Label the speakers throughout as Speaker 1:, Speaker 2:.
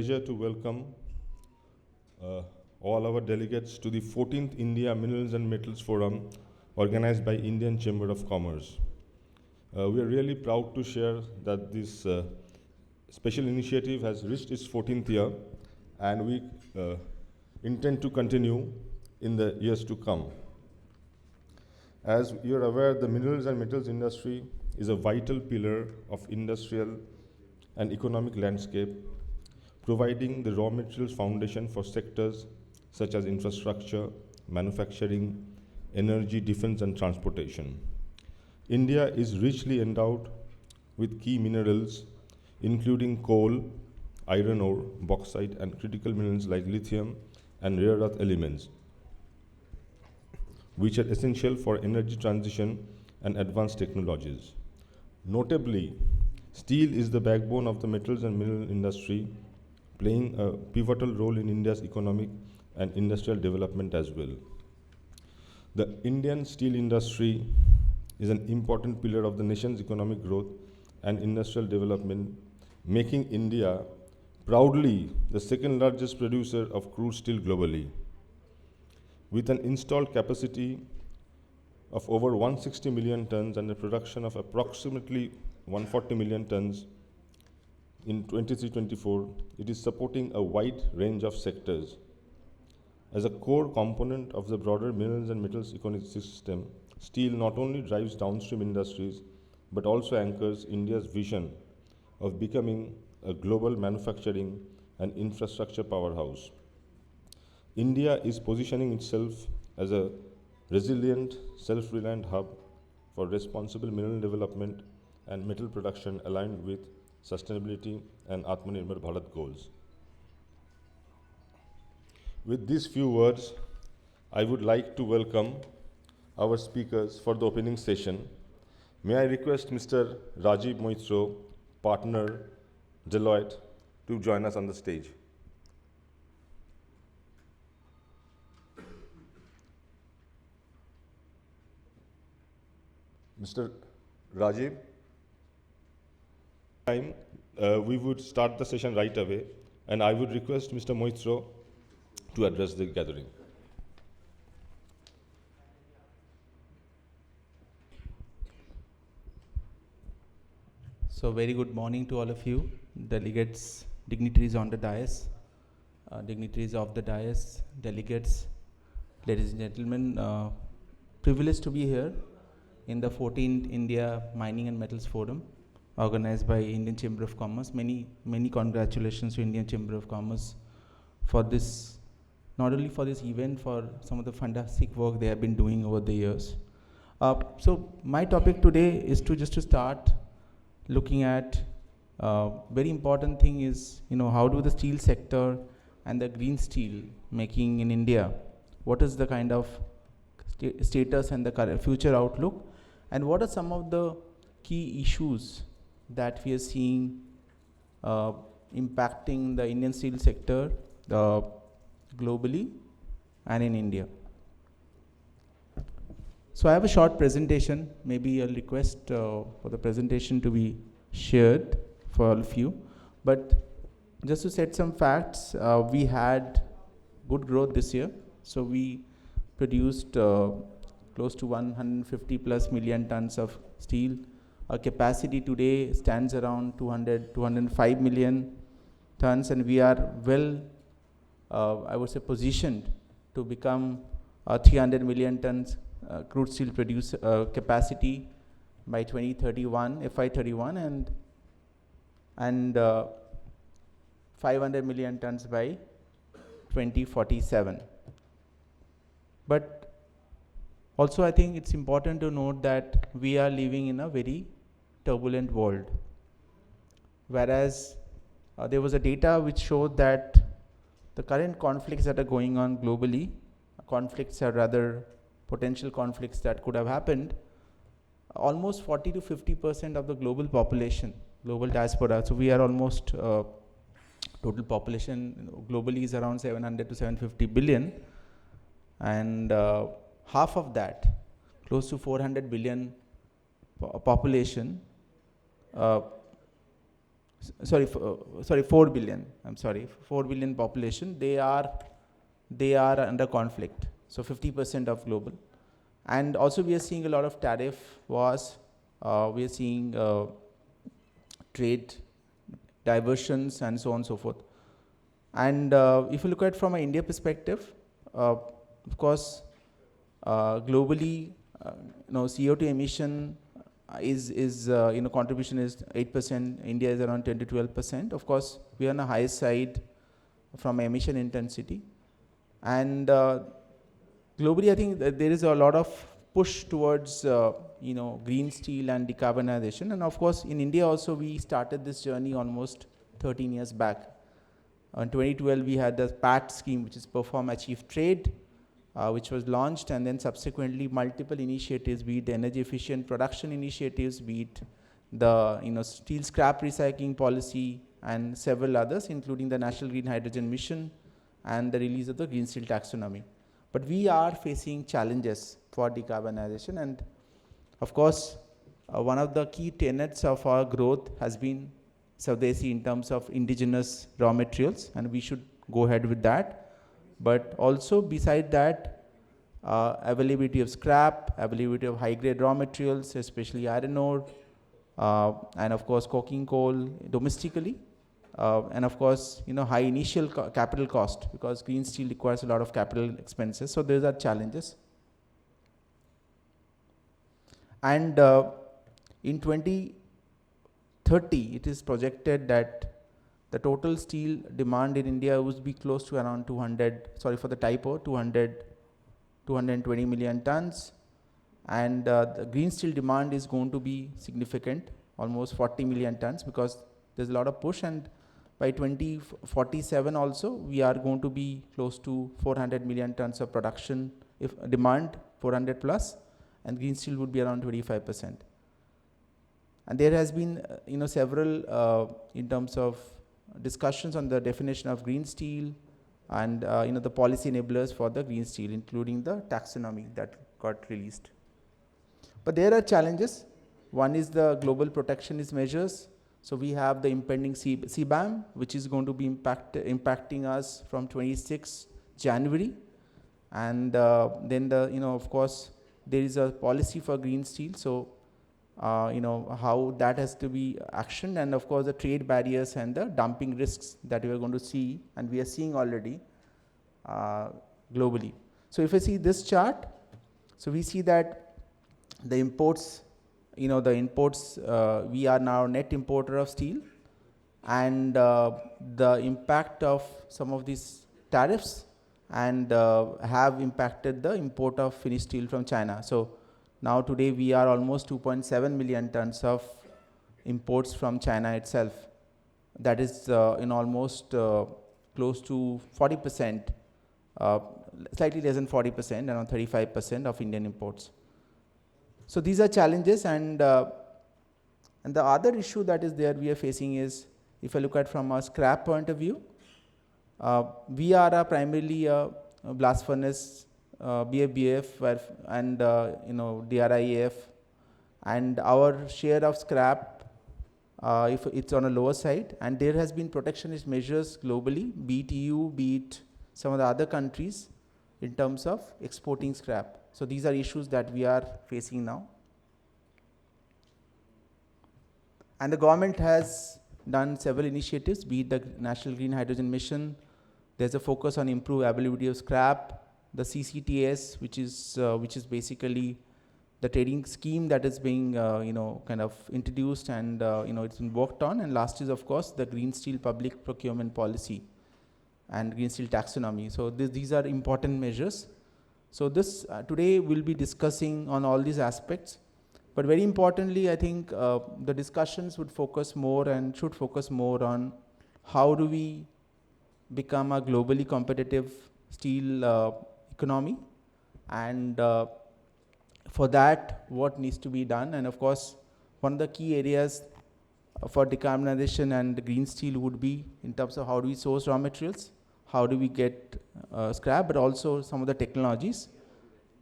Speaker 1: Pleasure to welcome uh, all our delegates to the 14th India Minerals and Metals Forum organized by Indian Chamber of Commerce. We are really proud to share that this special initiative has reached its 14th year and we intend to continue in the years to come. As you are aware, the minerals and metals industry is a vital pillar of industrial and economic landscape, providing the raw materials foundation for sectors such as infrastructure, manufacturing, energy, defense, and transportation. India is richly endowed with key minerals, including coal, iron ore, bauxite, and critical minerals like lithium and rare earth elements, which are essential for energy transition and advanced technologies. Notably, steel is the backbone of the metals and mineral industry, playing a pivotal role in India's economic and industrial development as well. The Indian steel industry is an important pillar of the nation's economic growth and industrial development, making India proudly the second largest producer of crude steel globally. With an installed capacity of over 160 million tons and a production of approximately 140 million tons in 23-24, it is supporting a wide range of sectors. As a core component of the broader minerals and metals ecosystem, steel not only drives downstream industries but also anchors India's vision of becoming a global manufacturing and infrastructure powerhouse. India is positioning itself as a resilient, self-reliant hub for responsible mineral development and metal production aligned with sustainability and Atmanirbhar Bharat goals. With these few words, I would like to welcome our speakers for the opening session. May I request Mr. Rajiv Moitro, partner, Deloitte, to join us on the stage. Mr. Rajiv, we would start the session right away, and I would request Mr. Moitro to address the gathering.
Speaker 2: So very good morning to all of you, delegates, dignitaries on the dais, dignitaries of the dais, delegates, ladies and gentlemen, privileged to be here in the 14th India Mining and Metals Forum organized by Indian Chamber of Commerce. Many congratulations to Indian Chamber of Commerce for this, not only for this event, for some of the fantastic work they have been doing over the years. So my topic today is to start looking at very important thing is, how do the steel sector and the green steel making in India, what is the kind of status and the future outlook, and what are some of the key issues that we are seeing impacting the Indian steel sector globally and in India. So I have a short presentation. Maybe I'll request for the presentation to be shared for all of you. But just to set some facts, we had good growth this year. So we produced close to 150 plus million tons of steel. Our capacity today stands around 205 million tons, and we are well, I would say, positioned to become 300 million tons crude steel produce capacity by 2031, FY31, and 500 million tons by 2047. But also I think it's important to note that we are living in a very turbulent world. Whereas there was a data which showed that the current conflicts that are going on globally, conflicts are rather potential conflicts that could have happened, almost 40 to 50% of the global population, global diaspora, so we are almost, total population globally is around 700 to 750 billion, and half of that, close to 400 billion population, sorry, 4 billion. I'm sorry, 4 billion population. They are under conflict. So 50% of global. And also we are seeing a lot of tariff wars. We are seeing trade diversions and so on and so forth. And if you look at from an India perspective, of course, globally, CO2 emission contribution is 8%. India is around 10 to 12%. Of course, we are on the highest side from emission intensity. And globally, I think that there is a lot of push towards green steel and decarbonization. And of course, in India also, we started this journey almost 13 years back. In 2012, we had the PAT scheme, which is Perform, Achieve, Trade, which was launched, and then subsequently multiple initiatives, be it the energy efficient production initiatives, be it the steel scrap recycling policy, and several others, including the National Green Hydrogen Mission and the release of the Green Steel Taxonomy. But we are facing challenges for decarbonization, and of course, one of the key tenets of our growth has been Swadeshi in terms of indigenous raw materials, and we should go ahead with that. But also beside that, availability of scrap, availability of high-grade raw materials, especially iron ore, and of course coking coal domestically, and of course high initial capital cost, because green steel requires a lot of capital expenses. So those are challenges. And in 2030, it is projected that the total steel demand in India would be close to around 220 million tons. And the green steel demand is going to be significant, almost 40 million tons, because there's a lot of push. And by 2047 also, we are going to be close to 400 million tons of production, if demand 400 plus, and green steel would be around 25%. And there has been several in terms of discussions on the definition of green steel and the policy enablers for the green steel, including the taxonomy that got released. But there are challenges. One is the global protectionist measures. So we have the impending CBAM, which is going to be impacting us from 26 January. And then of course, there is a policy for green steel. So how that has to be actioned, and of course the trade barriers and the dumping risks that we are going to see, and we are seeing already globally. So if I see this chart, so we see that the imports, we are now net importer of steel, and the impact of some of these tariffs and have impacted the import of finished steel from China. So now today we are almost 2.7 million tons of imports from China itself. That is in almost close to 40%, slightly less than 40%, around 35% of Indian imports. So these are challenges, and the other issue that is there we are facing is, if I look at from a scrap point of view, we are primarily a blast furnace, BF, and DRIAF, and our share of scrap, if it's on a lower side, and there has been protectionist measures globally, be it EU, be it some of the other countries, in terms of exporting scrap. So these are issues that we are facing now. And the government has done several initiatives, be it the National Green Hydrogen Mission. There's a focus on improved availability of scrap, the CCTS, which is basically the trading scheme that is being kind of introduced, and it's been worked on. And last is of course the green steel public procurement policy and green steel taxonomy. So these are important measures. So this today we'll be discussing on all these aspects, but very importantly, I think the discussions would focus more and should focus more on how do we become a globally competitive steel economy, and for that what needs to be done. And of course, one of the key areas for decarbonization and green steel would be in terms of how do we source raw materials, how do we get scrap, but also some of the technologies.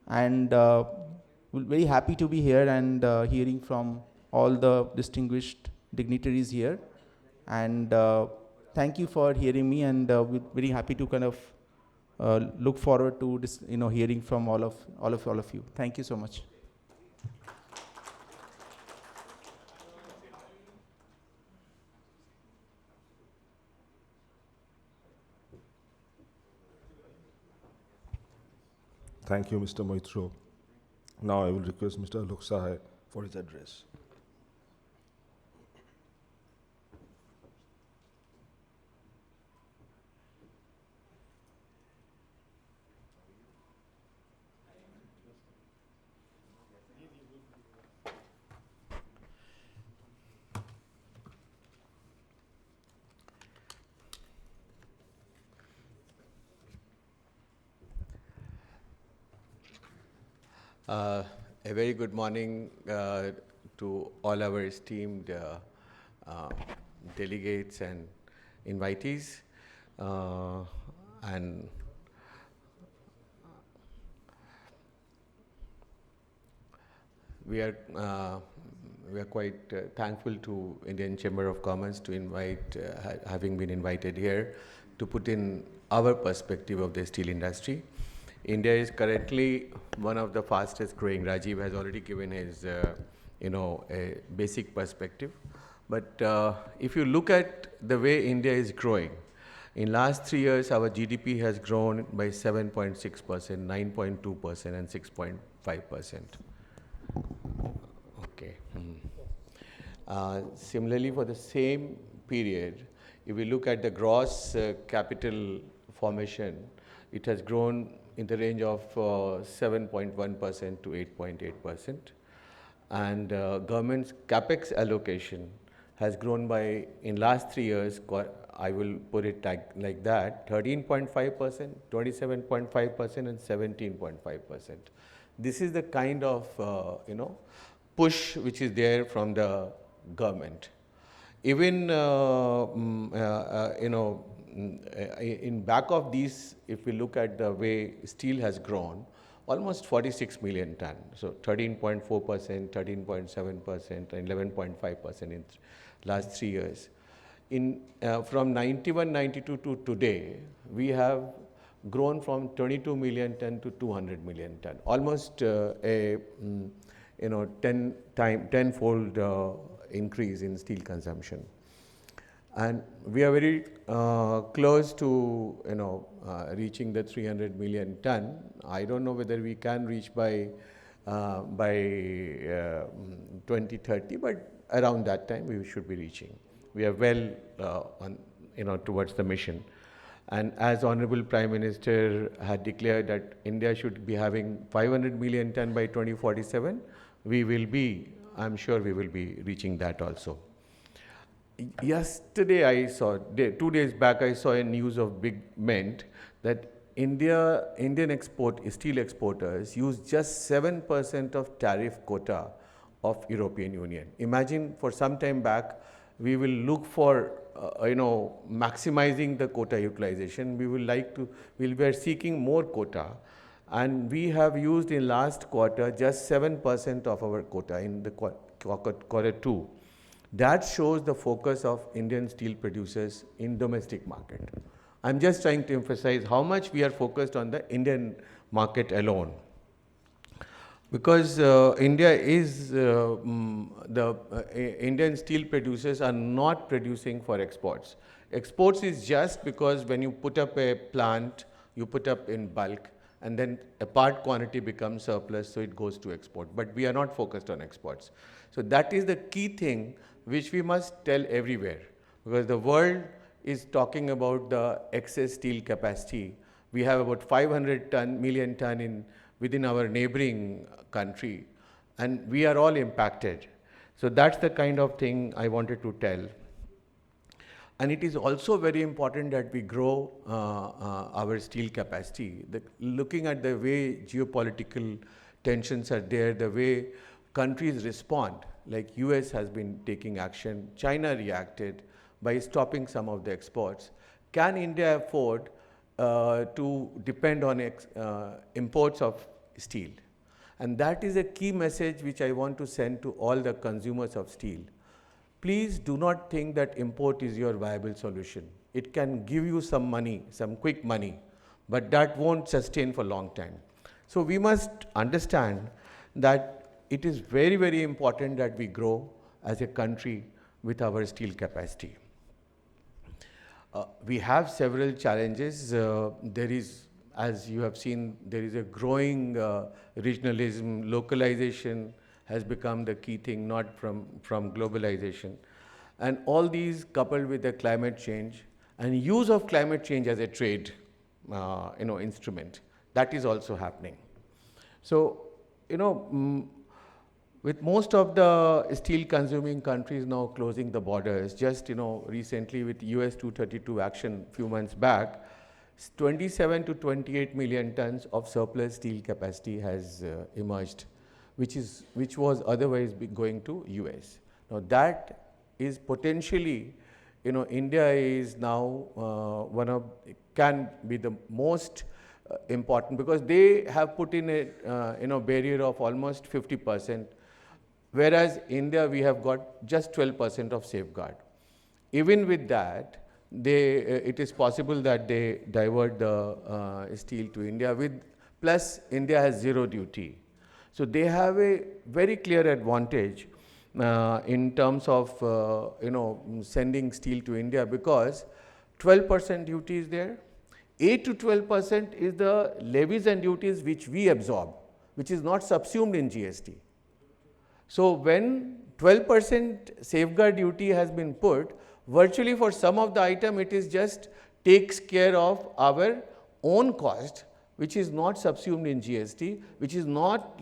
Speaker 2: And we're very happy to be here and hearing from all the distinguished dignitaries here. And thank you for hearing me, and we're very happy to kind of look forward to this, hearing from all of you. Thank you so much.
Speaker 1: Thank you, Mr. Moitro. Now I will request Mr. Alok Sahai for his address.
Speaker 3: A very good morning to all our esteemed delegates and invitees. And we are quite thankful to Indian Chamber of Commerce to invite, having been invited here to put in our perspective of the steel industry. India is currently one of the fastest growing. Rajiv has already given his, a basic perspective. But if you look at the way India is growing, in last 3 years, our GDP has grown by 7.6%, 9.2%, and 6.5%. Okay. Similarly, for the same period, if we look at the gross capital formation, it has grown in the range of 7.1% to 8.8%. And government's capex allocation has grown by, in last 3 years, I will put it like that, 13.5%, 27.5%, and 17.5%. This is the kind of, push which is there from the government. Even, in back of these, if we look at the way steel has grown, almost 46 million ton. So 13.4%, 13.7%, and 11.5% in last 3 years. From 91, 92 to today, we have grown from 22 million ton to 200 million ton, almost a 10-fold increase in steel consumption. And we are very close to reaching the 300 million ton. I don't know whether we can reach by 2030, but around that time we should be reaching. We are well on towards the mission. And as Honorable Prime Minister had declared that India should be having 500 million ton by 2047, we will be, I'm sure we will be reaching that also. Yesterday I saw, 2 days back I saw a news of Big Mint that Indian steel exporters use just 7% of tariff quota of European Union. Imagine for some time back, we will look for, maximizing the quota utilization. We were seeking more quota. And we have used in last quarter just 7% of our quota in the quarter 2. That shows the focus of Indian steel producers in domestic market. I'm just trying to emphasize how much we are focused on the Indian market alone. Because India is, Indian steel producers are not producing for exports. Exports is just because when you put up a plant, you put up in bulk, and then a part quantity becomes surplus, so it goes to export. But we are not focused on exports. So that is the key thing which we must tell everywhere, because the world is talking about the excess steel capacity. We have about 500 million ton within our neighboring country, and we are all impacted. So that's the kind of thing I wanted to tell. And it is also very important that we grow our steel capacity. Looking at the way geopolitical tensions are there, the way countries respond, like US has been taking action, China reacted by stopping some of the exports. Can India afford to depend on imports of steel? And that is a key message which I want to send to all the consumers of steel. please do not think that import is your viable solution. It can give you some money, some quick money, but that won't sustain for long time. So we must understand that it is very, very important that we grow as a country with our steel capacity. We have several challenges. There is, as you have seen, there is a growing regionalism. Localization has become the key thing, not from globalization. And all these coupled with the climate change and use of climate change as a trade instrument, that is also happening. So, with most of the steel consuming countries now closing the borders, just recently with US 232 action few months back, 27 to 28 million tons of surplus steel capacity has emerged, which was otherwise going to US. Now that is potentially, India is now can be the most important, because they have put in a barrier of almost 50%. Whereas India, we have got just 12% of safeguard. Even with that, it is possible that they divert the steel to India. Plus, India has zero duty. So they have a very clear advantage in terms of sending steel to India, because 12% duty is there. 8 to 12% is the levies and duties which we absorb, which is not subsumed in GST. So when 12% safeguard duty has been put, virtually for some of the item it is just takes care of our own cost, which is not subsumed in GST, which is not,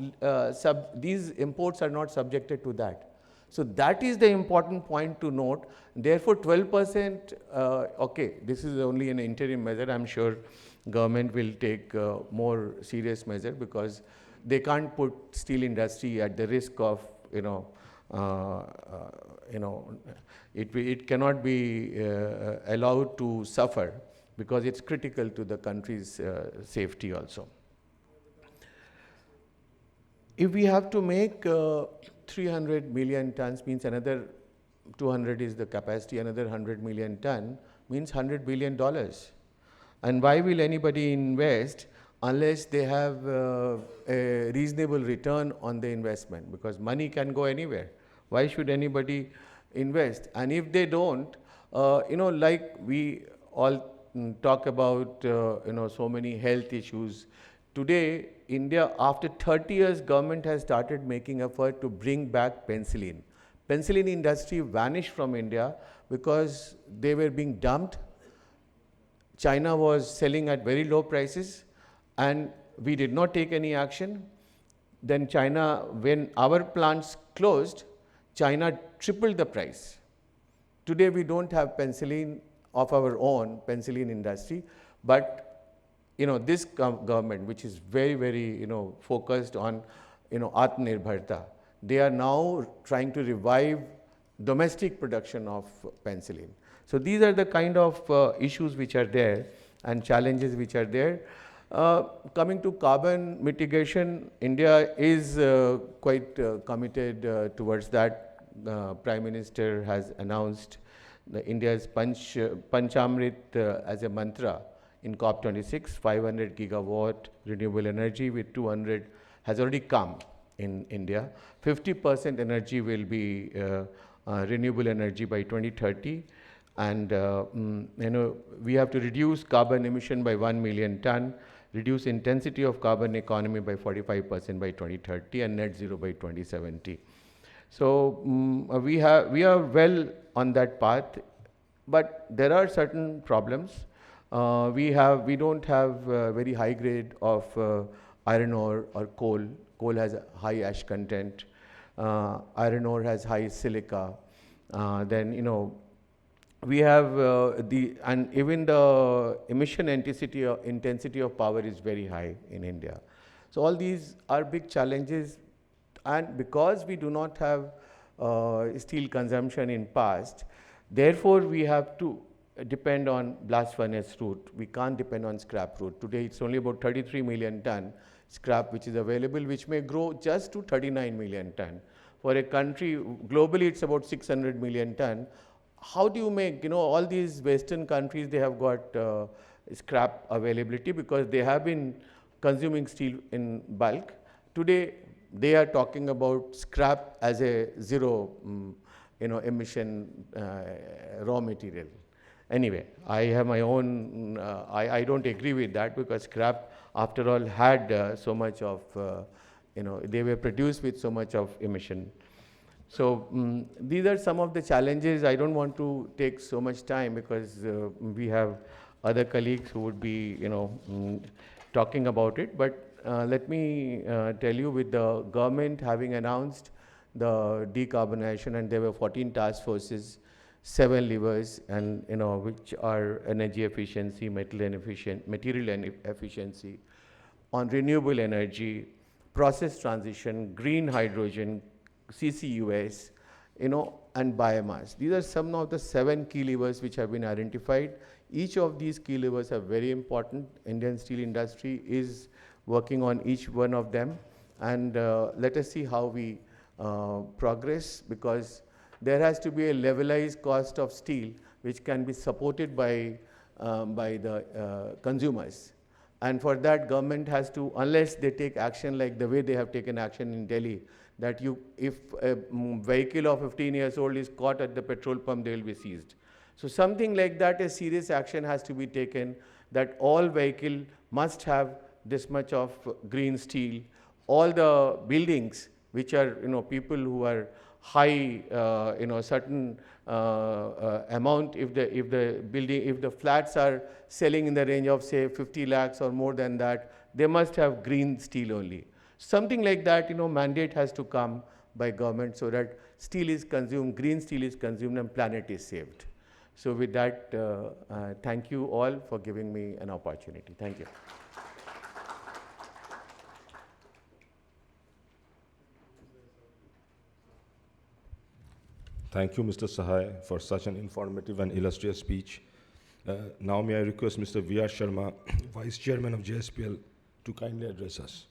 Speaker 3: these imports are not subjected to that. So that is the important point to note. Therefore 12%, okay, this is only an interim measure. I'm sure government will take more serious measure, because they can't put steel industry at the risk of it cannot be allowed to suffer, because it's critical to the country's safety also. If we have to make 300 million tons, means another 200 is the capacity, another 100 million ton means $100 billion. And why will anybody invest unless they have a reasonable return on the investment? Because money can go anywhere. Why should anybody invest? And if they don't, like we all talk about, so many health issues. Today, India, after 30 years, government has started making effort to bring back penicillin. Penicillin industry vanished from India because they were being dumped. China was selling at very low prices, and we did not take any action. Then China, when our plants closed, China tripled the price. Today we don't have penicillin of our own, penicillin industry, but this government, which is very, very focused on Atmanirbharta, they are now trying to revive domestic production of penicillin. So these are the kind of issues which are there and challenges which are there. Coming to carbon mitigation, India is quite committed towards that. Prime Minister has announced India's Panchamrit as a mantra in COP26. 500 gigawatt renewable energy with 200 has already come in India. 50% energy will be renewable energy by 2030. And we have to reduce carbon emission by 1 million ton, reduce intensity of carbon economy by 45% by 2030, and net zero by 2070. So we are well on that path, but there are certain problems. We don't have very high grade of iron ore or coal. Coal has a high ash content. Iron ore has high silica. Then we have and even the emission intensity of power is very high in India. So all these are big challenges, and because we do not have steel consumption in past, therefore we have to depend on blast furnace route. We can't depend on scrap route. Today it's only about 33 million ton scrap which is available, which may grow just to 39 million ton. For a country, globally it's about 600 million ton. How do you make, all these Western countries, they have got scrap availability because they have been consuming steel in bulk. Today, they are talking about scrap as a zero, emission raw material. Anyway, I have my own, I don't agree with that because scrap, after all, had so much of, they were produced with so much of emission. So these are some of the challenges. I don't want to take so much time because we have other colleagues who would be, talking about it. But let me tell you, with the government having announced the decarbonization, and there were 14 task forces, 7 levers, and which are energy efficiency, material efficiency, on renewable energy, process transition, green hydrogen, CCUS, and biomass. These are some of the 7 key levers which have been identified. Each of these key levers are very important. Indian steel industry is working on each one of them, and let us see how we progress, because there has to be a levelized cost of steel which can be supported by the consumers. And for that, government has to, unless they take action like the way they have taken action in Delhi, that if a vehicle of 15 years old is caught at the petrol pump, they will be seized. So something like that, a serious action has to be taken, that all vehicle must have this much of green steel. All the buildings which are, people who are high, certain amount, if the flats are selling in the range of say 50 lakhs or more than that, they must have green steel only. Something like that, mandate has to come by government so that steel is consumed, green steel is consumed, and planet is saved. So with that, thank you all for giving me an opportunity. Thank you.
Speaker 1: Thank you, Mr. Sahai, for such an informative and illustrious speech. Now may I request Mr. V.R. Sharma, Vice Chairman of JSPL, to kindly address us.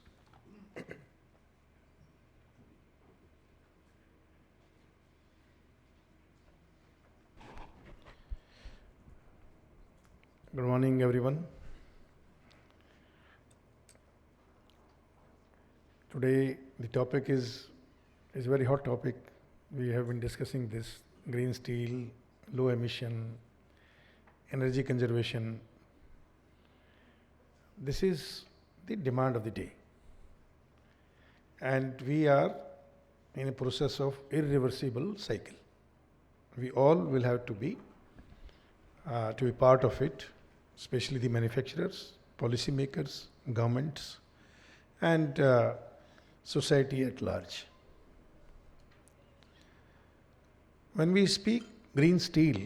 Speaker 4: Good morning, everyone. Today, the topic is a very hot topic. We have been discussing this: green steel, low emission, energy conservation. This is the demand of the day. And we are in a process of irreversible cycle. We all will have to be part of it, especially the manufacturers, policymakers, governments, and society at large. When we speak green steel,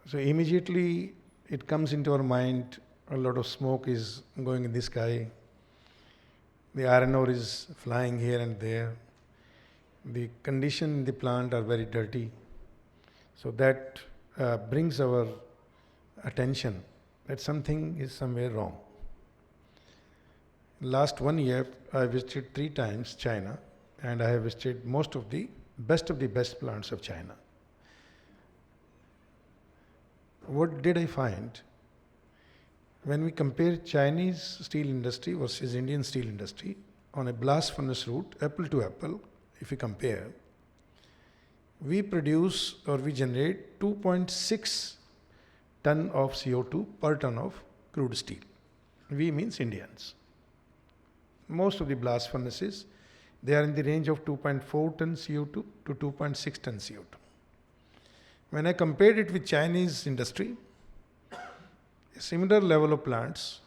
Speaker 4: so immediately it comes into our mind, a lot of smoke is going in the sky, the iron ore is flying here and there, the conditions in the plant are very dirty. So that brings our attention that something is somewhere wrong. Last 1 year, I visited 3 times China, and I have visited most of the best plants of China. What did I find? When we compare Chinese steel industry versus Indian steel industry on a blast furnace route, apple to apple, if we compare, we produce or we generate 2.6 ton of CO2 per ton of crude steel. We means Indians. Most of the blast furnaces, they are in the range of 2.4 ton CO2 to 2.6 ton CO2. When I compared it with Chinese industry, a similar level of plants,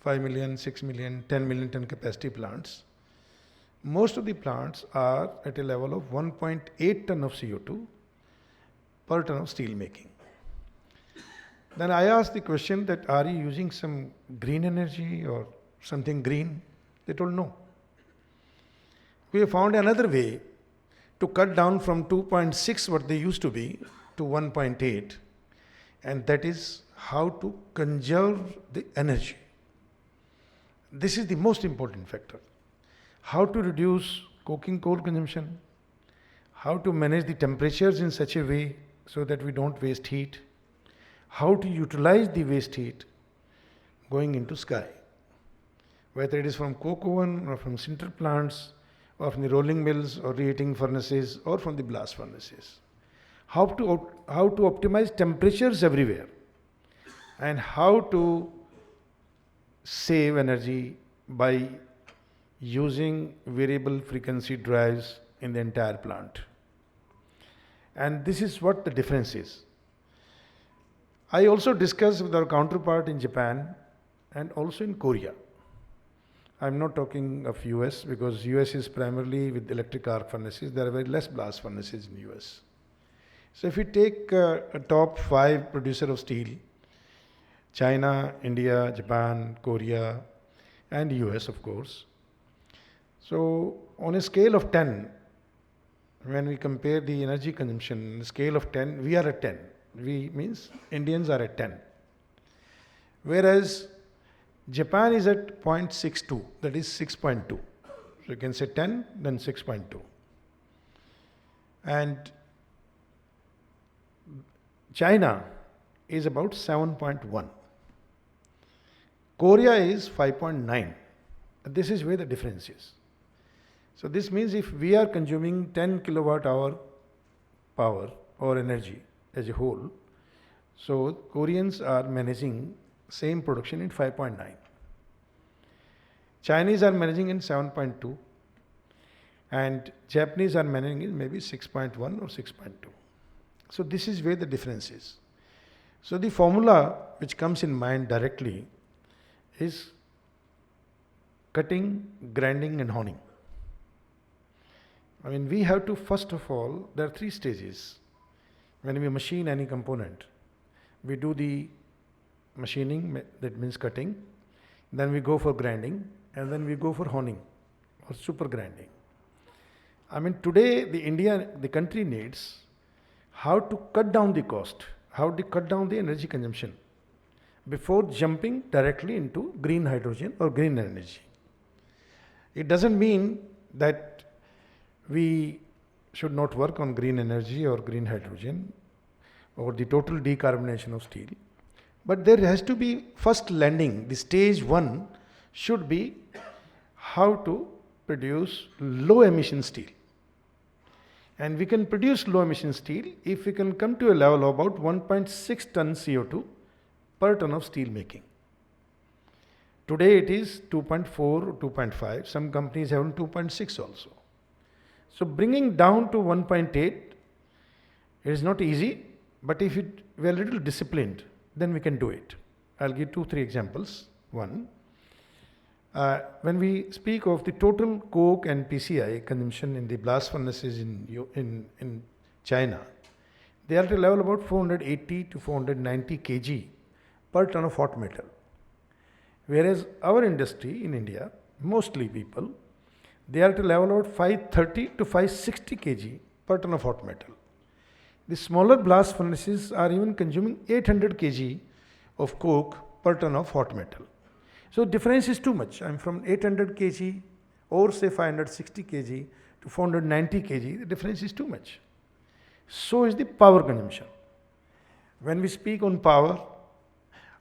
Speaker 4: 5 million, 6 million, 10 million ton capacity plants, most of the plants are at a level of 1.8 ton of CO2 per ton of steel making. Then I asked the question that, are you using some green energy or something green? They told no. We have found another way to cut down from 2.6 what they used to be to 1.8, and that is how to conserve the energy. This is the most important factor. How to reduce coking coal consumption, how to manage the temperatures in such a way so that we don't waste heat, how to utilize the waste heat going into sky, whether it is from coke oven or from sinter plants or from the rolling mills or reheating furnaces or from the blast furnaces. How to optimize temperatures everywhere and how to save energy by using variable frequency drives in the entire plant. And this is what the difference is. I also discussed with our counterpart in Japan and also in Korea. I'm not talking of US because US is primarily with electric arc furnaces. There are very less blast furnaces in US. So if we take a top 5 producer of steel, China, India, Japan, Korea, and US of course. So on a scale of 10, when we compare the energy consumption, on a scale of 10, we are at 10. We means Indians are at 10. Whereas Japan is at 0.62, that is 6.2. So you can say 10, then 6.2. And China is about 7.1. Korea is 5.9. This is where the difference is. So this means if we are consuming 10 kilowatt hour power or energy as a whole, so Koreans are managing same production in 5.9. Chinese are managing in 7.2 and Japanese are managing in maybe 6.1 or 6.2. So this is where the difference is. So the formula which comes in mind directly is cutting, grinding and honing. I mean, we have to, first of all, there are 3 stages. When we machine any component, we do the machining, that means cutting, then we go for grinding, and then we go for honing or super grinding. I mean, today the country needs how to cut down the cost, how to cut down the energy consumption before jumping directly into green hydrogen or green energy. It doesn't mean that we should not work on green energy or green hydrogen or the total decarbonization of steel. But there has to be first landing. The stage 1 should be how to produce low emission steel. And we can produce low emission steel if we can come to a level of about 1.6 ton CO2 per ton of steel making. Today it is 2.4 or 2.5. Some companies have 2.6 also. So bringing down to 1.8, it is not easy, but if we are a little disciplined, then we can do it. I'll give 2-3 examples. One, when we speak of the total coke and PCI consumption in the blast furnaces in China, they are at a level about 480 to 490 kg per ton of hot metal. Whereas our industry in India, mostly people, they are at a level of 530 to 560 kg per ton of hot metal. The smaller blast furnaces are even consuming 800 kg of coke per ton of hot metal. So difference is too much. I'm from 800 kg or say 560 kg to 490 kg, the difference is too much. So is the power consumption. When we speak on power,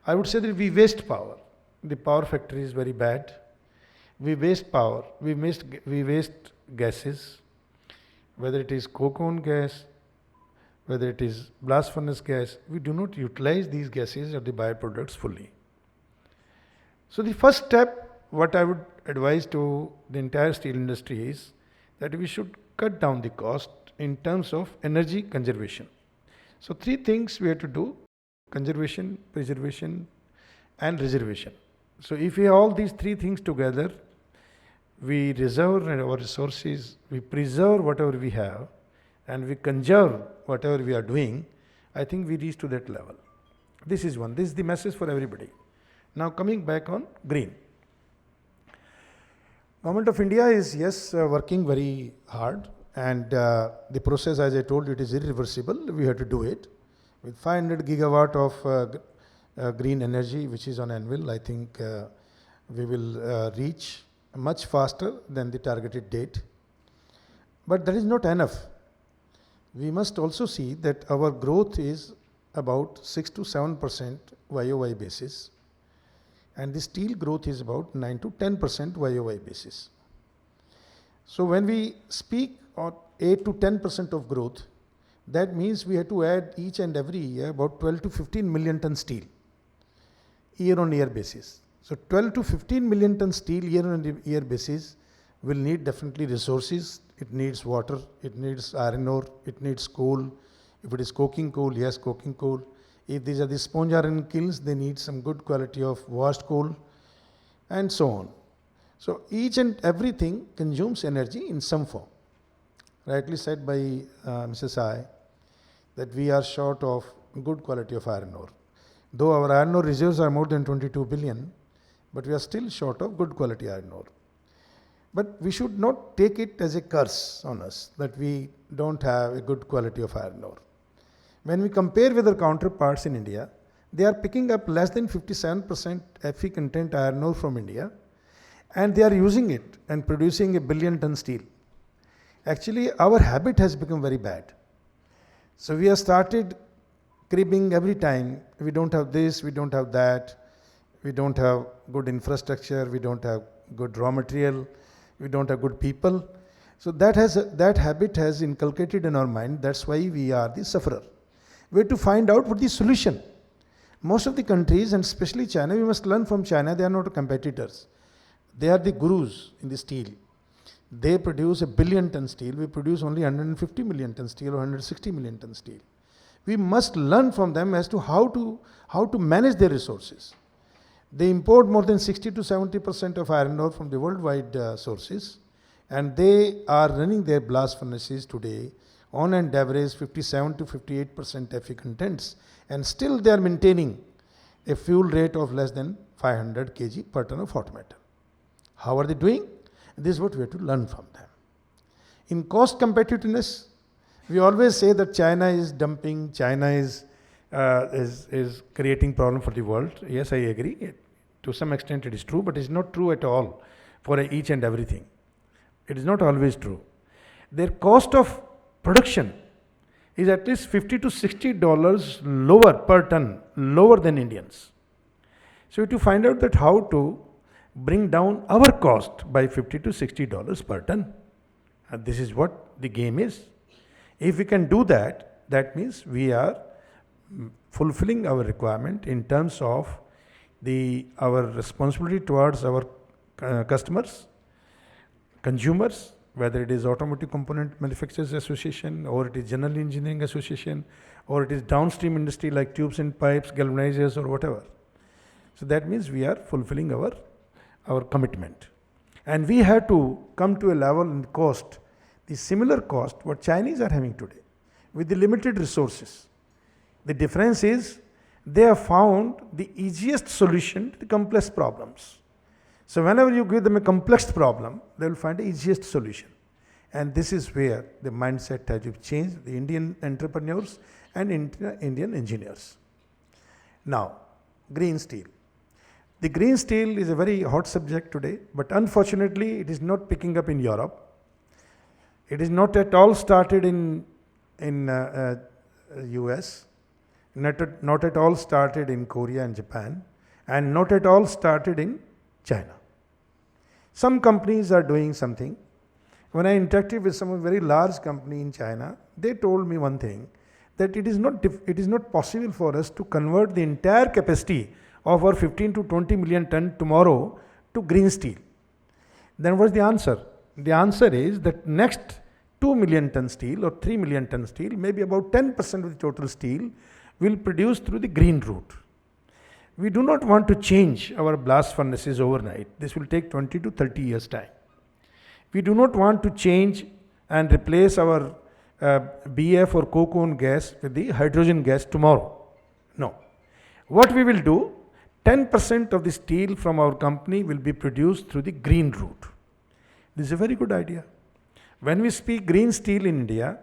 Speaker 4: I would say that we waste power. The power factor is very bad. We waste power, we waste gases, whether it is coke oven gas, whether it is blast furnace gas, we do not utilize these gases or the byproducts fully. So the first step, what I would advise to the entire steel industry is that we should cut down the cost in terms of energy conservation. So 3 things we have to do: conservation, preservation and reservation. So if we have all these 3 things together, we reserve our resources, we preserve whatever we have, and we conserve whatever we are doing, I think we reach to that level. This is one. This is the message for everybody. Now coming back on green. Government of India is, yes, working very hard, and the process, as I told you, it is irreversible. We have to do it. With 500 gigawatt of green energy, which is on anvil, I think we will reach much faster than the targeted date. But that is not enough. we must also see that our growth is about 6 to 7% YOY basis, and the steel growth is about 9 to 10% YOY basis. So when we speak on 8 to 10% of growth, that means we have to add each and every year about 12 to 15 million ton steel, year on year basis. So 12 to 15 million ton steel year on year basis will need definitely resources. It needs water, it needs iron ore, it needs coal. If it is coking coal, yes, coking coal. If these are the sponge iron kilns, they need some good quality of washed coal, and so on. So each and everything consumes energy in some form. Rightly said by Mrs. I, that we are short of good quality of iron ore. Though our iron ore reserves are more than 22 billion, but we are still short of good quality iron ore. But we should not take it as a curse on us that we don't have a good quality of iron ore. When we compare with our counterparts in India, they are picking up less than 57% Fe content iron ore from India, and they are using it and producing a billion ton steel. Actually, our habit has become very bad. So we have started cribbing every time. We don't have this, we don't have that, we don't have good infrastructure, we don't have good raw material, we don't have good people. So that habit has inculcated in our mind. That's why we are the sufferer. We have to find out what the solution. Most of the countries, and especially China, we must learn from China. They are not competitors. They are the gurus in the steel. They produce a billion ton steel. We produce only 150 million ton steel or 160 million ton steel. We must learn from them as to how to manage their resources. They import more than 60 to 70% of iron ore from the worldwide sources, and they are running their blast furnaces today on an average 57 to 58% Fe contents, and still they are maintaining a fuel rate of less than 500 kg per ton of hot metal. How are they doing? This is what we have to learn from them. In cost competitiveness, we always say that China is dumping, China is creating problem for the world. Yes, I agree. To some extent it is true, but it is not true at all for each and everything. It is not always true. Their cost of production is at least $50 to $60 lower per ton, lower than Indians. So we have to find out that how to bring down our cost by $50 to $60 per ton. And this is what the game is. If we can do that, that means we are fulfilling our requirement in terms of our responsibility towards our customers, consumers, whether it is Automotive Component Manufacturers Association, or it is General Engineering Association, or it is downstream industry like tubes and pipes, galvanizers, or whatever. So that means we are fulfilling our commitment. And we have to come to a level in cost, the similar cost what Chinese are having today, with the limited resources. The difference is they have found the easiest solution to the complex problems. So whenever you give them a complex problem, they will find the easiest solution. And this is where the mindset has to change, the Indian entrepreneurs and Indian engineers. Now, green steel. The green steel is a very hot subject today, but unfortunately it is not picking up in Europe. It is not at all started in US, not at all started in Korea and Japan, and not at all started in China. Some companies are doing something. When I interacted with some very large company in China, they told me one thing, that it is not possible for us to convert the entire capacity of our 15 to 20 million ton tomorrow to green steel. Then what's the answer? The answer is that next 2 million ton steel or 3 million ton steel, maybe about 10% of the total steel, will produce through the green route. We do not want to change our blast furnaces overnight. This will take 20 to 30 years time. We do not want to change and replace our BF or coke oven gas with the hydrogen gas tomorrow. No. What we will do, 10% of the steel from our company will be produced through the green route. This is a very good idea. When we speak green steel in India,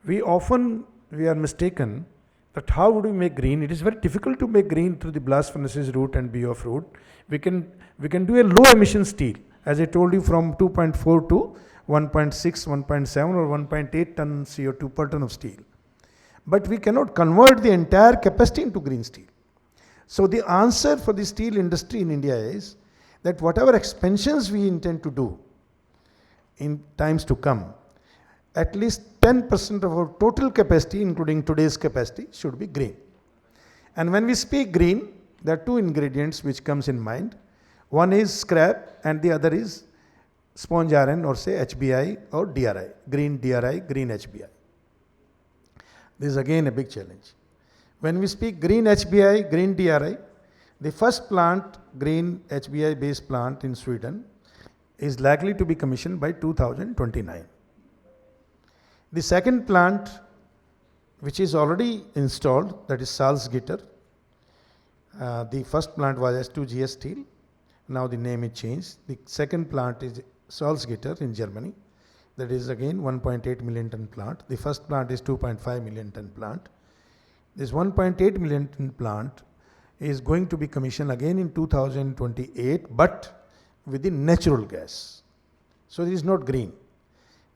Speaker 4: we are mistaken that how would we make green? It is very difficult to make green through the blast furnaces route and BOF route. We can do a low emission steel, as I told you, from 2.4 to 1.6, 1.7 or 1.8 ton CO2 per ton of steel. But we cannot convert the entire capacity into green steel. So the answer for the steel industry in India is that whatever expansions we intend to do in times to come, at least 10% of our total capacity, including today's capacity, should be green. And when we speak green, there are two ingredients which comes in mind. One is scrap and the other is sponge iron, or say HBI or DRI, green DRI, green HBI. This is again a big challenge. When we speak green HBI, green DRI, the first plant, green HBI based plant in Sweden, is likely to be commissioned by 2029. The second plant, which is already installed, that is Salzgitter. The first plant was S2GS Steel. Now the name is changed. The second plant is Salzgitter in Germany. That is again 1.8 million ton plant. The first plant is 2.5 million ton plant. This 1.8 million ton plant is going to be commissioned again in 2028, but with the natural gas. So it is not green.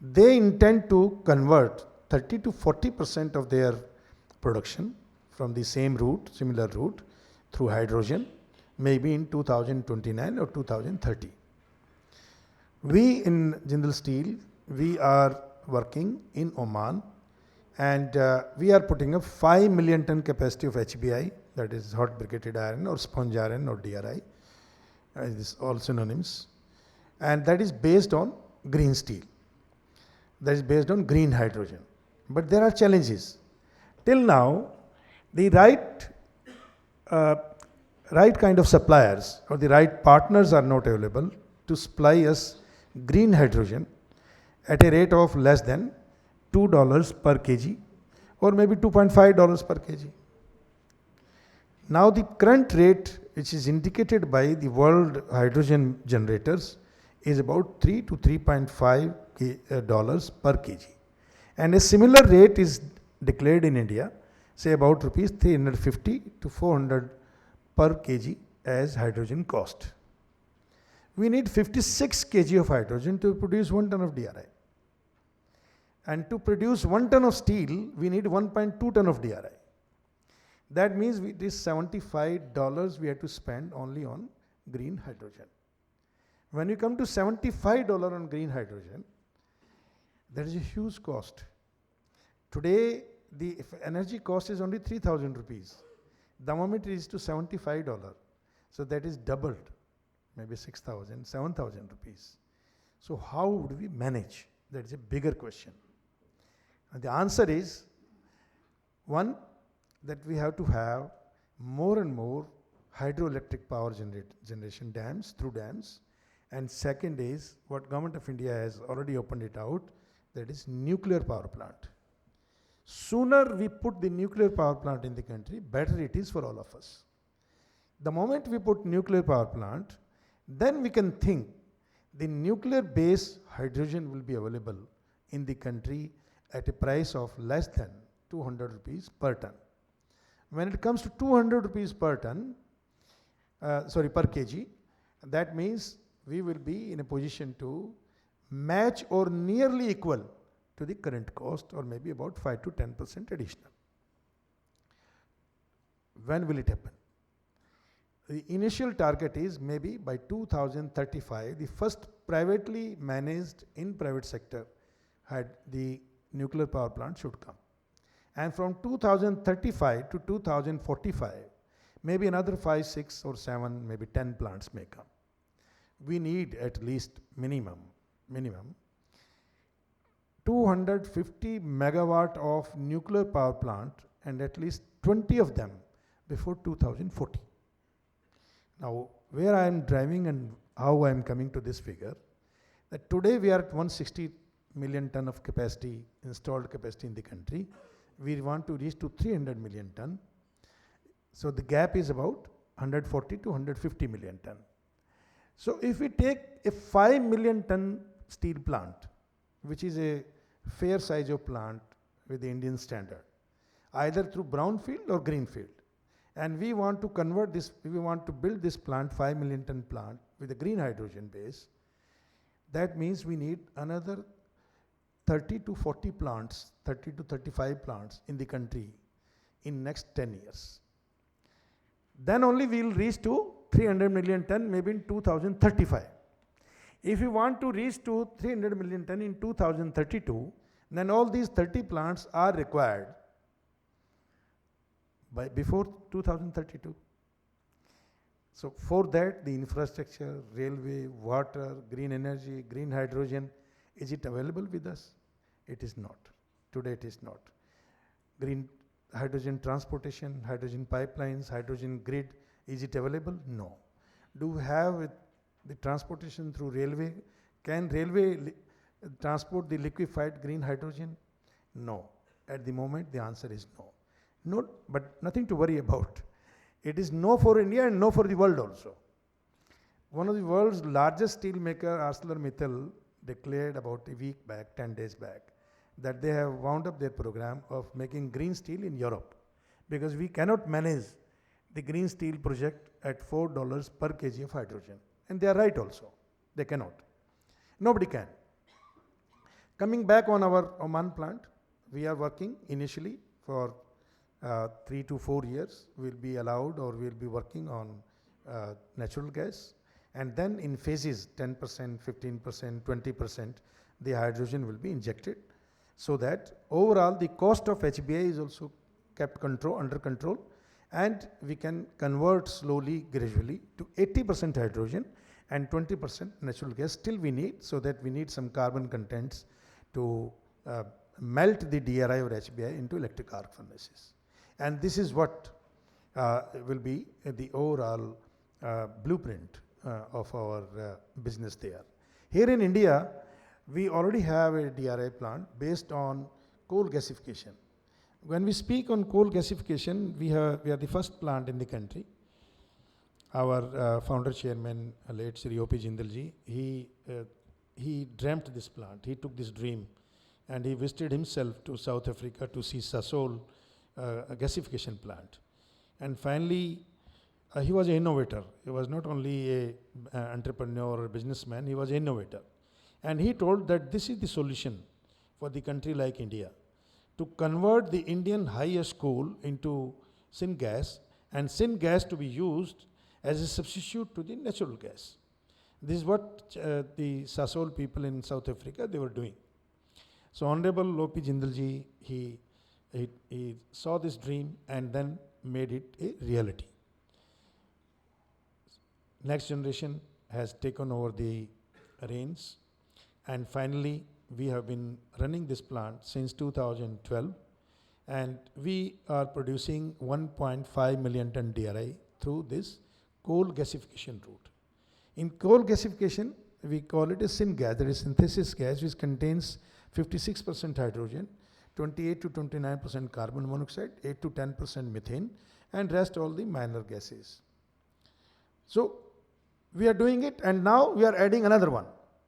Speaker 4: They intend to convert 30 to 40% of their production from the same route, similar route, through hydrogen, maybe in 2029 or 2030. We in Jindal Steel, we are working in Oman, and we are putting up 5 million ton capacity of HBI, that is hot briquetted iron or sponge iron or DRI, this all synonyms, and that is based on green steel. That is based on green hydrogen. But there are challenges. Till now, the right kind of suppliers or the right partners are not available to supply us green hydrogen at a rate of less than $2 per kg or maybe $2.5 per kg. Now the current rate which is indicated by the world hydrogen generators is about $3 to $3.5 per kg. And a similar rate is declared in India, say about rupees 350 to 400 per kg as hydrogen cost. We need 56 kg of hydrogen to produce 1 ton of DRI. And to produce 1 ton of steel, we need 1.2 ton of DRI. That means it is $75 we have to spend only on green hydrogen. When you come to $75 on green hydrogen, that is a huge cost. Today, the energy cost is only 3,000 rupees. The moment it is to $75, so that is doubled, maybe 6,000, 7,000 rupees. So how would we manage? That is a bigger question. And the answer is, one, that we have to have more and more hydroelectric power generation dams, through dams. And second is, what Government of India has already opened it out, that is nuclear power plant. Sooner we put the nuclear power plant in the country, better it is for all of us. The moment we put nuclear power plant, then we can think the nuclear based hydrogen will be available in the country at a price of less than 200 rupees per ton. When it comes to 200 rupees per ton, per kg, that means we will be in a position to match or nearly equal to the current cost, or maybe about 5 to 10% additional. When will it happen? The initial target is maybe by 2035, the first privately managed in private sector had the nuclear power plant should come. And from 2035 to 2045, maybe another 5, 6 or 7, maybe 10 plants may come. We need at least minimum 250 megawatt of nuclear power plant, and at least 20 of them before 2040. Now, where I am driving and how I am coming to this figure, that today we are at 160 million ton of capacity, installed capacity in the country. We want to reach to 300 million ton. So the gap is about 140 to 150 million ton. So if we take a 5 million ton steel plant, which is a fair size of plant with the Indian standard, either through brownfield or greenfield, and we want to convert this, we want to build this plant, 5 million ton plant with a green hydrogen base, That means we need another 30 to 40 plants, 30 to 35 plants in the country in next 10 years. Then only we will reach to 300 million ton maybe in 2035. If we want to reach to 300 million ton in 2032, then all these 30 plants are required by before 2032. So for that, the infrastructure, railway, water, green energy, green hydrogen, is it available with us? It is not. Today it is not. Green hydrogen transportation, hydrogen pipelines, hydrogen grid, is it available? No. Do we have the transportation through railway? Can railway transport the liquefied green hydrogen? No. At the moment, the answer is no. No, but nothing to worry about. It is no for India and no for the world also. One of the world's largest steel maker, ArcelorMittal, declared about a week back, 10 days back, that they have wound up their program of making green steel in Europe, because we cannot manage the green steel project at $4 per kg of hydrogen. And they are right also. They cannot. Nobody can. Coming back on our Oman plant, we are working initially for 3 to 4 years. We'll be allowed or we'll be working on natural gas. And then in phases, 10%, 15%, 20%, the hydrogen will be injected, so that overall the cost of HBI is also kept under control, and we can convert slowly, gradually to 80% hydrogen and 20% natural gas still we need, so that we need some carbon contents to melt the DRI or HBI into electric arc furnaces. And this is what will be the overall blueprint of our business there. Here in India, we already have a DRI plant based on coal gasification. When we speak on coal gasification, we are the first plant in the country. Our founder chairman, late Sri O.P. Jindal ji, he dreamt this plant. He took this dream and he visited himself to South Africa to see Sasol a gasification plant. And finally, he was an innovator. He was not only an entrepreneur or a businessman, he was an innovator. And he told that this is the solution for the country like India, to convert the Indian high-ash coal into syngas, and syngas to be used as a substitute to the natural gas. This is what the Sasol people in South Africa, they were doing. So Honorable O.P. Jindal ji, he saw this dream and then made it a reality. Next generation has taken over the reins, and finally we have been running this plant since 2012, and we are producing 1.5 million ton DRI through this coal gasification route. In coal gasification, we call it a syngas, that is synthesis gas, which contains 56% hydrogen, 28 to 29% carbon monoxide, 8 to 10% methane, and rest all the minor gases. So we are doing it, and now we are adding another one.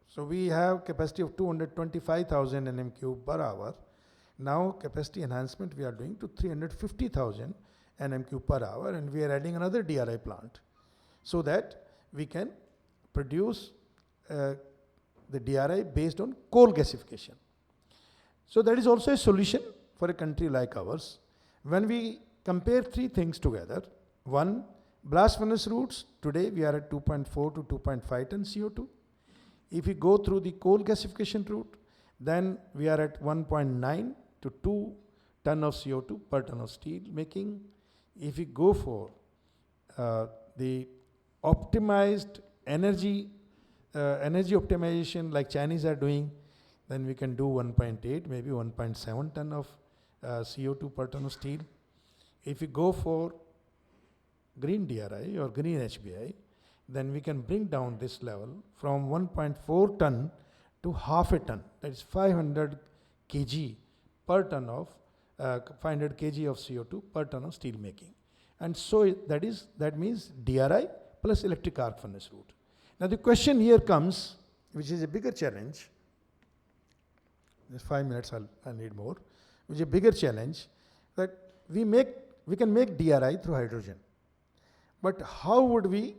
Speaker 4: So we have capacity of 225,000 Nm³ per hour. Now capacity enhancement we are doing to 350,000 Nm³ per hour, and we are adding another DRI plant, so that we can produce the DRI based on coal gasification. So that is also a solution for a country like ours. When we compare three things together, one, blast furnace routes, today we are at 2.4 to 2.5 ton CO2. If we go through the coal gasification route, then we are at 1.9 to 2 ton of CO2 per ton of steel making. If we go for the optimized energy optimization like Chinese are doing, then we can do 1.8, maybe 1.7 ton of CO2 per ton of steel. If we go for green DRI or green HBI, then we can bring down this level from 1.4 ton to half a ton, that is 500 kg per ton of 500 kg of CO2 per ton of steel making. And so that means DRI plus electric arc furnace route. Now the question here comes, which is a bigger challenge. Just 5 minutes, I'll need more. Which is a bigger challenge, that we can make DRI through hydrogen. But how would we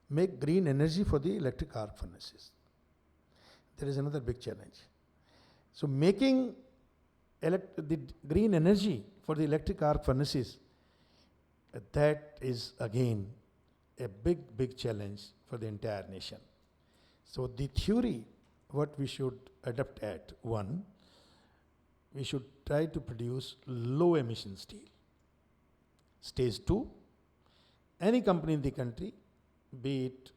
Speaker 4: make green energy for the electric arc furnaces? there is another big challenge. So making the green energy for the electric arc furnaces, that is again a big challenge for the entire nation. So the theory, what we should adapt at, one, we should try to produce low emission steel. Stage two, any company in the country, be it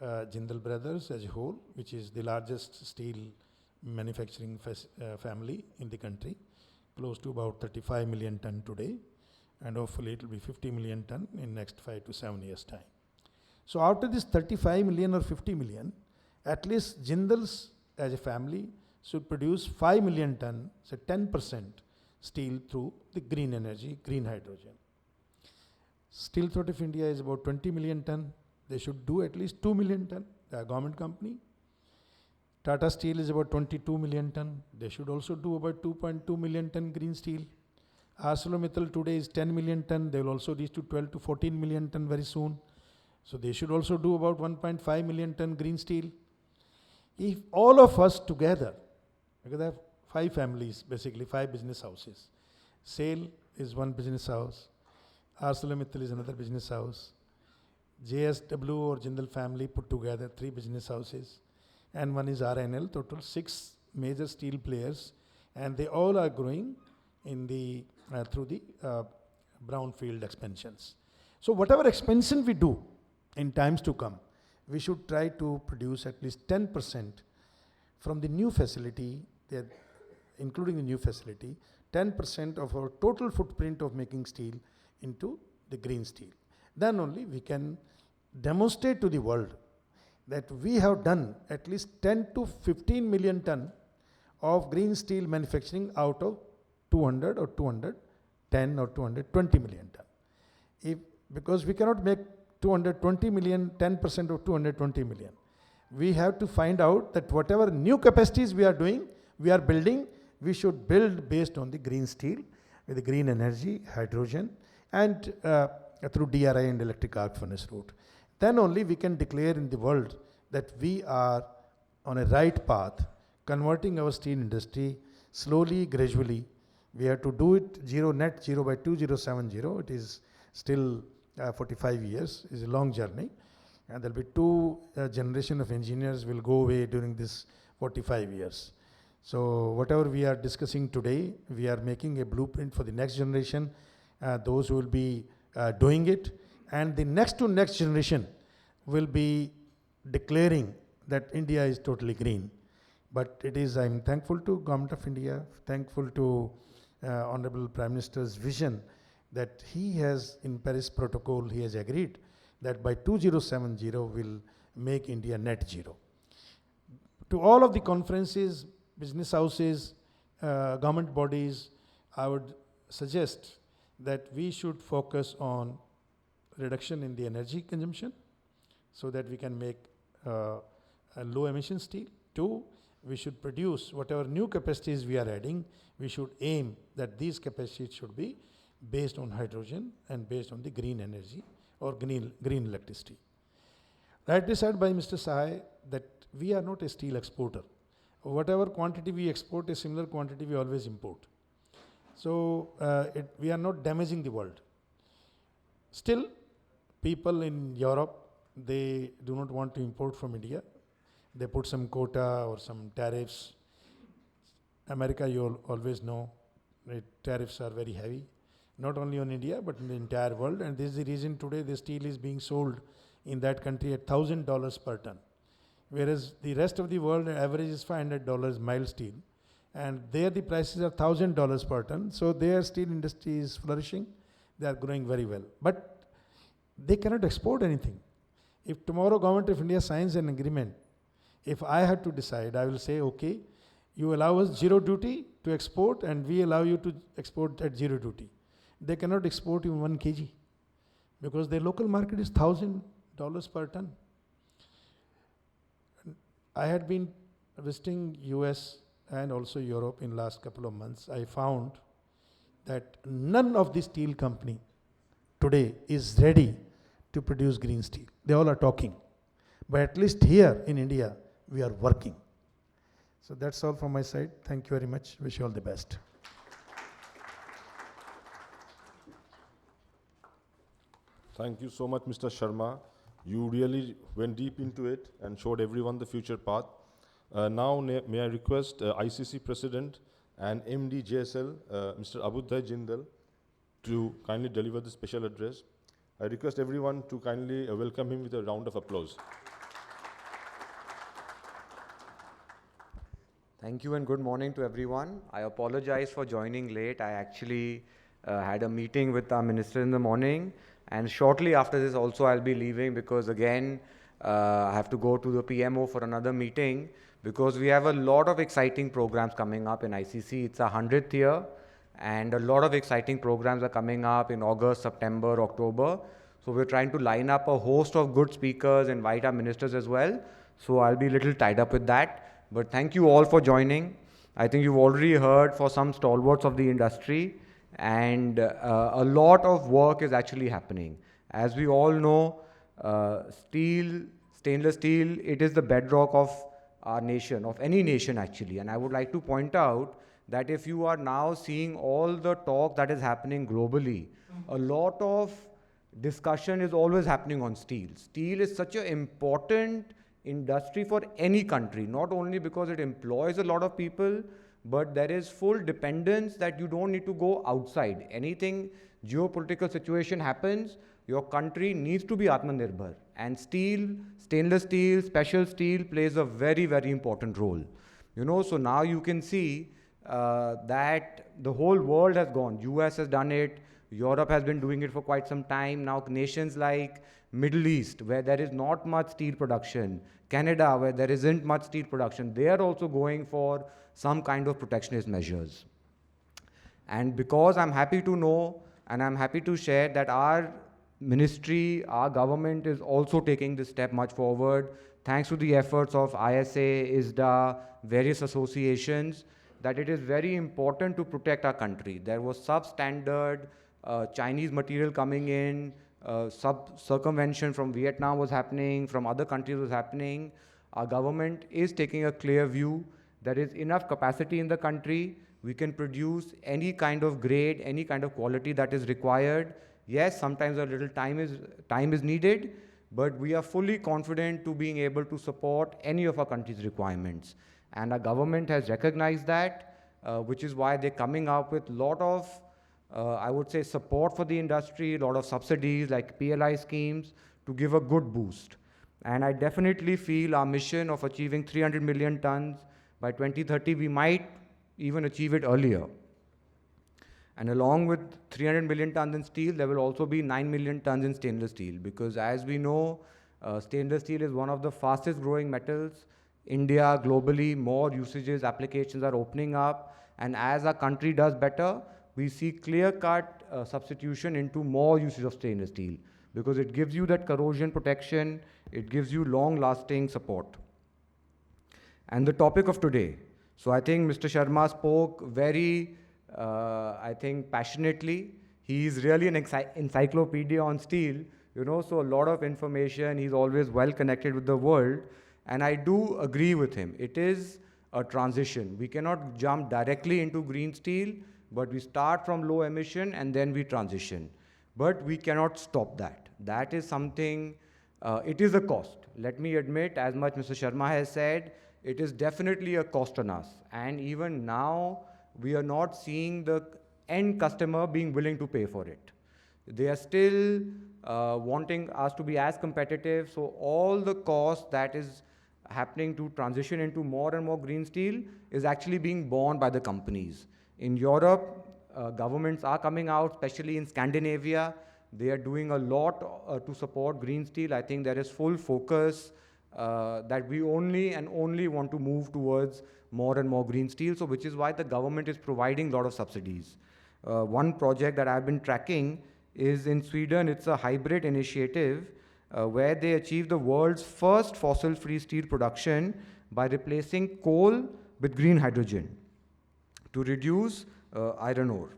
Speaker 4: Jindal Brothers as a whole, which is the largest steel manufacturing family in the country, close to about 35 million ton today, and hopefully it will be 50 million ton in next 5 to 7 years time. So out of this 35 million or 50 million, at least Jindal's as a family should produce 5 million ton, so 10% steel through the green energy, green hydrogen. Steel Authority of India is about 20 million ton. They should do at least 2 million ton. They are a government company. Tata Steel is about 22 million ton. They should also do about 2.2 million ton green steel. ArcelorMittal today is 10 million ton. They will also reach to 12 to 14 million ton very soon. So they should also do about 1.5 million ton green steel. If all of us together, because I have 5 families, basically 5 business houses. SAIL is one business house. ArcelorMittal is another business house. JSW or Jindal family put together 3 business houses. And one is RNL, total 6 major steel players. And they all are growing in the through the brownfield expansions. So whatever expansion we do in times to come, we should try to produce at least 10% from the new facility, including the new facility, 10% of our total footprint of making steel into the green steel. Then only we can demonstrate to the world that we have done at least 10 to 15 million ton of green steel manufacturing out of 200 or 210 or 220 million ton. Because we cannot make 220 million, 10% of 220 million. We have to find out that whatever new capacities we are doing, we are building, we should build based on the green steel, with the green energy, hydrogen, and through DRI and electric arc furnace route. Then only we can declare in the world that we are on a right path, converting our steel industry slowly, gradually. We have to do it net zero by 2070. It is still 45 years, is a long journey. And there will be 2 generation of engineers will go away during this 45 years. So whatever we are discussing today, we are making a blueprint for the next generation, those who will be doing it. And the next to next generation will be declaring that India is totally green. But it is, I'm thankful to Government of India, thankful to Honorable Prime Minister's vision that he has, in Paris Protocol, he has agreed that by 2070 will make India net zero. To all of the conferences, business houses, government bodies, I would suggest that we should focus on reduction in the energy consumption so that we can make a low emission steel. 2, we should produce whatever new capacities we are adding, we should aim that these capacities should be based on hydrogen and based on the green energy or green electricity. Rightly said by Mr. Sahai that we are not a steel exporter. Whatever quantity we export, a similar quantity we always import. So we are not damaging the world. Still, people in Europe, they do not want to import from India. They put some quota or some tariffs. America, you always know, tariffs are very heavy, not only on India, but in the entire world. And this is the reason today the steel is being sold in that country at $1,000 per ton. Whereas the rest of the world average is $500 mild steel. And there the prices are $1,000 per ton. So their steel industry is flourishing. They are growing very well. But they cannot export anything. If tomorrow Government of India signs an agreement, if I had to decide, I will say, okay, you allow us zero duty to export and we allow you to export at zero duty. They cannot export even 1 kg because their local market is $1,000 per ton. I had been visiting US and also Europe in last couple of months. I found that none of the steel company today is ready to produce green steel. They all are talking. But at least here in India, we are working. So that's all from my side. Thank you very much. Wish you all the best.
Speaker 1: Thank you so much, Mr. Sharma. You really went deep into it and showed everyone the future path. Now, may I request ICC President and MD JSL, Mr. Abudhay Jindal, to kindly deliver the special address. I request everyone to kindly welcome him with a round of applause.
Speaker 5: Thank you and good morning to everyone. I apologize for joining late. I actually had a meeting with our minister in the morning, and shortly after this also I'll be leaving because again I have to go to the PMO for another meeting because we have a lot of exciting programs coming up in ICC. It's our 100th year and a lot of exciting programs are coming up in August, September, October. So we're trying to line up a host of good speakers, invite our ministers as well. So I'll be a little tied up with that. But thank you all for joining. I think you've already heard for some stalwarts of the industry, and a lot of work is actually happening. As we all know, stainless steel, it is the bedrock of our nation, of any nation actually. And I would like to point out that if you are now seeing all the talk that is happening globally, a lot of discussion is always happening on steel. Steel is such an important industry for any country, not only because it employs a lot of people, but there is full dependence that you don't need to go outside. Anything geopolitical situation happens, your country needs to be Atmanirbhar. And steel, stainless steel, special steel plays a very, very important role. You know, so now you can see that the whole world has gone. US has done it, Europe has been doing it for quite some time. Now nations like Middle East, where there is not much steel production, Canada, where there isn't much steel production, they are also going for some kind of protectionist measures. And because I'm happy to know and I'm happy to share that our ministry, our government is also taking this step much forward, thanks to the efforts of ISA, ISDA, various associations, that it is very important to protect our country. There was substandard Chinese material coming in, circumvention from Vietnam was happening, from other countries was happening. Our government is taking a clear view. There is enough capacity in the country. We can produce any kind of grade, any kind of quality that is required. Yes, sometimes a little time is needed, but we are fully confident to being able to support any of our country's requirements. And our government has recognized that, which is why they're coming up with a lot of I would say support for the industry, a lot of subsidies like PLI schemes to give a good boost. And I definitely feel our mission of achieving 300 million tons by 2030, we might even achieve it earlier. And along with 300 million tons in steel, there will also be 9 million tons in stainless steel, because as we know, stainless steel is one of the fastest growing metals. India, globally, more usages, applications are opening up. And as our country does better, we see clear-cut substitution into more usage of stainless steel, because it gives you that corrosion protection, it gives you long-lasting support. And the topic of today. So I think Mr. Sharma spoke very, I think, passionately. He's really an encyclopedia on steel, you know, so a lot of information. He's always well connected with the world. And I do agree with him. It is a transition. We cannot jump directly into green steel, but we start from low emission and then we transition. But we cannot stop that. That is something, it is a cost. Let me admit, as much Mr. Sharma has said, it is definitely a cost on us. And even now, we are not seeing the end customer being willing to pay for it. They are still wanting us to be as competitive. So all the cost that is happening to transition into more and more green steel is actually being borne by the companies. In Europe, governments are coming out, especially in Scandinavia. They are doing a lot to support green steel. I think there is full focus that we only want to move towards more and more green steel, so which is why the government is providing a lot of subsidies. One project that I've been tracking is in Sweden. It's a hybrid initiative where they achieved the world's first fossil-free steel production by replacing coal with green hydrogen to reduce iron ore.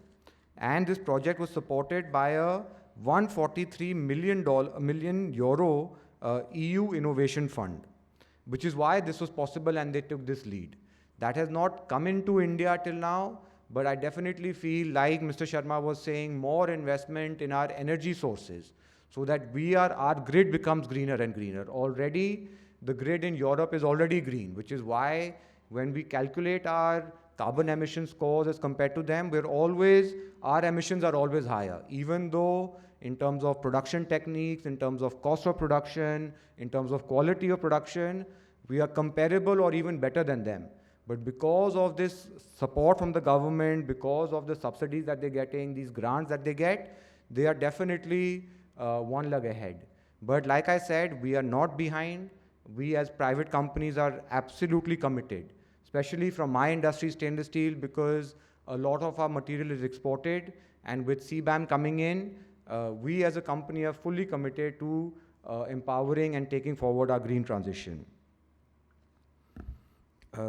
Speaker 5: And this project was supported by a 143 million euro EU Innovation Fund, which is why this was possible and they took this lead. That has not come into India till now, but I definitely feel, like Mr. Sharma was saying, more investment in our energy sources so that our grid becomes greener and greener. Already, the grid in Europe is already green, which is why when we calculate our carbon emission scores as compared to them, our emissions are always higher, even though in terms of production techniques, in terms of cost of production, in terms of quality of production, we are comparable or even better than them. But because of this support from the government, because of the subsidies that they're getting, these grants that they get, they are definitely one leg ahead. But like I said, we are not behind. We as private companies are absolutely committed, especially from my industry, stainless steel, because a lot of our material is exported, and with CBAM coming in, we as a company are fully committed to empowering and taking forward our green transition.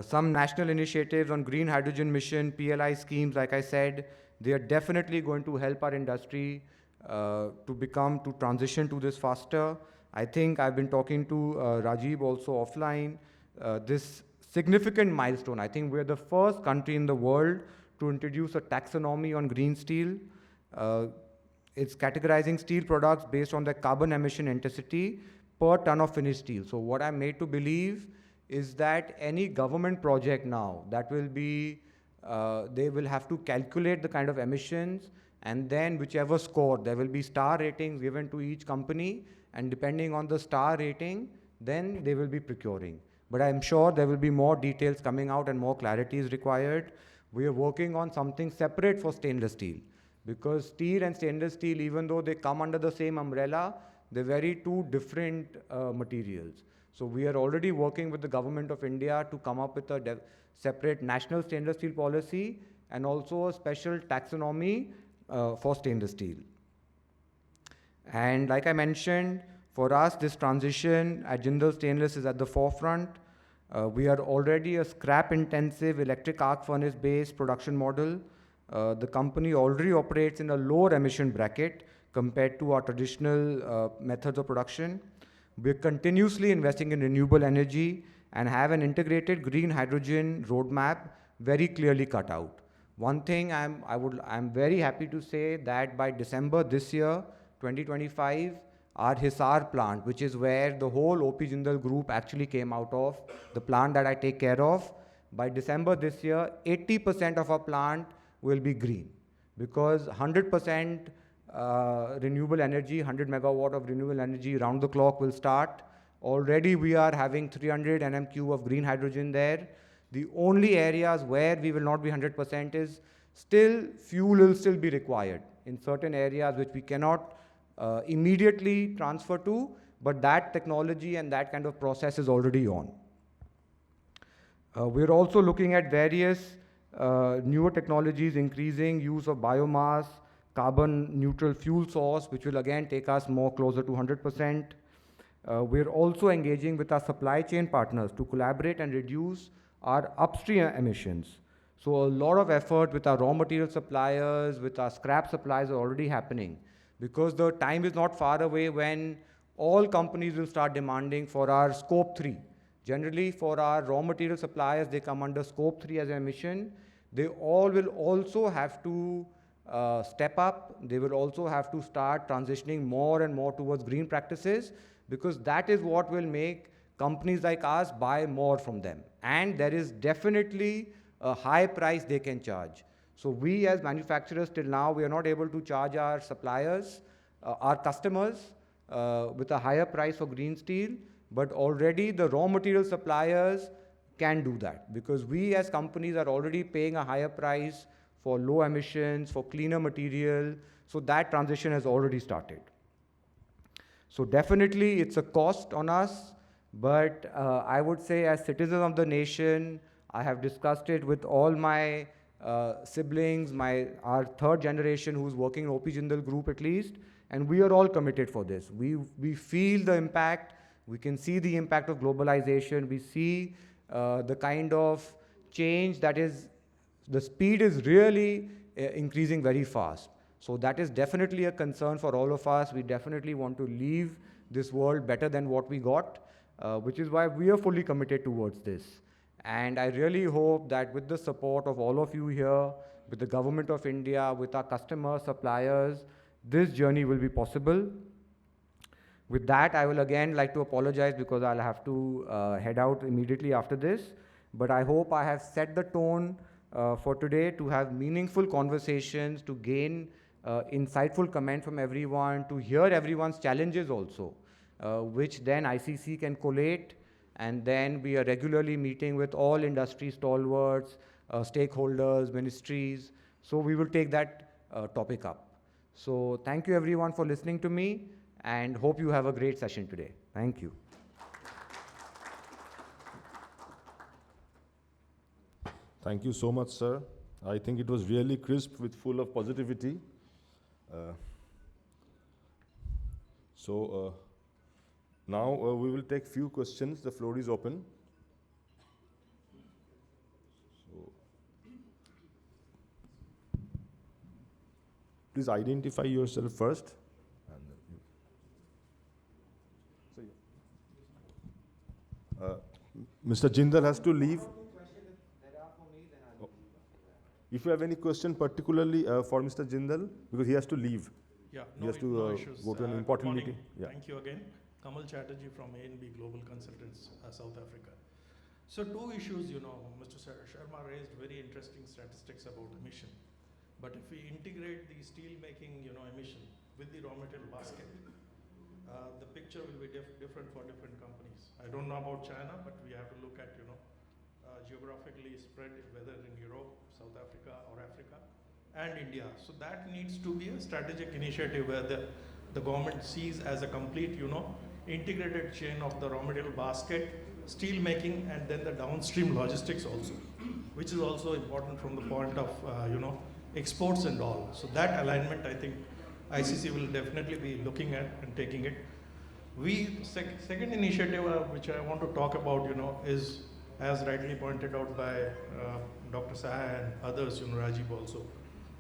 Speaker 5: Some national initiatives on green hydrogen mission, PLI schemes, like I said, they are definitely going to help our industry to transition to this faster. I think I've been talking to Rajiv also offline. This significant milestone, I think we're the first country in the world to introduce a taxonomy on green steel. It's categorizing steel products based on their carbon emission intensity per ton of finished steel. So what I'm made to believe is that any government project now that will be, they will have to calculate the kind of emissions, and then whichever score, there will be star ratings given to each company, and depending on the star rating, then they will be procuring. But I'm sure there will be more details coming out and more clarity is required. We are working on something separate for stainless steel, because steel and stainless steel, even though they come under the same umbrella, they're very two different materials. So we are already working with the government of India to come up with a separate national stainless steel policy and also a special taxonomy for stainless steel. And like I mentioned, for us, this transition at Jindal Stainless is at the forefront. We are already a scrap-intensive electric arc furnace-based production model. The company already operates in a lower emission bracket compared to our traditional methods of production. We're continuously investing in renewable energy and have an integrated green hydrogen roadmap very clearly cut out. One thing I'm very happy to say that by December this year, 2025, our Hisar plant, which is where the whole OP Jindal group actually came out of, the plant that I take care of, by December this year, 80% of our plant will be green, because 100% renewable energy, 100 megawatt of renewable energy round the clock will start. Already we are having 300 nm³ of green hydrogen there. The only areas where we will not be 100% is still fuel will still be required in certain areas which we cannot immediately transfer to, but that technology and that kind of process is already on. We're also looking at various newer technologies, increasing use of biomass, carbon neutral fuel source, which will again take us more closer to 100%. We're also engaging with our supply chain partners to collaborate and reduce our upstream emissions. So a lot of effort with our raw material suppliers, with our scrap suppliers are already happening, because the time is not far away when all companies will start demanding for our scope 3. Generally, for our raw material suppliers, they come under scope 3 as an emission. They all will also have to step up. They will also have to start transitioning more and more towards green practices, because that is what will make companies like us buy more from them. And there is definitely a high price they can charge. So we as manufacturers till now, we are not able to charge our suppliers, our customers with a higher price for green steel, but already the raw material suppliers can do that, because we as companies are already paying a higher price for low emissions, for cleaner material. So that transition has already started. So definitely it's a cost on us, but I would say as citizens of the nation, I have discussed it with all my siblings, our third generation who's working in OP Jindal Group at least, and we are all committed for this. We feel the impact, we can see the impact of globalization, we see the kind of change that is, the speed is really increasing very fast. So that is definitely a concern for all of us. We definitely want to leave this world better than what we got, which is why we are fully committed towards this. And I really hope that with the support of all of you here, with the government of India, with our customers, suppliers, this journey will be possible. With that, I will again like to apologize because I'll have to head out immediately after this. But I hope I have set the tone for today to have meaningful conversations, to gain insightful comment from everyone, to hear everyone's challenges also, which then ICC can collate, and then we are regularly meeting with all industry stalwarts, stakeholders, ministries. So we will take that topic up. So thank you everyone for listening to me, and hope you have a great session today. Thank you.
Speaker 1: Thank you so much, sir. I think it was really crisp with full of positivity. Now we will take few questions. The floor is open. So, please identify yourself first. And Mr. Jindal has to leave. If you have any question particularly for Mr. Jindal, because he has to leave.
Speaker 6: Yeah,
Speaker 1: He has to
Speaker 6: issues.
Speaker 1: go to an
Speaker 6: Good
Speaker 1: important
Speaker 6: morning.
Speaker 1: meeting. Yeah.
Speaker 6: Thank you again. Kamal Chatterjee from A&B Global Consultants, South Africa. So two issues, Mr. Sharma raised very interesting statistics about emission. But if we integrate the steel making, emission with the raw material basket, the picture will be different for different companies. I don't know about China, but we have to look at, geographically spread, whether in Europe, South Africa or Africa, and India. So that needs to be a strategic initiative where the government sees as a complete, integrated chain of the raw material basket, steel making, and then the downstream logistics also, which is also important from the point of, exports and all. So that alignment, I think, ICC will definitely be looking at and taking it. Second initiative which I want to talk about, is, as rightly pointed out by Dr. Saha and others, Rajiv also,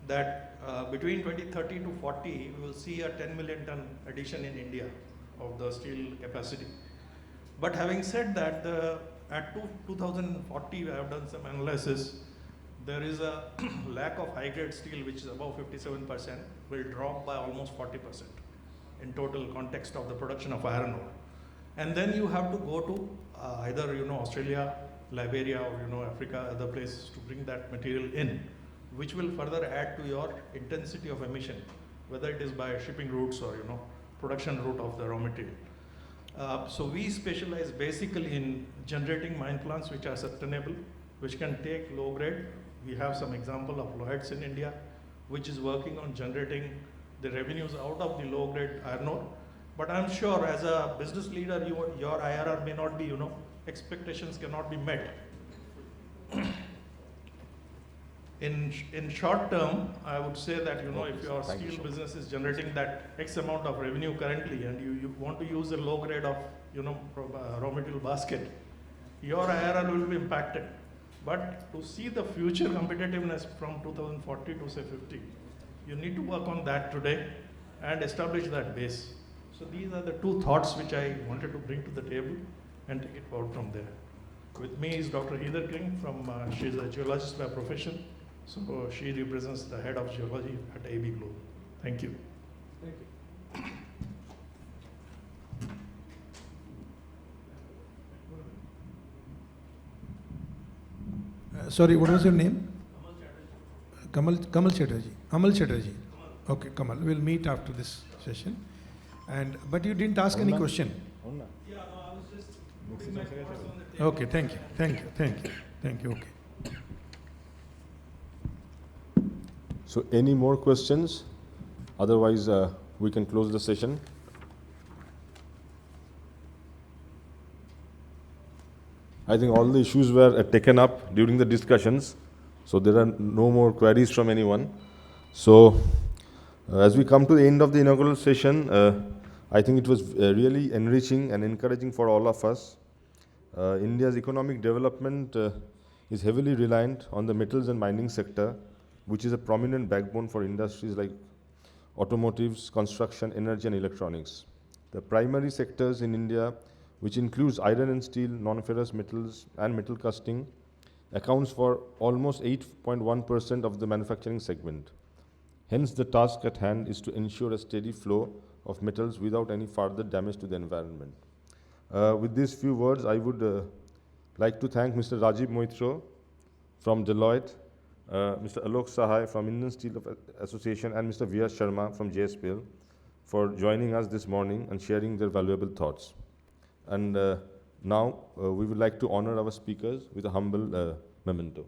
Speaker 6: that between 2030 to 40, we will see a 10 million ton addition in India of the steel capacity. But having said that, at 2040, I have done some analysis, there is a lack of high-grade steel, which is above 57%, will drop by almost 40% in total context of the production of iron ore. And then you have to go to either, Australia, Liberia, or, Africa, other places to bring that material in, which will further add to your intensity of emission, whether it is by shipping routes or, production route of the raw material. So we specialize basically in generating mine plants which are sustainable, which can take low grade. We have some example of Lloyds in India, which is working on generating the revenues out of the low grade iron ore. But I'm sure as a business leader, your IRR may not be, expectations cannot be met. In short term, I would say that, if your steel business is generating that X amount of revenue currently, and you want to use a low grade of, raw material basket, your IRR will be impacted. But to see the future competitiveness from 2040 to say 50, you need to work on that today and establish that base. So these are the two thoughts which I wanted to bring to the table and take it forward from there. With me is Dr. Heather King she's a geologist by profession. So she represents the head of geology at AB Global. Thank you.
Speaker 4: Thank you. Sorry, what was your name? Kamal Chatterjee. Amal Chatterjee. Okay, Kamal. We'll meet after this session. But you didn't ask any question.
Speaker 6: Yeah, no, I was just putting my thoughts on the table.
Speaker 4: Okay, thank you. Okay.
Speaker 1: So any more questions? Otherwise, we can close the session. I think all the issues were taken up during the discussions, so there are no more queries from anyone. So as we come to the end of the inaugural session, I think it was really enriching and encouraging for all of us. India's economic development is heavily reliant on the metals and mining sector, which is a prominent backbone for industries like automotives, construction, energy and electronics. The primary sectors in India which includes iron and steel, non-ferrous metals, and metal casting, accounts for almost 8.1% of the manufacturing segment. Hence, the task at hand is to ensure a steady flow of metals without any further damage to the environment. With these few words, I would like to thank Mr. Rajiv Moitro from Deloitte, Mr. Alok Sahai from Indian Steel Association, and Mr. V.R. Sharma from JSPL for joining us this morning and sharing their valuable thoughts. And now we would like to honor our speakers with a humble memento.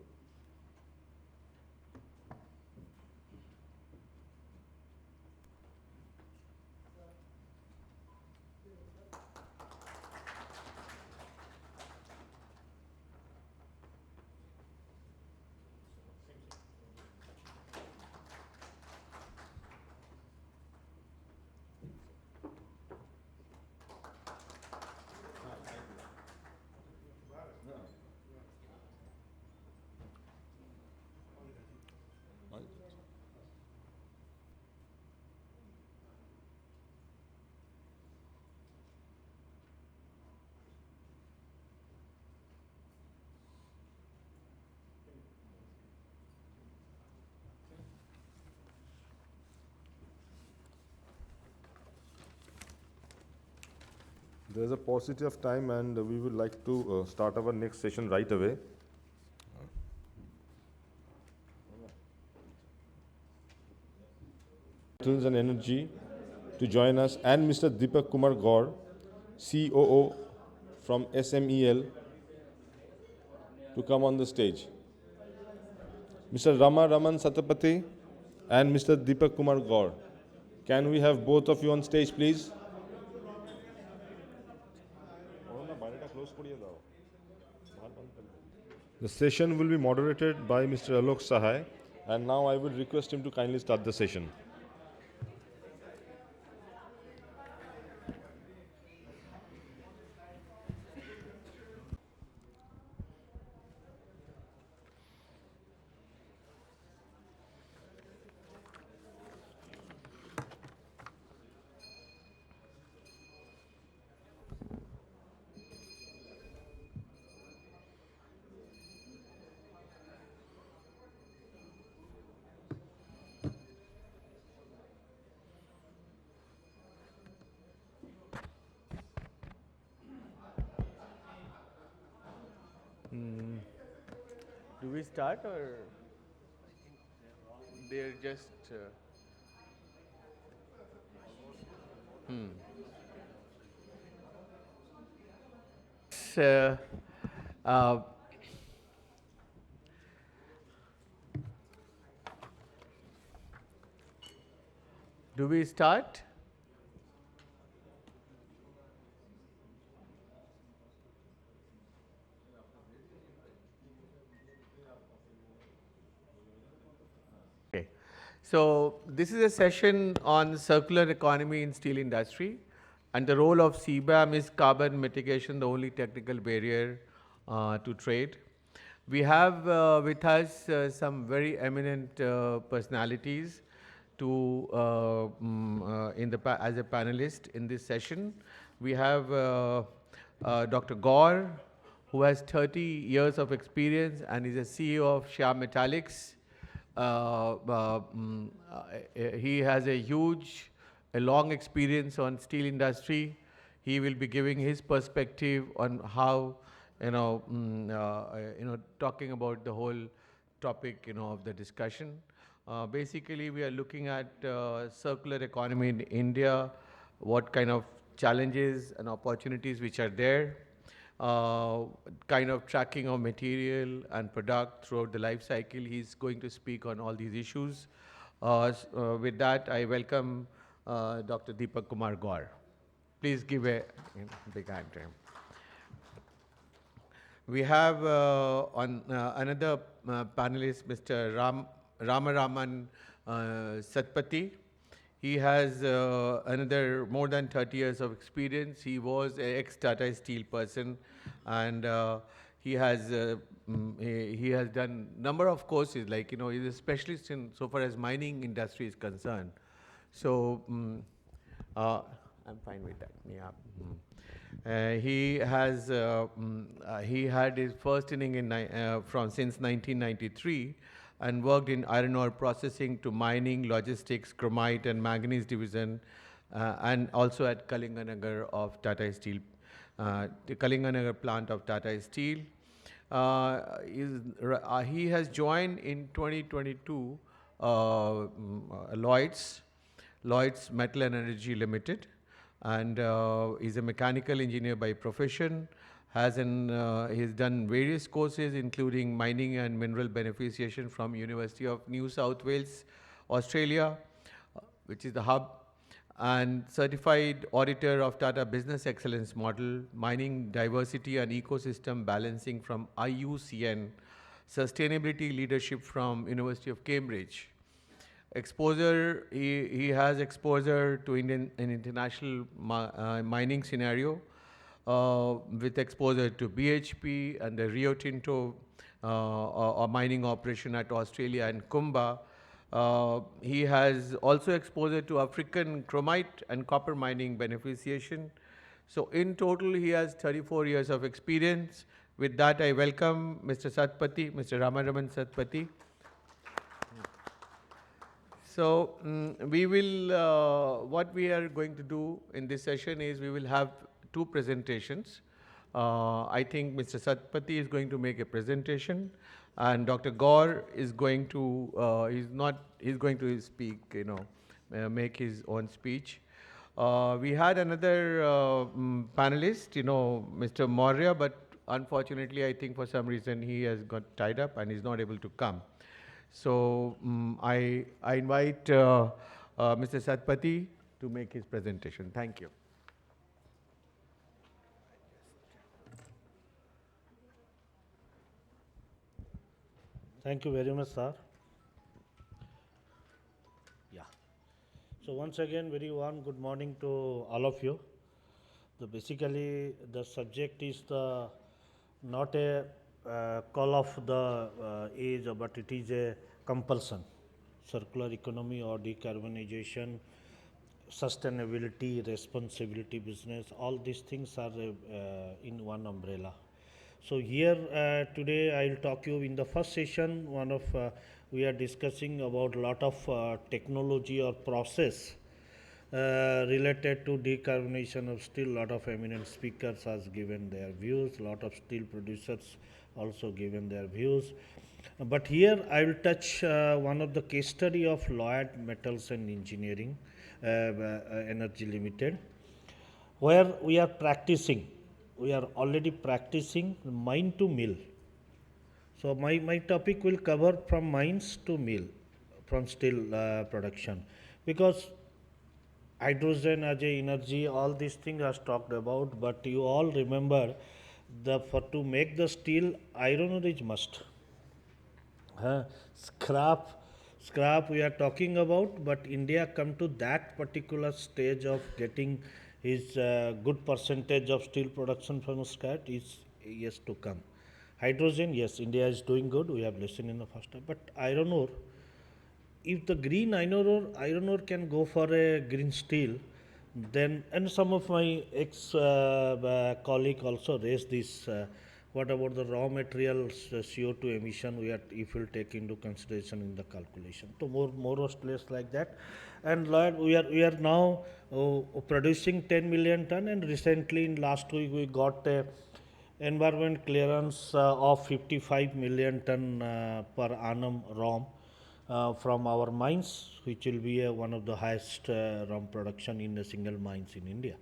Speaker 1: There's a paucity of time, and we would like to start our next session right away. Metals and Energy to join us, and Mr. Deepak Kumar Gaur, COO from SMEL, to come on the stage. Mr. Rama Raman Satapathy and Mr. Deepak Kumar Gaur. Can we have both of you on stage, please? The session will be moderated by Mr. Alok Sahai, and now I would request him to kindly start the session.
Speaker 3: Do we start or they're just? So, do we start? Okay. So this is a session on circular economy in steel industry, and the role of CBAM is carbon mitigation, the only technical barrier to trade. We have with us some very eminent personalities to as a panelist in this session. We have Dr. Gaur, who has 30 years of experience and is a CEO of Shyam Metallics. He has a long experience on steel industry. He will be giving his perspective on how, talking about the whole topic, of the discussion. Basically, we are looking at circular economy in India, what kind of challenges and opportunities which are there, kind of tracking of material and product throughout the life cycle. He's going to speak on all these issues. With that, I welcome Dr. Deepak Kumar Gaur. Please give a big hand to him. We have on another panelist, Mr. Rama Raman Satapathy. He has another more than 30 years of experience. He was an ex-Tata Steel person, and he has done number of courses. Like he's a specialist in so far as mining industry is concerned. So I'm fine with that. Yeah. He had his first inning from since 1993 and worked in iron ore processing to mining, logistics, chromite and manganese division, and also at Kalinganagar of Tata Steel, the Kalinganagar plant of Tata Steel. He has joined in 2022 Lloyd's Metal and Energy Limited, and is a mechanical engineer by profession. He's done various courses including mining and mineral beneficiation from University of New South Wales, Australia, which is the hub, and certified auditor of Tata Business Excellence Model, mining diversity and ecosystem balancing from IUCN, sustainability leadership from University of Cambridge. Exposure, he has exposure to an international mining scenario, with exposure to BHP and the Rio Tinto mining operation at Australia and Kumba. He has also exposure to African chromite and copper mining beneficiation. So in total, he has 34 years of experience. With that, I welcome Mr. Satpathy, Mr. Ramaraman Satpathy. So we will, what we are going to do in this session is we will have two presentations. I think Mr. Satpathy is going to make a presentation, and Dr. Gaur is going to, he's going to speak, make his own speech. We had another panelist, Mr. Maurya, but unfortunately, I think for some reason he has got tied up and is not able to come. So I invite Mr. Satpathy to make his presentation. Thank you.
Speaker 7: Thank you very much, sir. Yeah. So once again, very warm good morning to all of you. Basically, the subject is not a call of the age, but it is a compulsion. Circular economy or decarbonization, sustainability, responsibility, business, all these things are in one umbrella. So here today I will talk you in the first session, we are discussing about lot of technology or process related to decarbonization of steel. Lot of eminent speakers has given their views, lot of steel producers also given their views. But here I will touch one of the case study of Lloyd Metals and Engineering Energy Limited, where we are already practicing mine to mill. So my topic will cover from mines to mill, from steel production, because hydrogen as a energy, all these things are talked about, but you all remember to make the steel, iron ore is must. Scrap we are talking about, but India come to that particular stage of getting his good percentage of steel production from scrap is yes to come. Hydrogen, yes, India is doing good, we have listened in the first time, but iron ore, if the green iron ore can go for a green steel, then, and some of my colleague also raised this, what about the raw materials CO2 emission if we'll take into consideration in the calculation. So more or less like that. And Lloyd, we are now producing 10 million ton, and recently in last week we got a environment clearance of 55 million ton per annum ROM from our mines, which will be one of the highest ROM production in the single mines in India.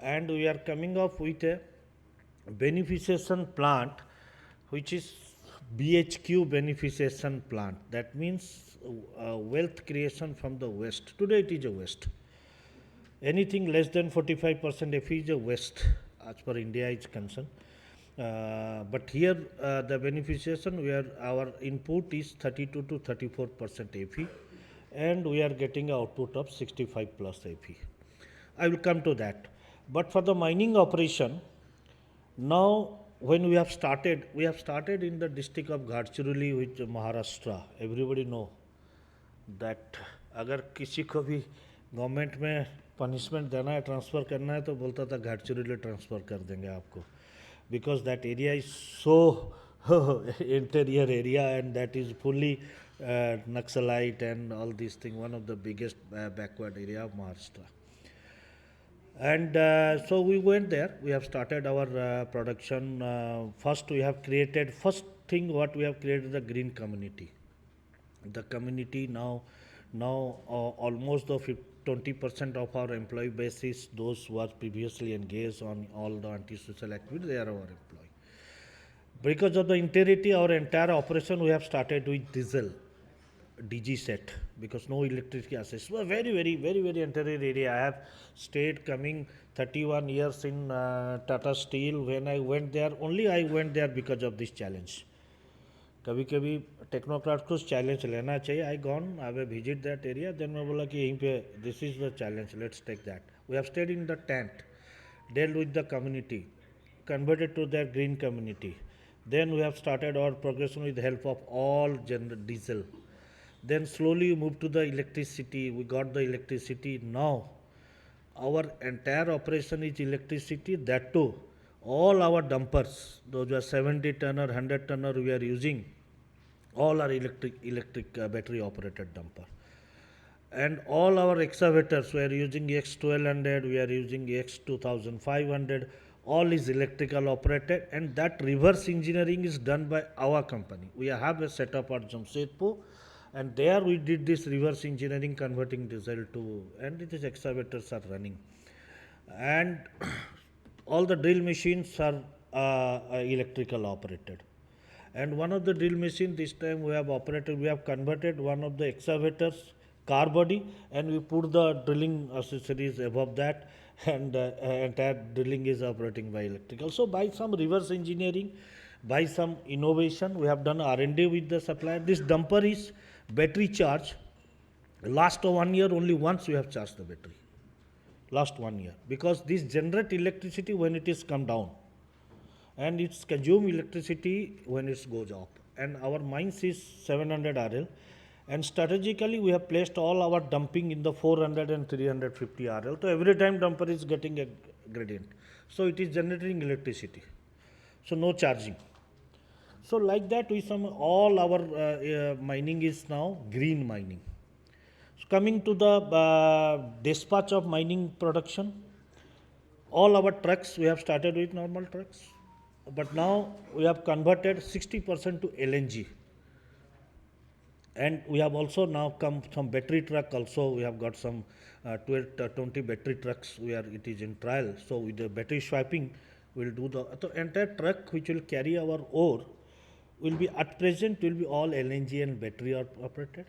Speaker 7: And we are coming up with a beneficiation plant, which is BHQ beneficiation plant. That means wealth creation from the waste. Today it is a waste. Anything less than 45% Fe is a waste as per India is concerned. But here the beneficiation, where our input is 32 to 34% Fe, and we are getting an output of 65 plus Fe. I will come to that. But for the mining operation, now when we have started in the district of Gadchiroli, which Maharashtra. Everybody know that अगर किसी को भी government में punishment देना है, transfer करना है, तो बोलता था घाटचुरी ट्रांसफ़र कर देंगे आपको, because that area is so interior area, and that is fully Naxalite and all these things, one of the biggest backward area of Maharashtra. And so we went there, we have started our production. First thing what we have created the green community. The community now almost the 20% of our employee base is those who are previously engaged on all the anti-social activities, they are our employee. Because of the integrity, our entire operation we have started with diesel, DG set, because no electricity access. So very interior area. I have stayed coming 31 years in Tata Steel. When I went there, only I went there because of this challenge. कभी कभी technocrat को challenge लेना चाहिए. I gone, I have visit that area, then मैं बोला कि यहीं पे this is the challenge, let's take that. We have stayed in the tent, dealt with the community, converted to their green community. Then we have started our progression with the help of all diesel. Then slowly we moved to the electricity. We got the electricity. Now our entire operation is electricity. That too, all our dumpers, those are 70 tonner, 100 tonner we are using, all are electric battery operated dumper. And all our excavators, we are using X1200, we are using X2500, all is electrical operated, and that reverse engineering is done by our company. We have a setup at Jamshedpur, and there we did this reverse engineering, converting diesel to, and these excavators are running. And all the drill machines are electrical operated. And one of the drill machine this time we have converted one of the excavators car body, and we put the drilling accessories above that, and entire drilling is operating by electrical. So by some reverse engineering, by some innovation, we have done R&D with the supplier. This dumper is battery charge. Last 1 year only once we have charged the battery. Last 1 year, because this generate electricity when it is come down, and it's consume electricity when it goes up. And our mines is 700 RL, and strategically we have placed all our dumping in the 400 and 350 RL. So every time dumper is getting a gradient, so it is generating electricity, so no charging. So like that all our mining is now green mining. So coming to the dispatch of mining production, all our trucks, we have started with normal trucks, but now we have converted 60% to LNG. And we have also now come some battery truck also. We have got some 20 battery trucks where it is in trial. So with the battery swapping, we'll do the entire truck which will carry our ore will be at present will be all LNG and battery operated.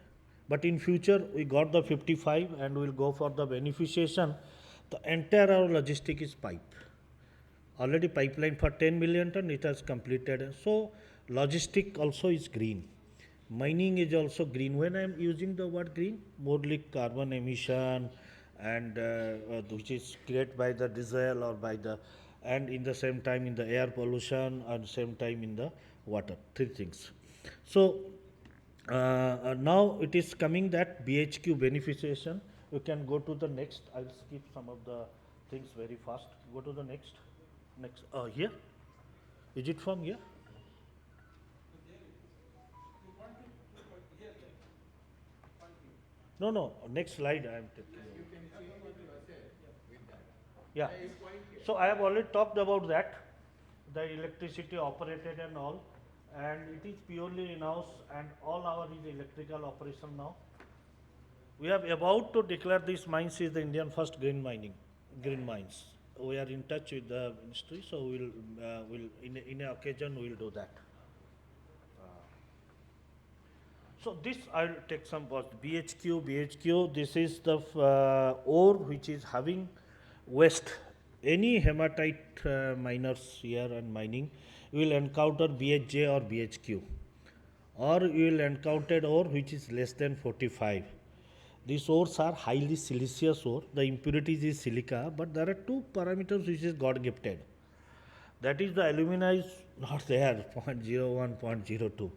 Speaker 7: But in future we got the 55 and we'll go for the beneficiation. The entire our logistic is pipe. Already pipeline for 10 million ton it has completed. So logistic also is green. Mining is also green. When I am using the word green, mostly carbon emission and which is created by the diesel or by the, and in the same time in the air pollution and same time in the water, three things. So now it is coming that BHQ beneficiation. You can go to the next. I will skip some of the things very fast. Go to the next. Here. Is it from here? No, next slide I am taking. Yeah. So I have already talked about that, the electricity operated and all, and it is purely in-house, and all our is electrical operation now. We are about to declare this mines is the Indian first green mines. We are in touch with the ministry, so we'll in an occasion we'll do that. So this I will take some BHQ. This is the ore which is having waste. Any hematite miners here and mining, you will encounter BHJ or BHQ, or you will encounter ore which is less than 45. These ores are highly siliceous ore. The impurities is silica, but there are two parameters which is God gifted. That is the alumina is not there, 0.01, 0.02.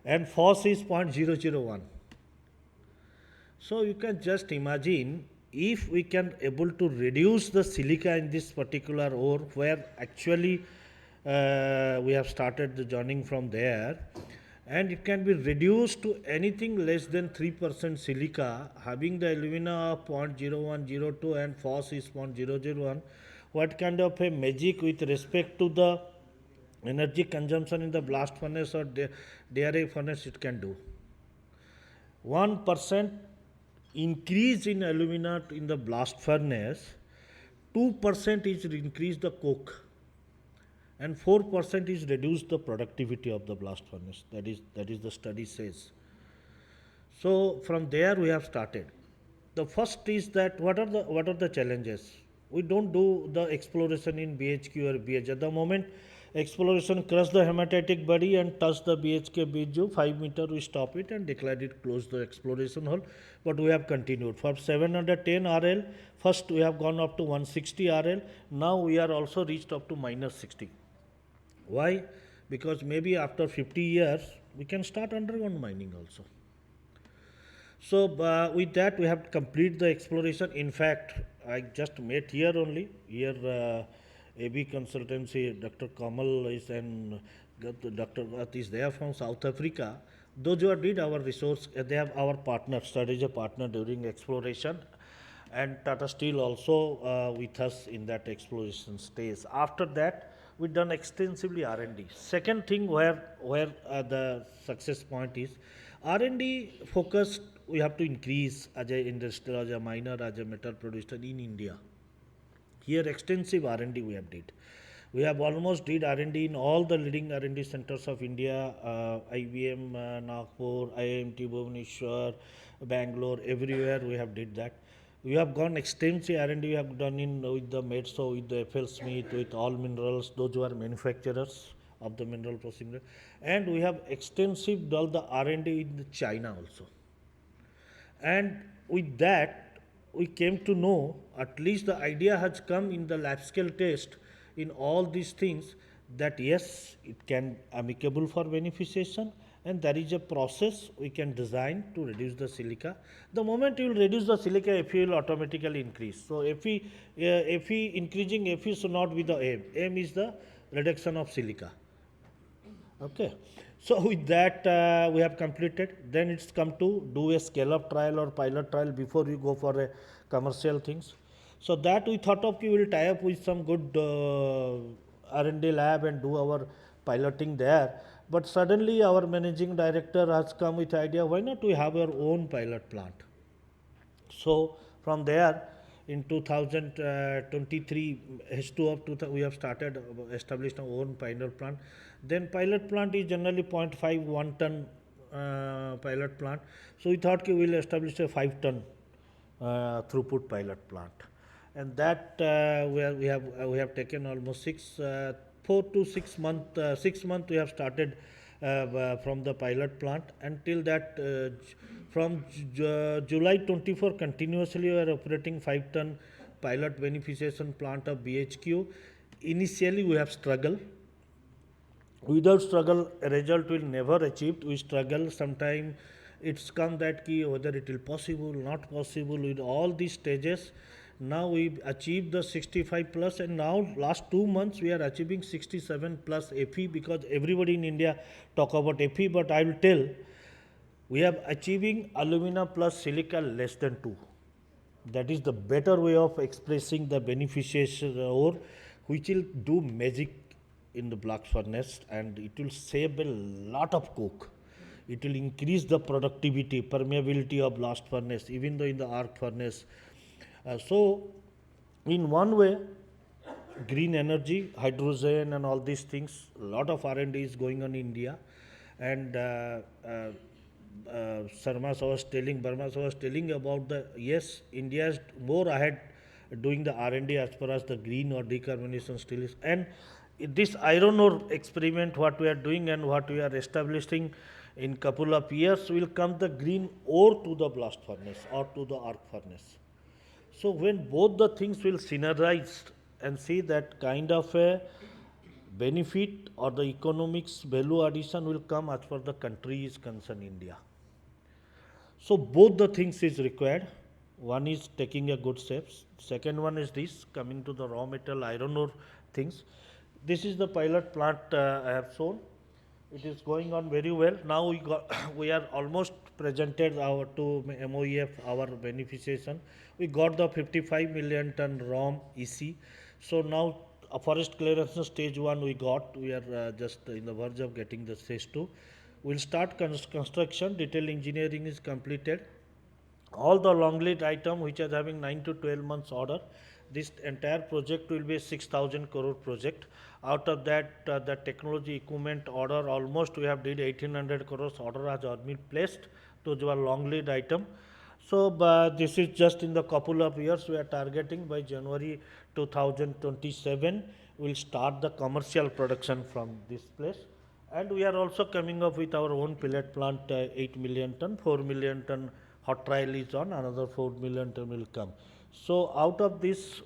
Speaker 7: And phos is 0.001. So you can just imagine if we can able to reduce the silica in this particular ore, where actually we have started the journey from there, and it can be reduced to anything less than 3% silica, having the alumina of 0.0102 and phos is 0.001, what kind of a magic with respect to the energy consumption in the blast furnace or DRI furnace it can do? 1% increase in alumina in the blast furnace, 2% is increase the coke, and 4% is reduce the productivity of the blast furnace. That is the study says. So from there we have started. The first is that what are the challenges? We don't do the exploration in BHQ or BH. At the moment exploration crush the hematitic body and touch the BHK BHU, 5 meter we stop it and declared it close the exploration hole. But we have continued. For 710 RL, first we have gone up to 160 RL. Now we are also reached up to minus 60. Why? Because maybe after 50 years we can start underground mining also. So with that we have to complete the exploration. In fact, I just met here only. Here AB Consultancy, Dr. Kamal is and Dr. Gat is there from South Africa. Those who did our resource, they have our partner, strategic partner during exploration, and Tata Steel also with us in that exploration stage. After that, we done extensively R&D. Second thing where the success point is, R&D focused. We have to increase as a industrial, as a miner, as a metal producer in India. Here extensive R&D we have did. We have almost did R&D in all the leading R&D centers of India, IBM, Nagpur, IIMT, Bhubaneswar, Bangalore, everywhere we have did that. We have gone extensive R&D we have done in with the Metso, with the FL Smith, with all minerals, those who are manufacturers of the mineral processing. And we have extensive done the R&D in China also. And with that, we came to know, at least the idea has come in the lab scale test in all these things, that yes, it can amicable for beneficiation, and there is a process we can design to reduce the silica. The moment you will reduce the silica, Fe will automatically increase. So Fe increasing Fe should not be the aim. Aim is the reduction of silica. Okay. So with that we have completed. Then it's come to do a scale-up trial or pilot trial before you go for a commercial things. So that we thought of we will tie up with some good R&D lab and do our piloting there. But suddenly our managing director has come with the idea, why not we have our own pilot plant? So from there, in 2023, H2 of we have started established our own pilot plant. Then pilot plant is generally 0.5 1 ton pilot plant. So we thought we will establish a 5 ton throughput pilot plant, and that we have taken almost 4 to 6 months. 6 months we have started from the pilot plant until that. From July 24 continuously we are operating 5 ton pilot beneficiation plant of BHQ. Initially we have struggled. Without struggle, a result will never achieved. We struggle. Sometime it's come that key whether it will possible, not possible. With all these stages, now we achieved the 65 plus, and now last 2 months we are achieving 67 plus Fe, because everybody in India talk about Fe, but I will tell, we are achieving alumina plus silica less than 2. That is the better way of expressing the beneficiation ore, which will do magic in the blast furnace, and it will save a lot of coke. It will increase the productivity, permeability of blast furnace, even though in the arc furnace. So in one way, green energy, hydrogen and all these things, a lot of R&D is going on in India. And Burma was telling about the, yes, India is more ahead doing the R&D as far as the green or decarbonization still is. And this iron ore experiment what we are doing and what we are establishing in couple of years will come the green ore to the blast furnace or to the arc furnace. So when both the things will synergize and see that kind of a benefit or the economics value addition will come as far the country is concerned, India. So both the things is required. One is taking a good steps. Second one is this, coming to the raw metal iron ore things. This is the pilot plant I have shown. It is going on very well. Now we are almost presented our to MOEF our beneficiation. We got the 55 million ton ROM EC. So now forest clearance stage 1 we got. We are just in the verge of getting the stage 2. We'll start construction. Detail engineering is completed. All the long lead item which is having 9 to 12 months order, this entire project will be a 6,000 crore project. Out of that, the technology equipment order, almost we have did 1,800 crores order has been placed. Those were long lead item. So this is just in the couple of years we are targeting by January 2027 we'll start the commercial production from this place. And we are also coming up with our own pellet plant, 8 million ton, 4 million ton hot trial is on, another 4 million ton will come. So out of this,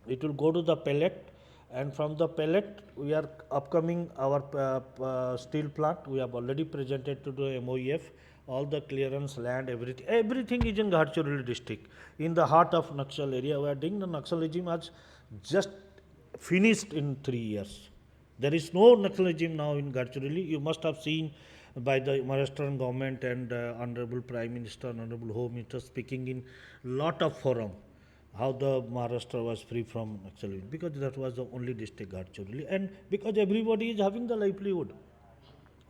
Speaker 7: it will go to the pellet, and from the pellet, we are upcoming our steel plant. We have already presented to the MOEF, all the clearance, land, everything is in Gadchiroli district, in the heart of Naxal area. We are doing the Naxal regime has just finished in 3 years. There is no Naxal regime now in Gadchiroli. You must have seen by the Maharashtrian government and Honorable Prime Minister, Honorable Home Minister speaking in lot of forum how the Maharashtra was free from Naxal, because that was the only district Gadchiroli, and because everybody is having the livelihood.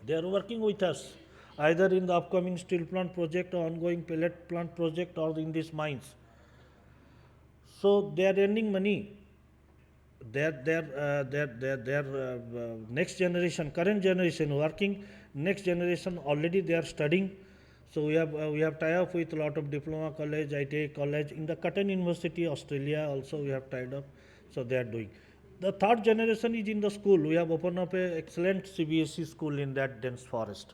Speaker 7: They are working with us either in the upcoming steel plant project or ongoing pellet plant project or in these mines. So they are earning money. Their next generation, current generation working, next generation already they are studying. So we have tie up with a lot of diploma college, ITA college in the Cotton University, Australia also we have tied up. So they are doing. The third generation is in the school. We have opened up a excellent CBSE school in that dense forest.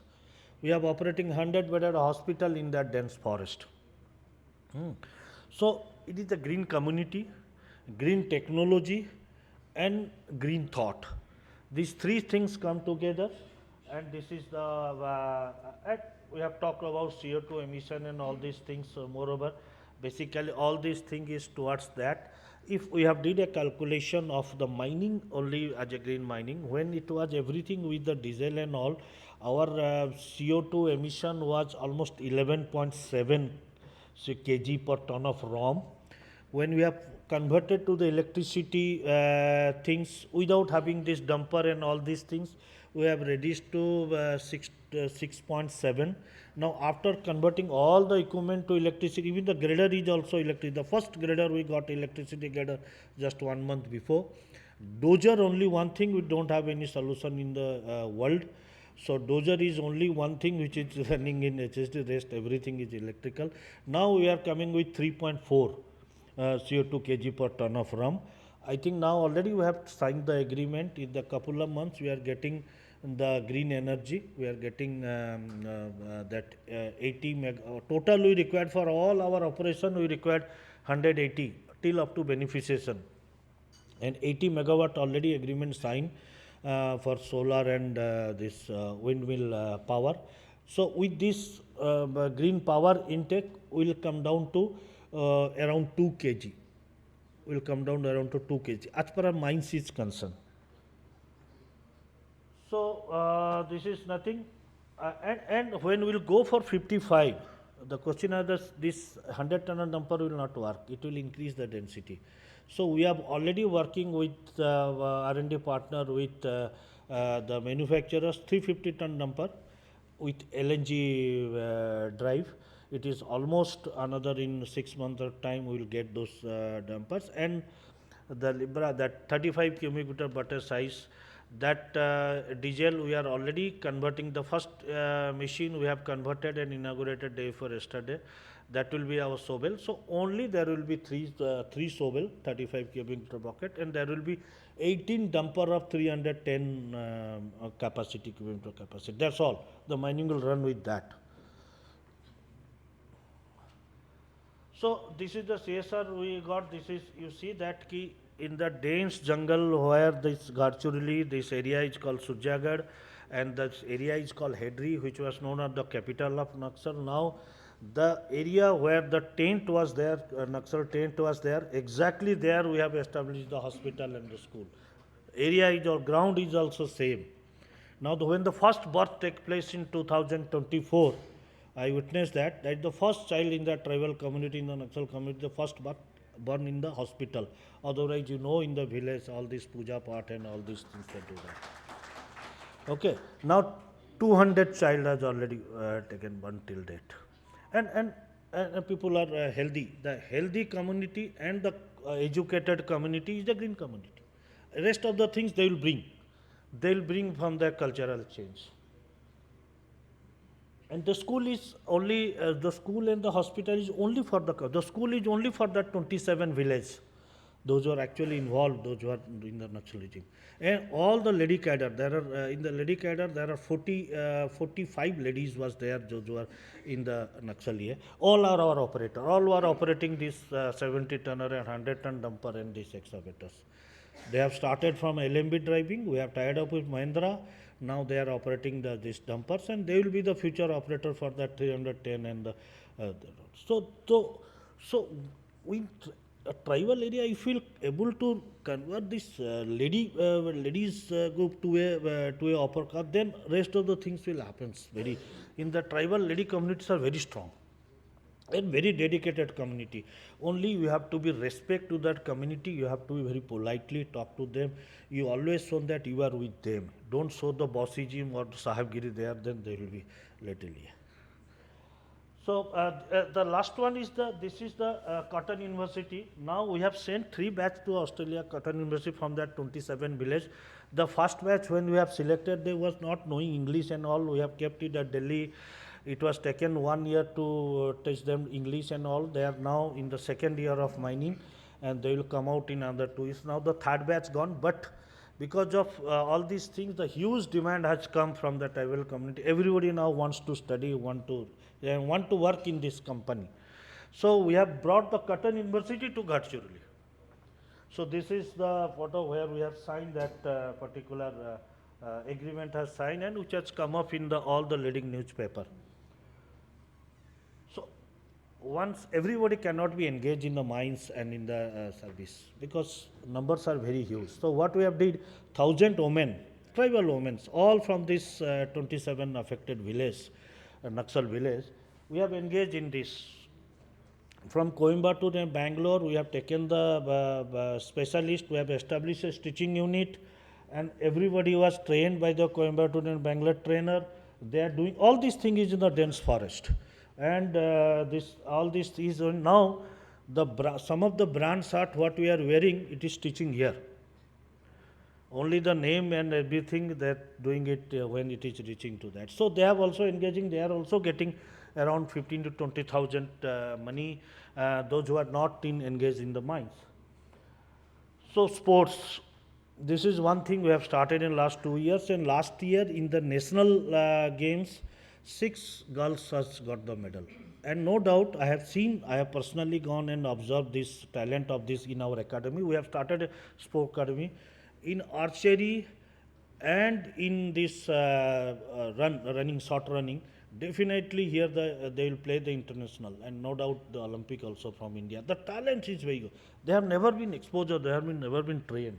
Speaker 7: We have operating 100-bedded hospital in that dense forest. So it is a green community, green technology, and green thought. These three things come together, and this is the we have talked about CO2 emission and all these things. So moreover, basically all these things is towards that. If we have did a calculation of the mining only as a green mining, when it was everything with the diesel and all, our CO2 emission was almost 11.7 kg per ton of ROM. When we have converted to the electricity things without having this dumper and all these things, we have reduced to 6.7. Now after converting all the equipment to electricity, even the grader is also electric. The first grader we got electricity grader just 1 month before. Dozer only one thing, we don't have any solution in the world. So dozer is only one thing which is running in HSD, rest everything is electrical. Now we are coming with 3.4 CO2 kg per ton of ROM. I think now already we have signed the agreement. In the couple of months we are getting the green energy. We are getting that 80 meg. Total we required for all our operation, we required 180 till up to beneficiation. And 80 megawatt already agreement signed for solar and this windmill power. So with this green power intake will come down to around 2 kg. Will come down around to 2 kg as per our mines is concerned. So this is nothing. And when we will go for 55, the question is this 100 ton dumper will not work. It will increase the density. So we are already working with R&D partner with the manufacturers 350 ton dumper with LNG drive. It is almost another in 6 months of time we will get those dumpers, and the Libra that 35 cubic meter butter size, that diesel we are already converting. The first machine we have converted and inaugurated day before yesterday. That will be our Sobel. So only there will be three Sobel 35 cubic meter bucket, and there will be 18 dumper of 310 capacity cubic meter capacity. That's all. The mining will run with that. So this is the CSR we got. This is, you see that key in the dense jungle where this Gadchiroli, this area is called Surjagad, and this area is called Hedri, which was known as the capital of Naxal. Now The area where the tent was there, Naxal tent was there, exactly there we have established the hospital and the school. Area is or ground is also same. Now, when the first birth take place in 2024, I witnessed that the first child in the tribal community, in the Naxal community, the first birth born in the hospital. Otherwise, you know, in the village, all this puja part and all these things they do that. Okay. Now, 200 child has already taken birth till date. And people are healthy. The healthy community and the educated community is the green community. Rest of the things they will bring. They will bring from their cultural change. And the school is only, the school and the hospital is only for the school is only for the 27 villages. Those who are actually involved, those who are in the Naxal regime. And all the lady cadre, there are, in the lady cadre, there are 45 ladies was there, those who are in the Naxal. All are our operator. All are operating this 70 tonner and 100 ton dumper and these excavators. They have started from LMB driving. We have tied up with Mahindra. Now they are operating these dumpers, and they will be the future operator for that 310 and the. So we a tribal area, I feel able to convert this ladies group to a upper caste, then rest of the things will happen. Very in the tribal lady communities are very strong. And very dedicated community. Only you have to be respect to that community. You have to be very politely talk to them. You always show that you are with them. Don't show the bossism or the sahibgiri there, then they will be little. So the last one is this is the Cotton University. Now we have sent 3 batch to Australia Cotton University from that 27 village. The first batch when we have selected, they was not knowing English and all. We have kept it at Delhi. It was taken 1 year to teach them English and all. They are now in the 2nd year of mining, and they will come out in another 2 years. Now the 3rd batch gone, but because of all these things, the huge demand has come from the tribal community. Everybody now wants to study, want to work in this company. So we have brought the Cotton University to Gadchiroli. So this is the photo where we have signed that particular agreement has signed, and which has come up in all the leading newspaper. So once everybody cannot be engaged in the mines and in the service because numbers are very huge. So what we have did, 1,000 women, tribal women, all from this 27 affected village, Naxal village, we have engaged in this. From Coimbatore and Bangalore, we have taken the specialist, we have established a stitching unit, and everybody was trained by the Coimbatore and Bangalore trainer. They are doing all these things is in the dense forest. And all this is now some of the brand shirt what we are wearing, it is stitching here. Only the name and everything that doing it when it is reaching to that. So they have also engaging, they are also getting around 15 to 20,000 money, those who are not engaged in the mines. So sports, this is one thing we have started in last 2 years, and last year in the national games, 6 girls has got the medal. And no doubt, I have personally gone and observed this talent of this in our academy. We have started a sport academy in archery and in this short running. Definitely here they will play the international, and no doubt the Olympic also from India. The talent is very good. They have never been exposed, they have never been trained.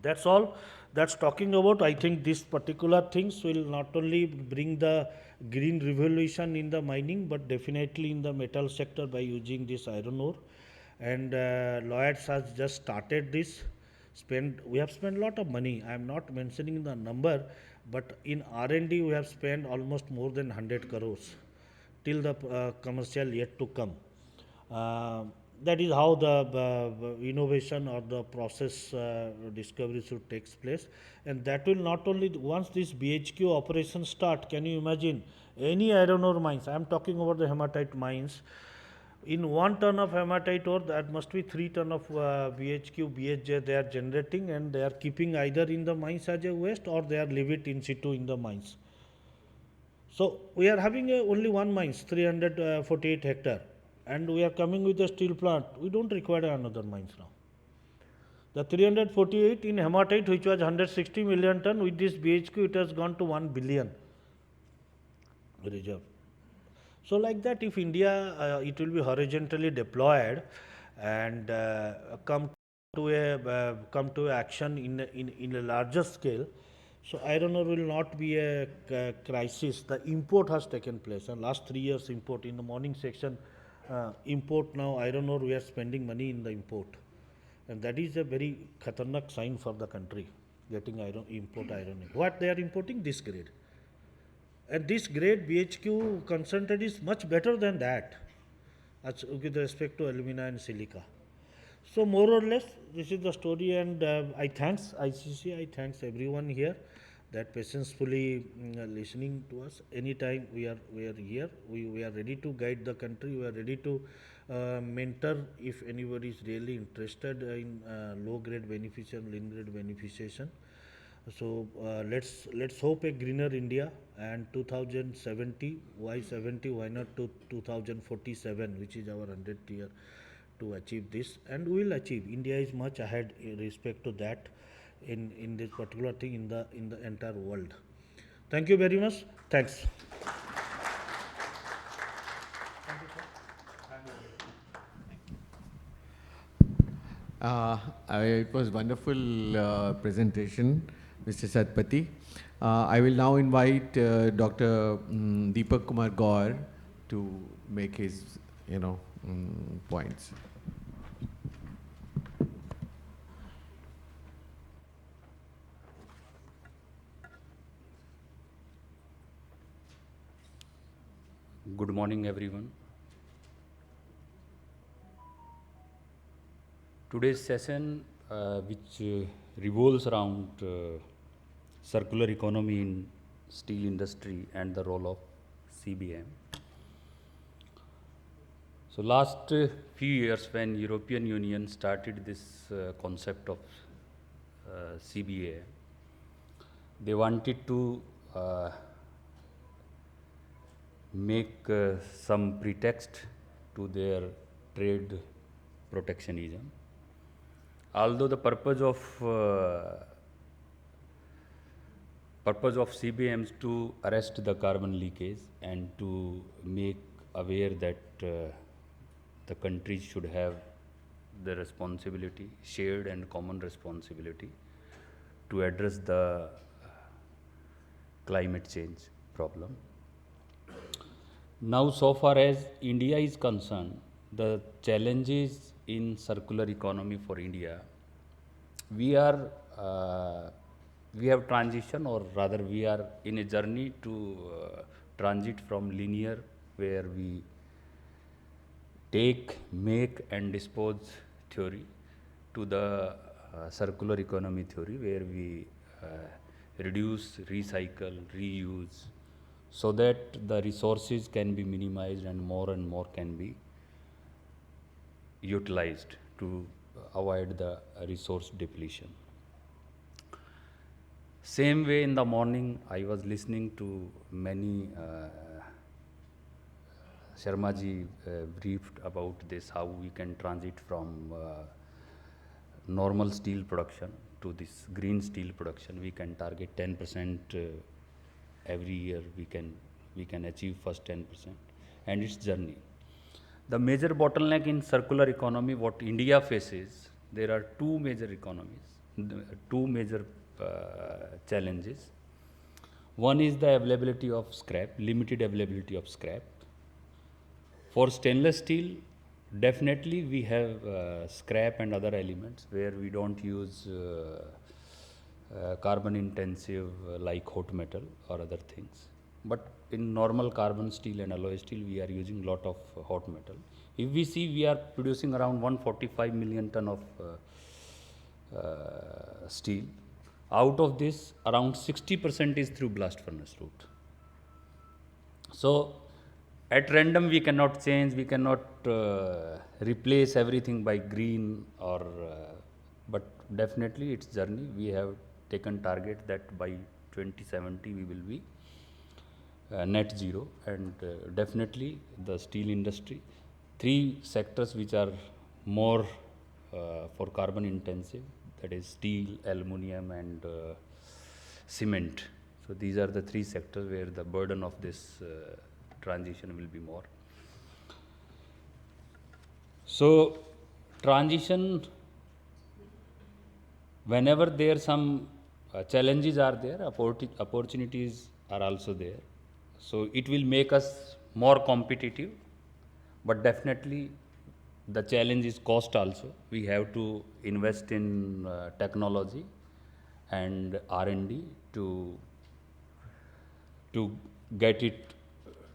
Speaker 7: That's all. That's talking about. I think these particular things will not only bring the green revolution in the mining, but definitely in the metal sector by using this iron ore. And Lloyds has just started this. We have spent a lot of money. I am not mentioning the number, but in R&D we have spent almost more than 100 crores till the commercial yet to come. That is how the innovation or the process discovery should take place, and that will not only once this BHQ operation start. Can you imagine any iron ore mines? I am talking about the hematite mines. In 1 ton of hematite ore, that must be 3 ton of BHQ, BHJ they are generating, and they are keeping either in the mines as a waste or they are leave it in situ in the mines. So we are having only one mines, 348 hectare. And we are coming with a steel plant. We don't require another mines now. The 348 in hematite, which was 160 million ton, with this BHQ, it has gone to 1 billion reserve. So like that, if India, it will be horizontally deployed and come to action in a larger scale. So iron ore will not be a crisis. The import has taken place, and last 3 years import in the morning section, import now iron ore we are spending money in the import, and that is a very khatarnak sign for the country. Getting import iron ore. What they are importing? This grade. And this grade BHQ concentrate is much better than that with respect to alumina and silica. So more or less this is the story, and I thanks ICC, I thanks everyone here that patientfully listening to us. Anytime we are here, we are ready to guide the country, we are ready to mentor if anybody is really interested in low grade beneficiation, lean grade beneficiation. So let's hope a greener India, and 2070, why 70, why not to 2047, which is our 100th year to achieve this, and we will achieve. India is much ahead in respect to that in this particular thing in the entire world. Thank you very much. Thanks.
Speaker 3: It was wonderful presentation, Mr. Satpathy. I will now invite Dr. Deepak Kumar Gaur to make his, points.
Speaker 8: Good morning, everyone. Today's session, which revolves around circular economy in steel industry and the role of CBM. So last few years, when European Union started this concept of CBA, they wanted to make some pretext to their trade protectionism. Although the purpose of CBMs to arrest the carbon leakage and to make aware that the countries should have the responsibility, shared and common responsibility to address the climate change problem. Now, so far as India is concerned, the challenges in circular economy for India, we have transition, or rather we are in a journey to transit from linear, where we take, make and dispose theory, to the circular economy theory, where we reduce, recycle, reuse, so that the resources can be minimized and more can be utilized to avoid the resource depletion. Same way, in the morning I was listening to many Sharma ji briefed about this, how we can transit from normal steel production to this green steel production. We can target 10% every year. We can achieve first 10%, and its journey. The major bottleneck in circular economy, what India faces, there are two major challenges. One is the availability of scrap, limited availability of scrap. For stainless steel, definitely we have scrap and other elements where we don't use carbon intensive like hot metal or other things. But in normal carbon steel and alloy steel, we are using lot of hot metal. If we see, we are producing around 145 million ton of steel. Out of this, around 60% is through blast furnace route. So at random we cannot change, we cannot replace everything by green or, but definitely its journey. We have taken target that by 2070 we will be net zero, and definitely the steel industry, three sectors which are more for carbon intensive, that is steel, aluminum and cement. So these are the three sectors where the burden of this transition will be more. So transition, whenever there some challenges are there, opportunities are also there. So it will make us more competitive, but definitely the challenge is cost also. We have to invest in technology and R&D to get it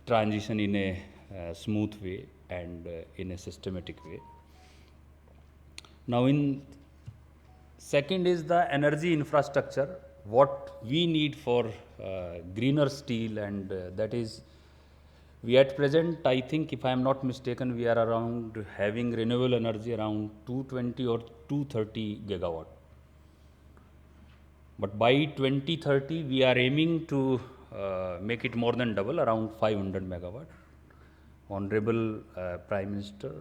Speaker 8: transition in a smooth way and in a systematic way. Now in second is the energy infrastructure, what we need for greener steel, and that is, we at present, I think if I am not mistaken, we are around having renewable energy around 220 or 230 gigawatt. But by 2030, we are aiming to make it more than double, around 500 megawatt. Honorable Prime Minister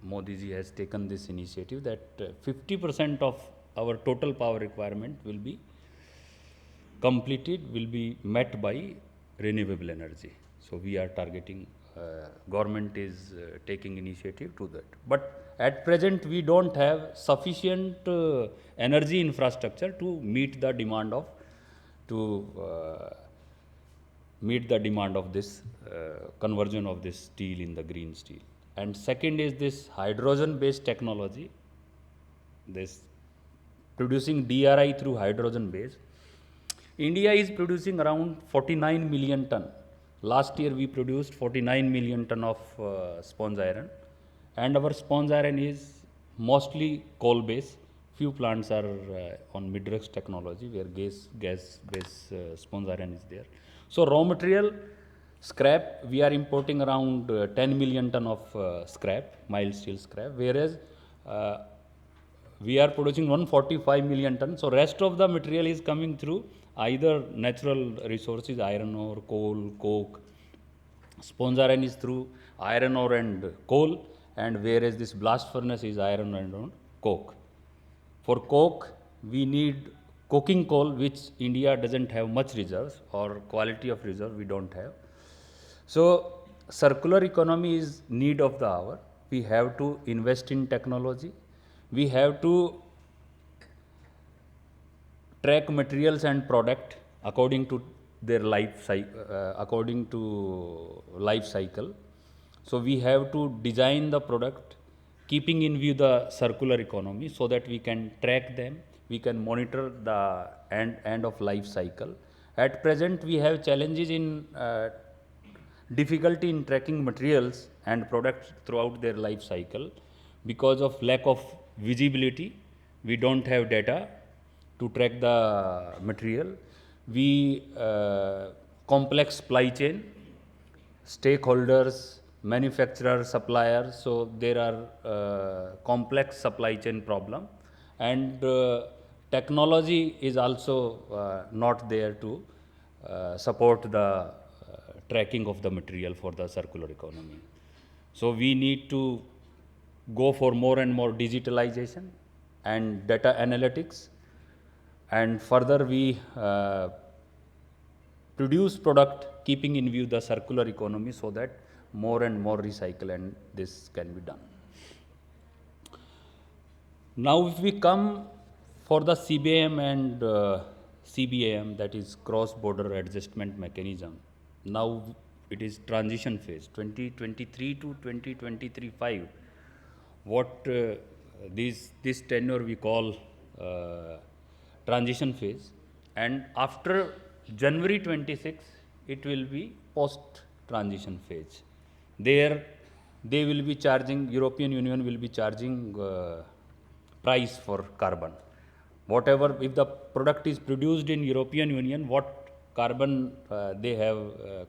Speaker 8: Modi ji has taken this initiative that 50% of our total power requirement will be completed, will be met by renewable energy. So we are targeting, government is taking initiative to that. But at present, we don't have sufficient energy infrastructure to meet the demand of this conversion of this steel in the green steel. And second is this hydrogen-based technology, this producing DRI through hydrogen base. India is producing around 49 million ton. Last year we produced 49 million ton of sponge iron, and our sponge iron is mostly coal based. Few plants are on Midrex technology where gas based sponge iron is there. So raw material scrap, we are importing around 10 million ton of scrap, mild steel scrap, whereas we are producing 145 million ton. So rest of the material is coming through either natural resources, iron ore, coal, coke. Sponge iron is through iron ore and coal, and whereas this blast furnace is iron and coke. For coke, we need coking coal, which India doesn't have much reserves, or quality of reserve we don't have. So circular economy is need of the hour. We have to invest in technology. We have to track materials and product according to their life cycle. So we have to design the product keeping in view the circular economy so that we can track them, we can monitor the end of life cycle. At present, we have challenges in difficulty in tracking materials and products throughout their life cycle because of lack of visibility. We don't have data to track the material. We complex supply chain, stakeholders, manufacturers, suppliers. So there are complex supply chain problem, and technology is also not there to support the tracking of the material for the circular economy. So we need to go for more and more digitalization and data analytics, and further we produce product keeping in view the circular economy so that more and more recycle and this can be done. Now if we come for the CBAM and CBAM, that is cross border adjustment mechanism, now it is transition phase 2023 to 2023-5. What this tenure we call transition phase, and after January 26 it will be post transition phase. There they will be charging, European Union will be charging price for carbon. Whatever, if the product is produced in European Union, what carbon they have,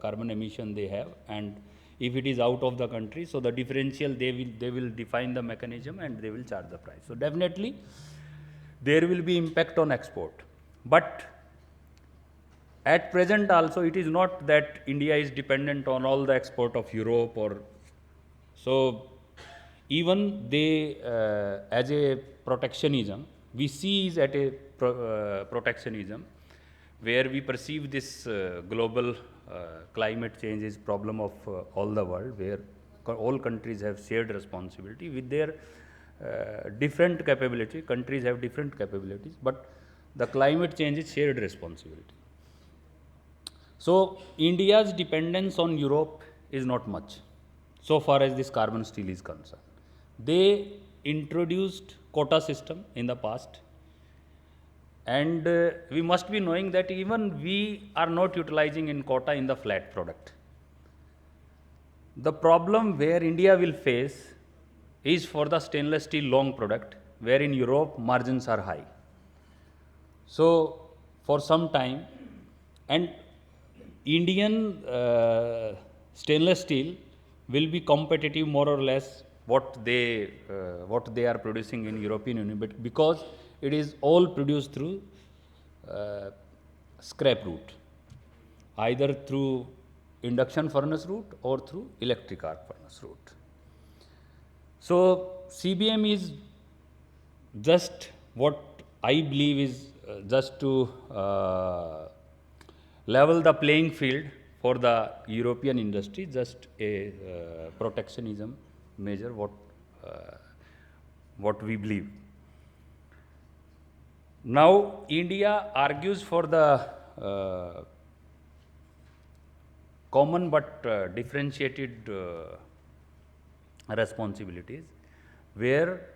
Speaker 8: carbon emission they have, and if it is out of the country, so the differential they will define the mechanism and they will charge the price. So definitely there will be impact on export. But at present also it is not that India is dependent on all the export of Europe, or so even they as a protectionism, we see is at a protectionism where we perceive this global climate change is problem of all the world, where all countries have shared responsibility with their different capability. Countries have different capabilities, but the climate change is shared responsibility. So India's dependence on Europe is not much, so far as this carbon steel is concerned. They introduced quota system in the past, and we must be knowing that even we are not utilizing in quota in the flat product. The problem where India will face is for the stainless steel long product, where in Europe margins are high. So for some time, and Indian stainless steel will be competitive more or less what they are producing in European Union, but because it is all produced through scrap route, either through induction furnace route or through electric arc furnace route. So CBM is just what I believe is just to level the playing field for the European industry, just a protectionism measure, what we believe. Now India argues for the common but differentiated responsibilities, where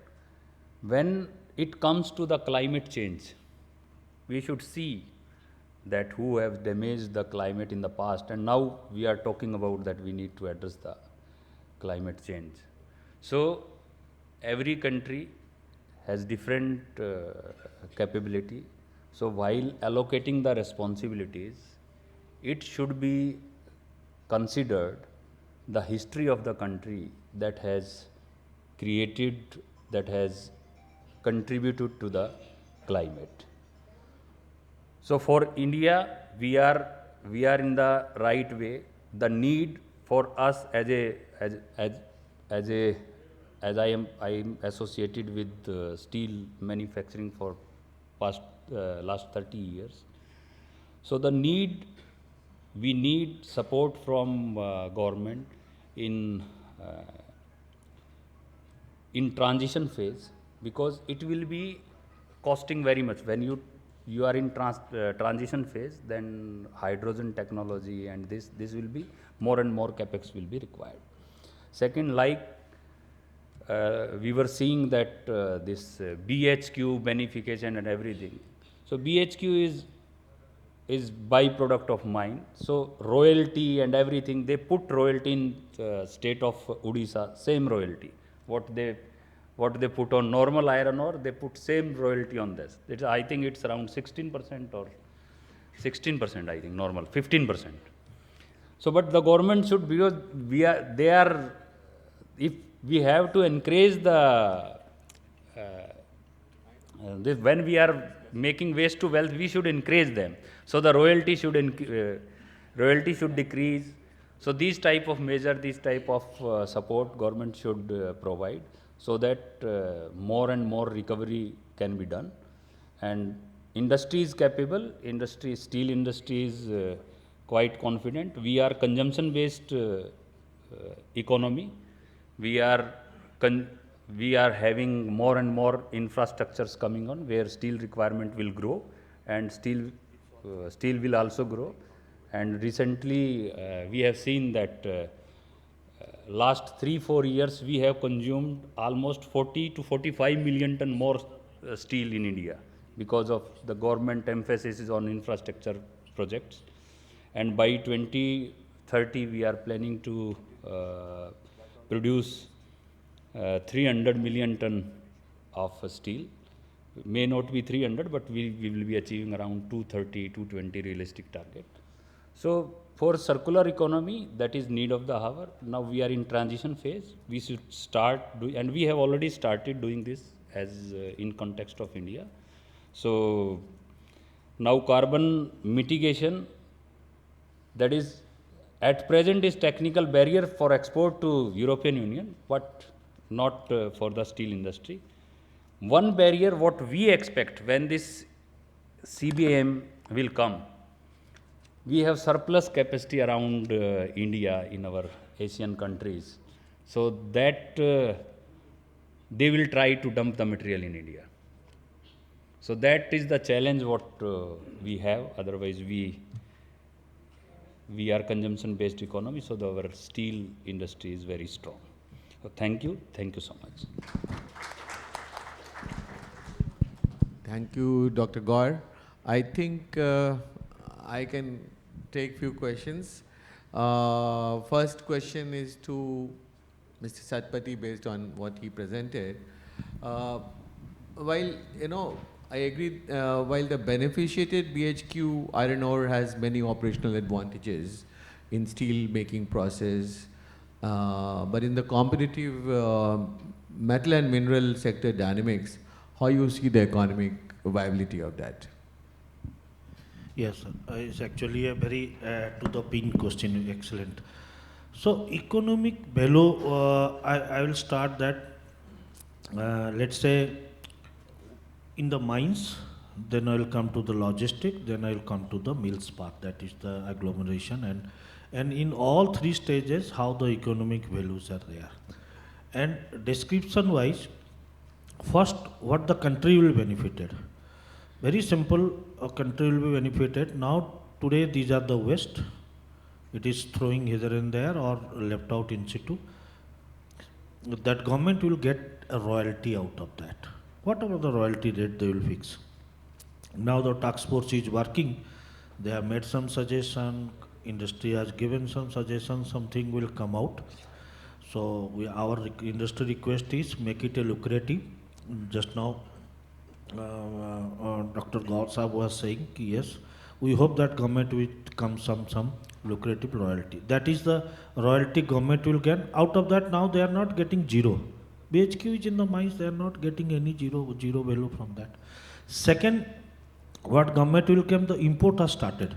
Speaker 8: when it comes to the climate change, we should see that who have damaged the climate in the past, and now we are talking about that we need to address the climate change. So every country has different capability. So while allocating the responsibilities, it should be considered the history of the country that has created, that has contributed to the climate. So for India, we are in the right way. The need for us as I am associated with steel manufacturing for last 30 years. So the we need support from government in transition phase, because it will be costing very much. When you are in transition phase, then hydrogen technology and this will be more and more capex will be required. Second, like we were seeing that this BHQ beneficiation and everything. So BHQ is byproduct of mine. So royalty and everything, they put royalty in state of Odisha, same royalty. What they put on normal iron ore, they put same royalty on this. I think it's around 16% or 16%, I think, normal, 15%. So, but the government should, because if we have to encourage when we are making waste to wealth, we should encourage them. So the royalty should decrease. So these type of measure, these type of support government should provide, so that more and more recovery can be done. And industry is capable, steel industry is quite confident. We are consumption based economy. We are having more and more infrastructures coming on, where steel requirement will grow, and steel will also grow. And recently we have seen that last 3-4 years we have consumed almost 40 to 45 million ton more steel in India, because of the government emphasis is on infrastructure projects. And by 2030 we are planning to produce 300 million ton of steel. May not be 300, but we will be achieving around 230, 220 realistic target. So for circular economy, that is need of the hour. Now we are in transition phase. We should start doing, and we have already started doing this as in context of India. So now carbon mitigation, that is at present is technical barrier for export to European Union, but not for the steel industry. One barrier what we expect when this CBAM will come, we have surplus capacity around India in our Asian countries, so that they will try to dump the material in India. So that is the challenge what we have. Otherwise, we are consumption-based economy, so our steel industry is very strong. So thank you so much.
Speaker 3: Thank you, Dr. Gaur. I think I can take few questions. First question is to Mr. Satpathy based on what he presented. While, I agree, while the beneficiated BHQ iron ore has many operational advantages in steel making process, but in the competitive metal and mineral sector dynamics, how you see the economic viability of that?
Speaker 7: Yes, sir. It's actually a very to the pin question. Excellent. So economic value, I will start that. Let's say in the mines, then I will come to the logistic, then I will come to the mills part. That is the agglomeration, and in all three stages, how the economic values are there. And description wise, first, what the country will benefited. Very simple, a country will be benefited. Now, today these are the waste. It is throwing hither and there or left out in situ. That government will get a royalty out of that. Whatever the royalty rate they will fix. Now the task force is working. They have made some suggestion. Industry has given some suggestion. Something will come out. So our industry request is make it a lucrative. Just now, Dr. Gaur Sahab was saying, yes, we hope that government will come some lucrative royalty. That is the royalty government will get. Out of that, now they are not getting zero. BHQ is in the mines, they are not getting any zero value from that. Second, what government will come, the import has started.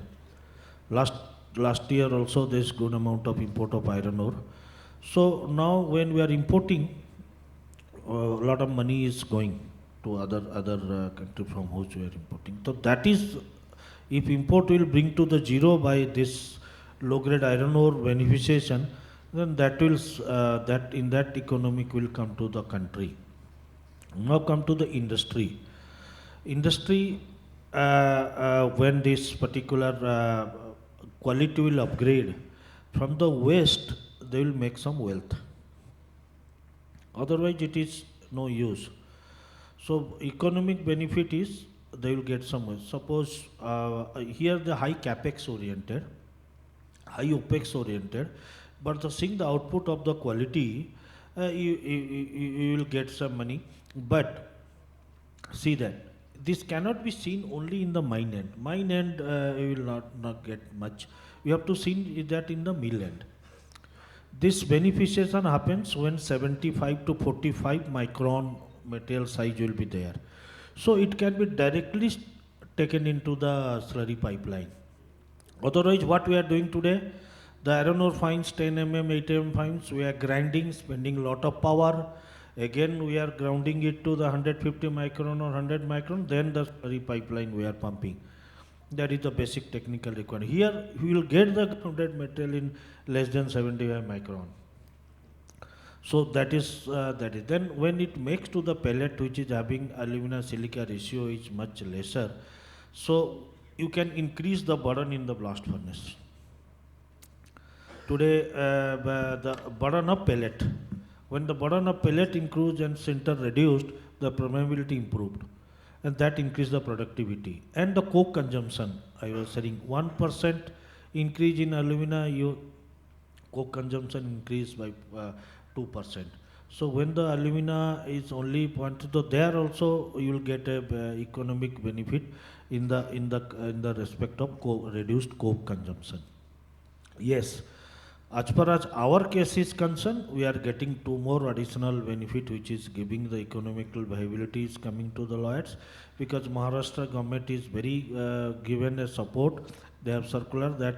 Speaker 7: Last year also there is good amount of import of iron ore. So now when we are importing, a lot of money is going to other country from which we are importing. So that is, if import will bring to the zero by this low grade iron ore beneficiation, then that will that in that economic will come to the country. Now come to the industry. Industry, when this particular quality will upgrade from the waste, they will make some wealth. Otherwise, it is no use. So economic benefit is they will get some wealth. Suppose here the high capex oriented, high opex oriented, but seeing the output of the quality, you will get some money. But see that this cannot be seen only in the mine end. Mine end you will not get much. You have to see that in the mill end. This beneficiation happens when 75 to 45 micron material size will be there. So it can be directly taken into the slurry pipeline. Otherwise, what we are doing today, the iron ore fines, 10 mm, 8 mm fines, we are grinding, spending a lot of power. Again, we are grounding it to the 150 micron or 100 micron, then the slurry pipeline we are pumping. That is the basic technical requirement. Here, we will get the grounded material in less than 75 micron. So that is. Then when it makes to the pellet, which is having alumina silica ratio is much lesser, so you can increase the burden in the blast furnace. Today, the burden of pellet, when the burden of pellet increased and sinter reduced, the permeability improved, and that increased the productivity. And the coke consumption, I was saying 1% increase in alumina, coke consumption increased by 2%. So when the alumina is only 0.2, there also you will get a economic benefit in the respect of reduced coke consumption. Yes, as far as our case is concerned, we are getting two more additional benefit, which is giving the economical viability is coming to the Lloyds, because Maharashtra government is very given a support. They have circular that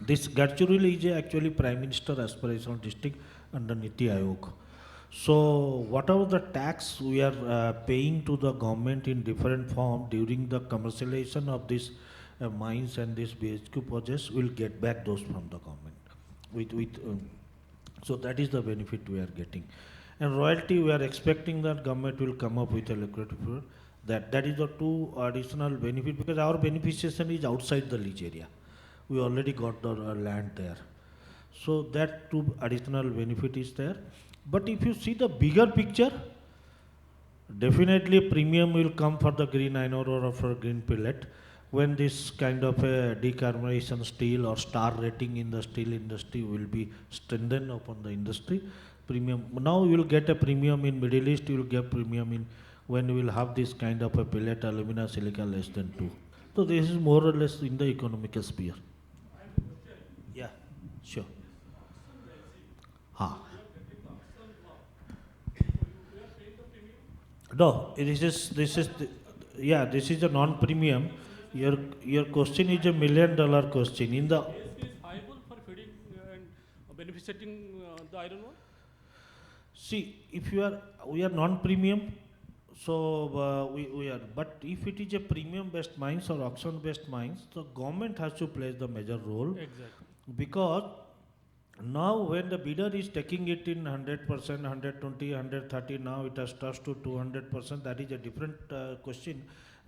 Speaker 7: this Gadchiroli is actually Prime Minister aspirational district under Niti Aayog. So whatever the tax we are paying to the government in different form during the commercialization of this mines and this BHQ projects, will get back those from the government. So that is the benefit we are getting. And royalty, we are expecting that government will come up with a lucrative product. That is the two additional benefit, because our beneficiation is outside the lease area. We already got the land there. So that two additional benefit is there. But if you see the bigger picture, definitely premium will come for the green iron ore or for green pellet when this kind of a decarbonization steel or star rating in the steel industry will be strengthened upon the industry. Premium, now you will get a premium in Middle East, you will get premium in when you will have this kind of a pellet alumina silica less than 2. So this is more or less in the economic sphere. Yeah, sure. No, this is this is a non-premium. Your question is $1 million question. In the
Speaker 9: Is viable for feeding and benefiting the iron ore?
Speaker 7: see, if we are non-premium, so we are. But if it is a premium-based mines or auction-based mines, the government has to play the major role.
Speaker 9: Exactly.
Speaker 7: Because now when the bidder is taking it in 100%, 120, 130, now it has touched to 200%, that is a different question.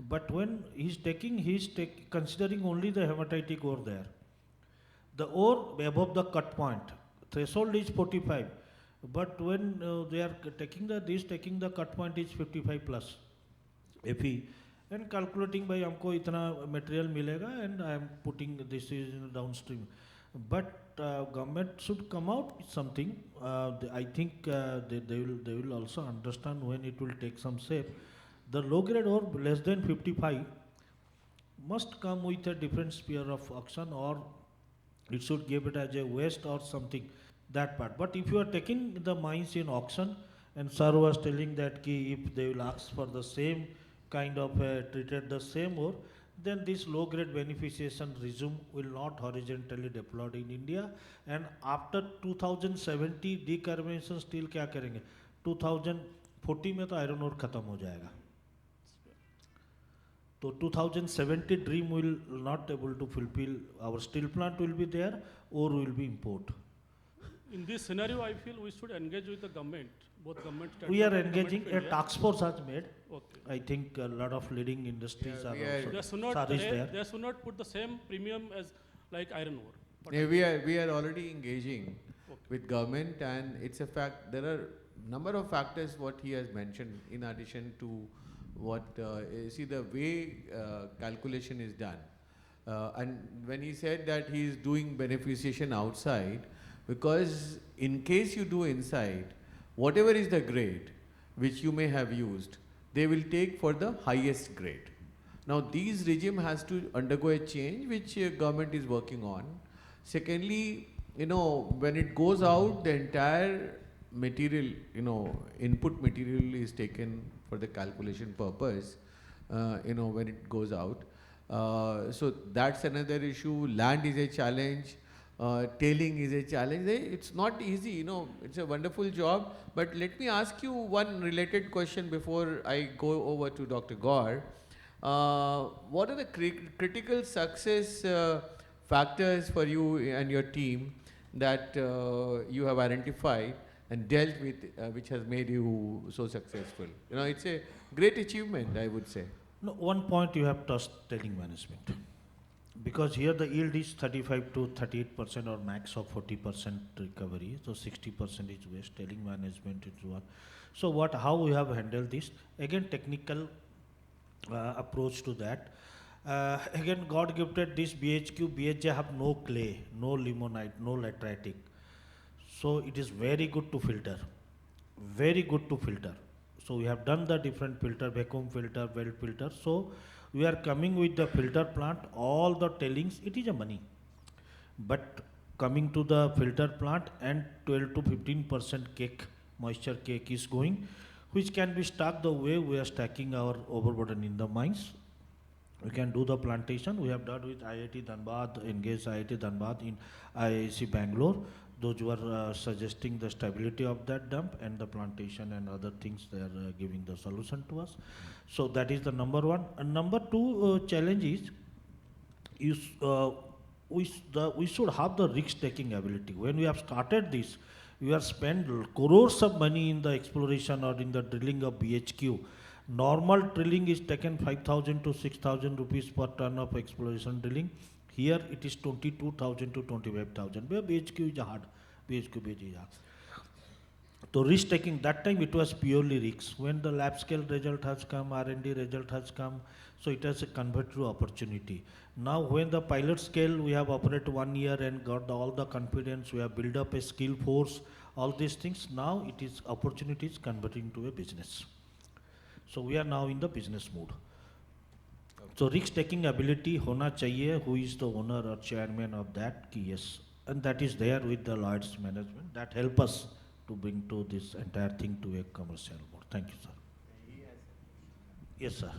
Speaker 7: But when he's considering only the hematitic ore there. The ore above the cut point, threshold is 45. But when they are taking the cut point is 55 plus Fe. And calculating by हमको इतना material मिलेगा and I am putting this is in downstream. But government should come out with something. I think they will also understand when it will take some shape. The low grade ore less than 55 must come with a different sphere of auction, or it should give it as a waste or something, that part. But if you are taking the mines in auction, and sir was telling that if they will ask for the same kind of treated the same ore, then this low grade beneficiation regime will not horizontally deployed in India. And after 2070 decarbonization steel क्या करेंगे? 2040 में तो iron ore खत्म हो जाएगा. So 2070 dream will not able to fulfill. Our steel plant will be there, ore will be import.
Speaker 9: In this scenario, I feel we should engage with the government, both government.
Speaker 7: We are
Speaker 9: and government
Speaker 7: engaging.
Speaker 9: of
Speaker 7: A
Speaker 9: India.
Speaker 7: task force has made.
Speaker 9: Okay.
Speaker 7: I think a lot of leading industries are
Speaker 3: we are-
Speaker 7: also.
Speaker 9: They should not.
Speaker 7: Sir is there.
Speaker 9: They should not put the same premium as like iron ore. But
Speaker 3: Yeah, we are already engaging with government, and it's a fact. There are number of factors what he has mentioned in addition to what see the way calculation is done, and when he said that he is doing beneficiation outside, because in case you do inside, whatever is the grade which you may have used, they will take for the highest grade. Now these regime has to undergo a change which government is working on. Secondly, when it goes out, the entire material, input material is taken for the calculation purpose, when it goes out. So that's another issue. Land is a challenge. Tailing is a challenge. It's not easy, it's a wonderful job. But let me ask you one related question before I go over to Dr. Gaur. What are the critical success factors for you and your team that you have identified and dealt with, which has made you so successful? It's a great achievement, I would say.
Speaker 7: No, one point you have touched, tailing management. Because here the yield is 35 to 38% or max of 40% recovery, so 60% is waste. Tailing management is one. So how we have handled this? Again, technical approach to that. Again, God gifted this BHQ. BHJ have no clay, no limonite, no lateritic. So it is very good to filter. Very good to filter. So we have done the different filter, vacuum filter, weld filter. So we are coming with the filter plant, all the tailings, it is a money. But coming to the filter plant, and 12 to 15% cake, moisture cake is going, which can be stacked the way we are stacking our overburden in the mines. We can do the plantation. We have done with IIT Dhanbad, engaged IIT Dhanbad in IIC Bangalore. Those who are suggesting the stability of that dump and the plantation and other things, they are giving the solution to us. So that is the number one. And number two challenge is, we should have the risk-taking ability. When we have started this, we have spent crores of money in the exploration or in the drilling of BHQ. Normal drilling is taken 5,000 to 6,000 rupees per ton of exploration drilling. Here it is 22,000 to 25,000. Where BHQ is hard, BHQ is hard. So risk taking, that time it was purely risk. When the lab scale result has come, R&D result has come, so it has a convert to opportunity. Now when the pilot scale, we have operated 1 year and got all the confidence, we have built up a skill force, all these things, now it is opportunities converting to a business. So we are now in the business mode. So risk taking ability hona chahiye, who is the owner or chairman of that, ki yes, and that is there with the Lloyd's management, that help us to bring to this entire thing to a commercial mode. Thank you, sir. Yes, sir.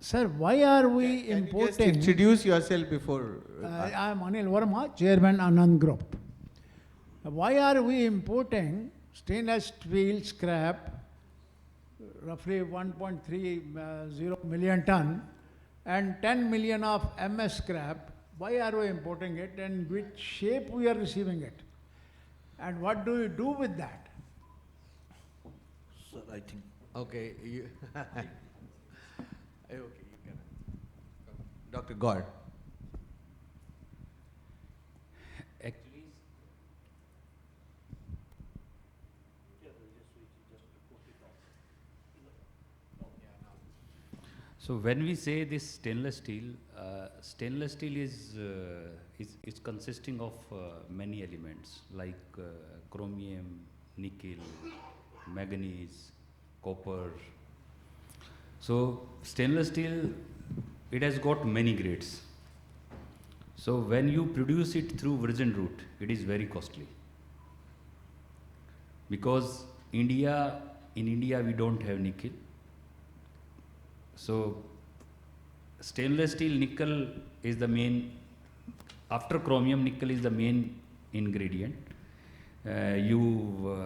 Speaker 10: Sir, why are we
Speaker 3: Can you just
Speaker 10: importing?
Speaker 3: introduce yourself before.
Speaker 10: I am Anil Verma, Chairman Anand Group. Why are we importing stainless steel scrap, roughly 1.30 million ton, and 10 million of MS scrap? Why are we importing it, and which shape we are receiving it? And what do we do with that?
Speaker 7: Sir, I think.
Speaker 3: Okay. Okay, you can. Dr. Gaur.
Speaker 8: Actually, so when we say this stainless steel is consisting of many elements like chromium, nickel, manganese, copper. So stainless steel, it has got many grades. So when you produce it through virgin route, it is very costly. Because in India we don't have nickel. So stainless steel, nickel is the main, after chromium, nickel is the main ingredient. You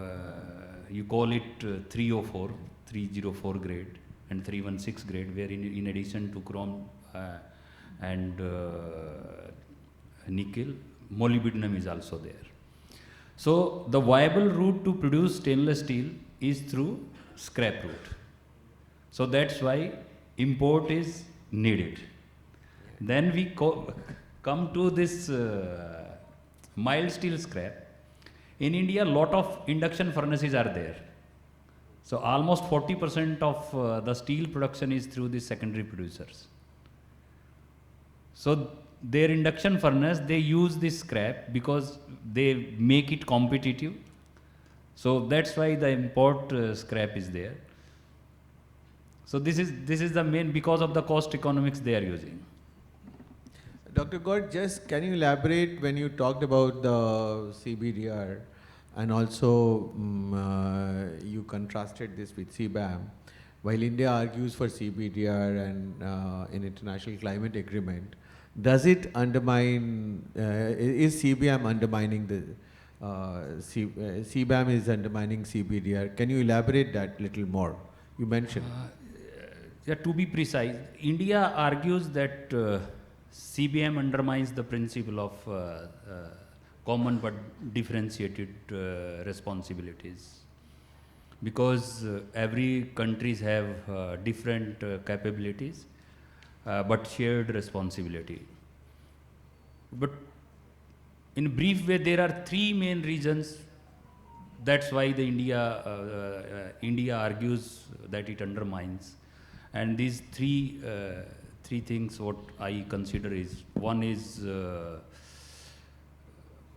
Speaker 8: call it 304 grade and 316 grade, where in addition to chrome and nickel, molybdenum is also there. So the viable route to produce stainless steel is through scrap route. So that's why import is needed. Then we come to this mild steel scrap. In India, lot of induction furnaces are there. So almost 40% of the steel production is through the secondary producers. So their induction furnace, they use this scrap because they make it competitive. So that's why the import scrap is there. So this is the main, because of the cost economics they are using.
Speaker 3: Dr. Gaur, just can you elaborate when you talked about the CBDR and also you contrasted this with CBAM. While India argues for CBDR and in International Climate Agreement, does it undermine, is CBAM undermining the, CBAM is undermining CBDR? Can you elaborate that little more? You mentioned.
Speaker 8: Yeah, to be precise, India argues that CBAM undermines the principle of common but differentiated responsibilities, because every countries have different capabilities but shared responsibility. But in brief way, there are three main reasons. That's why the India argues that it undermines. And these three things what I consider is, one is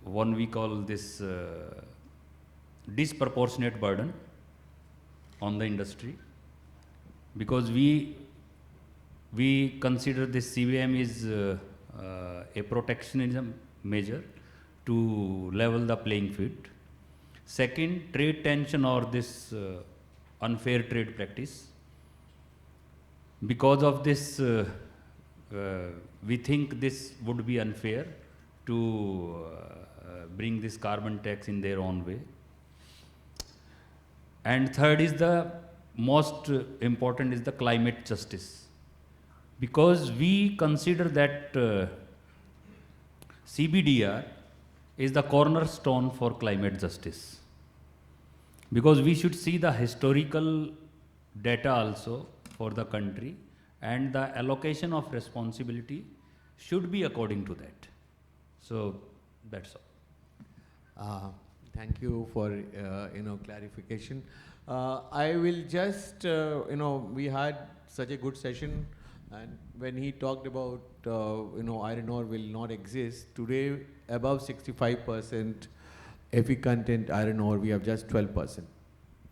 Speaker 8: one we call this disproportionate burden on the industry, because we consider this CBAM is a protectionism measure to level the playing field. Second, trade tension or this unfair trade practice. Because of this, we think this would be unfair to bring this carbon tax in their own way. And third is the most important is the climate justice. because we consider that CBDR is the cornerstone for climate justice. Because we should see the historical data also for the country, and the allocation of responsibility should be according to that. So that's all.
Speaker 3: Thank you for clarification. I will just we had such a good session, and when he talked about iron ore will not exist today, above 65% Fe content iron ore, we have just 12%.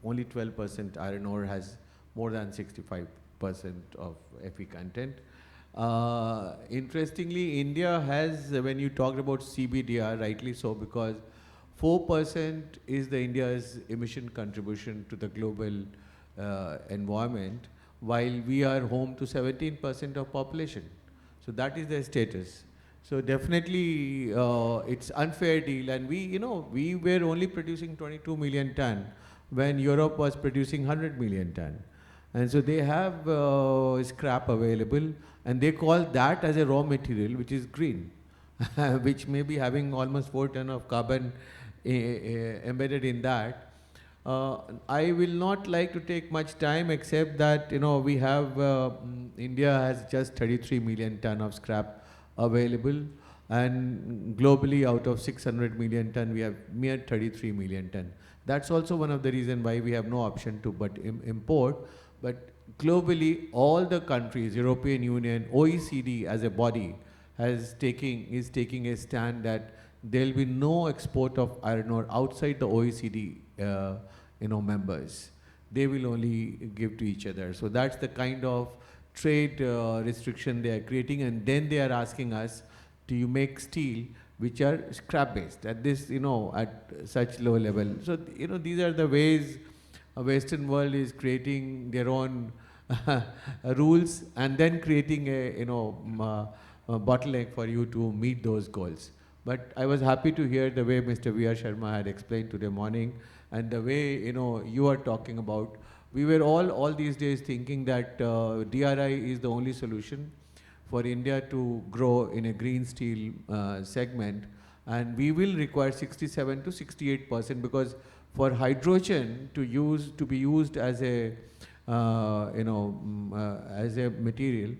Speaker 3: Only 12% iron ore has more than 65% of Fe content. Interestingly, India has, when you talked about CBDR, rightly so, because 4% is the India's emission contribution to the global environment, while we are home to 17% of population. So that is the status. So definitely it's unfair deal, and we were only producing 22 million ton when Europe was producing 100 million ton. And so they have scrap available, and they call that as a raw material, which is green, which may be having almost 4 ton of carbon embedded in that. I will not like to take much time, except that we have India has just 33 million ton of scrap available, and globally out of 600 million ton we have mere 33 million ton. That's also one of the reasons why we have no option to but import. But globally, all the countries, European Union, OECD as a body is taking a stand that there will be no export of iron ore outside the OECD members. They will only give to each other. So that's the kind of trade restriction they are creating, and then they are asking us, do you make steel which are scrap based at this, at such low level? So, these are the ways a Western world is creating their own rules, and then creating a bottleneck for you to meet those goals. But I was happy to hear the way Mr. V.R. Sharma had explained today morning, and the way you are talking about. We were all these days thinking that DRI is the only solution for India to grow in a green steel segment, and we will require 67 to 68%, because for hydrogen to be used as a as a material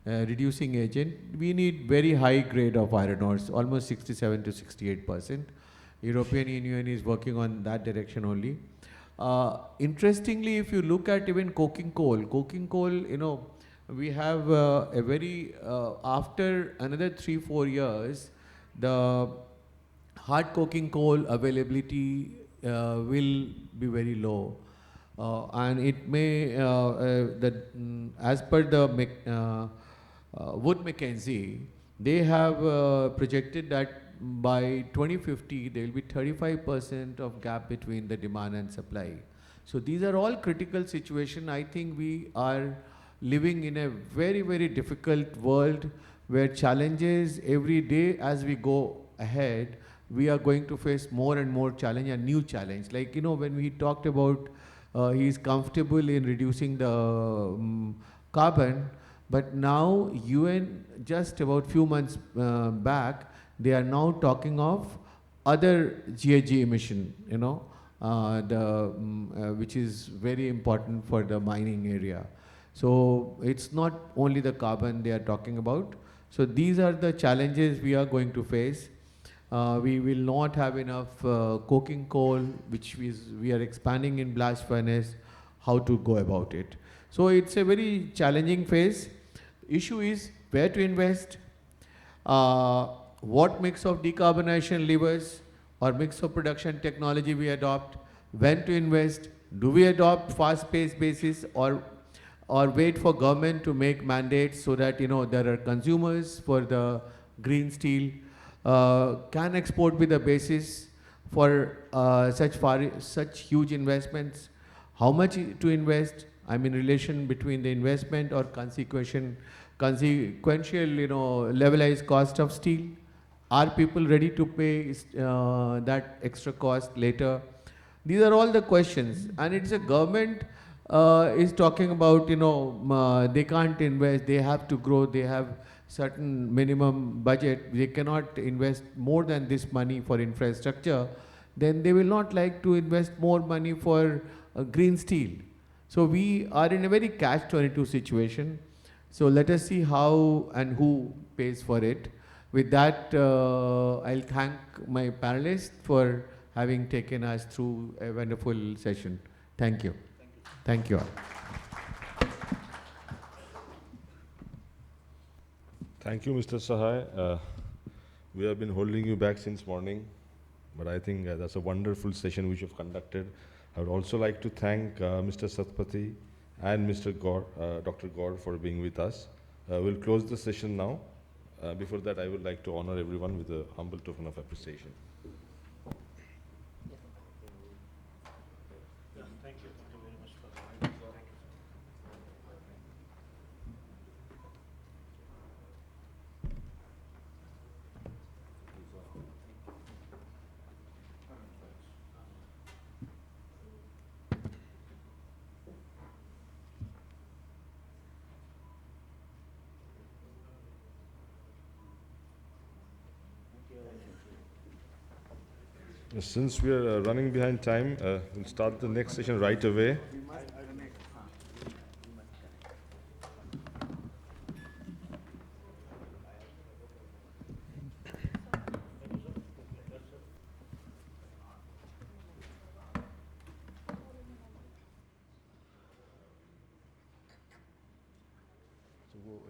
Speaker 3: reducing agent, we need very high grade of iron ores, almost 67 to 68%. European Union is working on that direction only. Interestingly, if you look at even coking coal, we have a very, after another 3-4 years, the hard coking coal availability will be very low. And it may, as per the Wood Mackenzie, they have projected that by 2050, there will be 35% of gap between the demand and supply. So these are all critical situations. I think we are living in a very, very difficult world where challenges every day as we go ahead, we are going to face more and more challenge and new challenge. Like, when we talked about he is comfortable in reducing the carbon, but now UN just about few months back, they are now talking of other GHG emission, which is very important for the mining area. So it's not only the carbon they are talking about. So these are the challenges we are going to face. We will not have enough coking coal, which we are expanding in blast furnace, how to go about it. So it's a very challenging phase. Issue is where to invest, what mix of decarbonization levers or mix of production technology we adopt, when to invest, do we adopt fast-paced basis or wait for government to make mandates so that there are consumers for the green steel. Can export be the basis for such huge investments? How much to invest? I mean, relation between the investment or consequential, levelized cost of steel. Are people ready to pay that extra cost later? These are all the questions, and it's a government is talking about, they can't invest, they have to grow, they have certain minimum budget, they cannot invest more than this money for infrastructure, then they will not like to invest more money for green steel. So we are in a very catch-22 situation. So let us see how and who pays for it. With that, I'll thank my panelists for having taken us through a wonderful session. Thank you. Thank you all.
Speaker 1: Thank you, Mr. Sahai. We have been holding you back since morning, but I think that's a wonderful session which you've conducted. I would also like to thank Mr. Satpathy and Mr. Gaur, Dr. Gaur for being with us. We'll close the session now. Before that, I would like to honor everyone with a humble token of appreciation.
Speaker 7: Thank you very much for that.
Speaker 1: Since we are running behind time, we'll start the next session right away.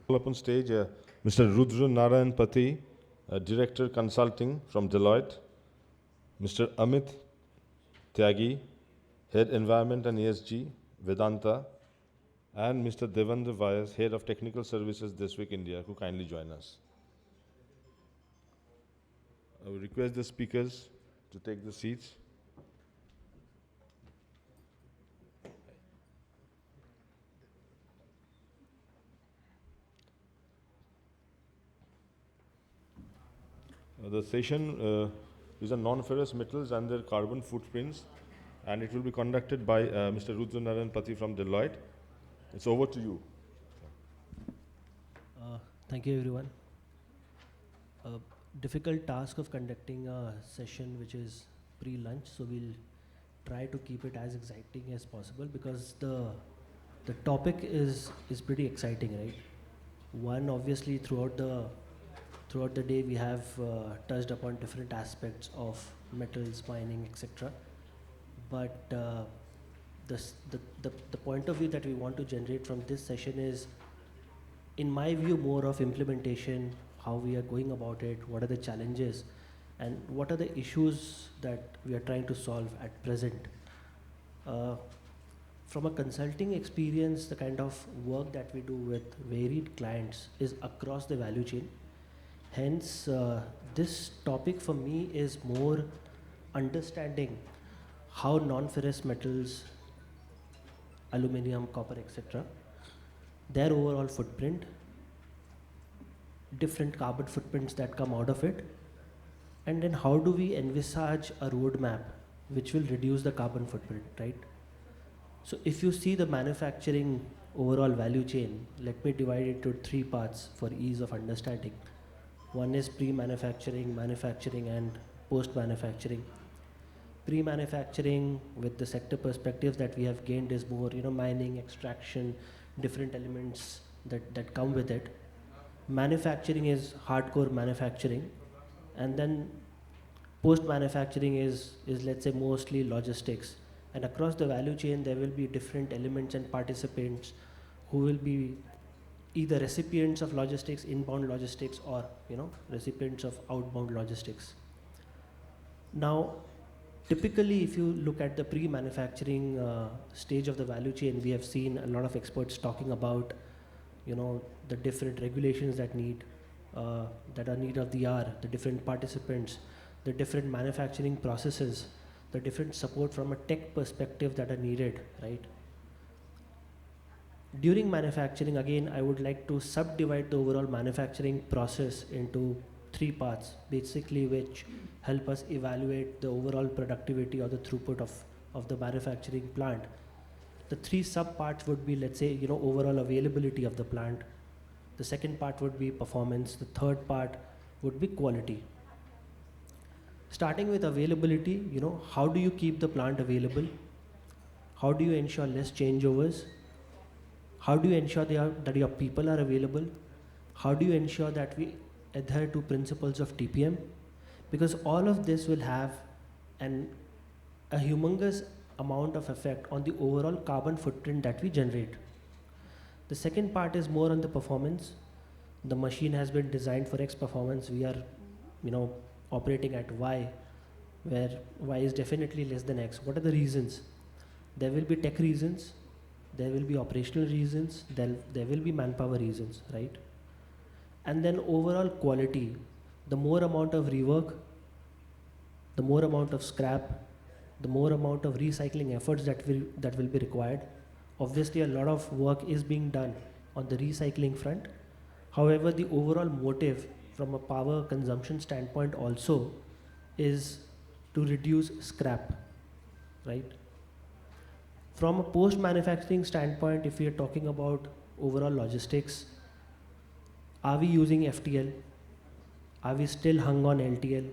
Speaker 1: Up on stage, Mr. Rudra Narayan Pati, Director Consulting from Deloitte, Mr. Amit Tyagi, Head Environment and ESG, Vedanta, and Mr. Devendra Vyas, Head of Technical Services, Desvik India, who kindly join us. I will request the speakers to take the seats. The session is on non-ferrous metals and their carbon footprints, and it will be conducted by Mr. Rudra Narayan Pati from Deloitte. It's over to you.
Speaker 11: Thank you, everyone. Difficult task of conducting a session which is pre-lunch, so we'll try to keep it as exciting as possible because the topic is pretty exciting, right? One, obviously, throughout the day we have touched upon different aspects of metals, mining, etc. But the point of view that we want to generate from this session is, in my view, more of implementation, how we are going about it, what are the challenges, and what are the issues that we are trying to solve at present. From a consulting experience, the kind of work that we do with varied clients is across the value chain. Hence, this topic for me is more understanding how non-ferrous metals, aluminum, copper, etc., their overall footprint, different carbon footprints that come out of it, and then how do we envisage a roadmap which will reduce the carbon footprint, right? So if you see the manufacturing overall value chain, let me divide it into three parts for ease of understanding. One is pre-manufacturing, manufacturing, and post-manufacturing. Pre-manufacturing, with the sector perspectives that we have gained, is more, mining, extraction, different elements that come with it. Manufacturing is hardcore manufacturing, and then post-manufacturing is let's say mostly logistics. And across the value chain, there will be different elements and participants who will be either recipients of logistics, inbound logistics, or recipients of outbound logistics. Now, typically, if you look at the pre-manufacturing stage of the value chain, we have seen a lot of experts talking about, the different regulations that are need of the hour, the different participants, the different manufacturing processes, the different support from a tech perspective that are needed, right? During manufacturing, again, I would like to subdivide the overall manufacturing process into three parts, basically, which help us evaluate the overall productivity or the throughput of the manufacturing plant. The three sub parts would be, let's say, overall availability of the plant. The second part would be performance. The third part would be quality. Starting with availability, how do you keep the plant available? How do you ensure less changeovers? How do you ensure that your people are available? How do you ensure that we adhere to principles of TPM? Because all of this will have a humongous amount of effect on the overall carbon footprint that we generate. The second part is more on the performance. The machine has been designed for X performance. We are, operating at Y, where Y is definitely less than X. What are the reasons? There will be tech reasons, there will be operational reasons, there will be manpower reasons, right? And then overall quality, the more amount of rework, the more amount of scrap, the more amount of recycling efforts that will be required. Obviously, a lot of work is being done on the recycling front. However, the overall motive from a power consumption standpoint also is to reduce scrap, right? From a post-manufacturing standpoint, if we are talking about overall logistics, are we using FTL? Are we still hung on LTL?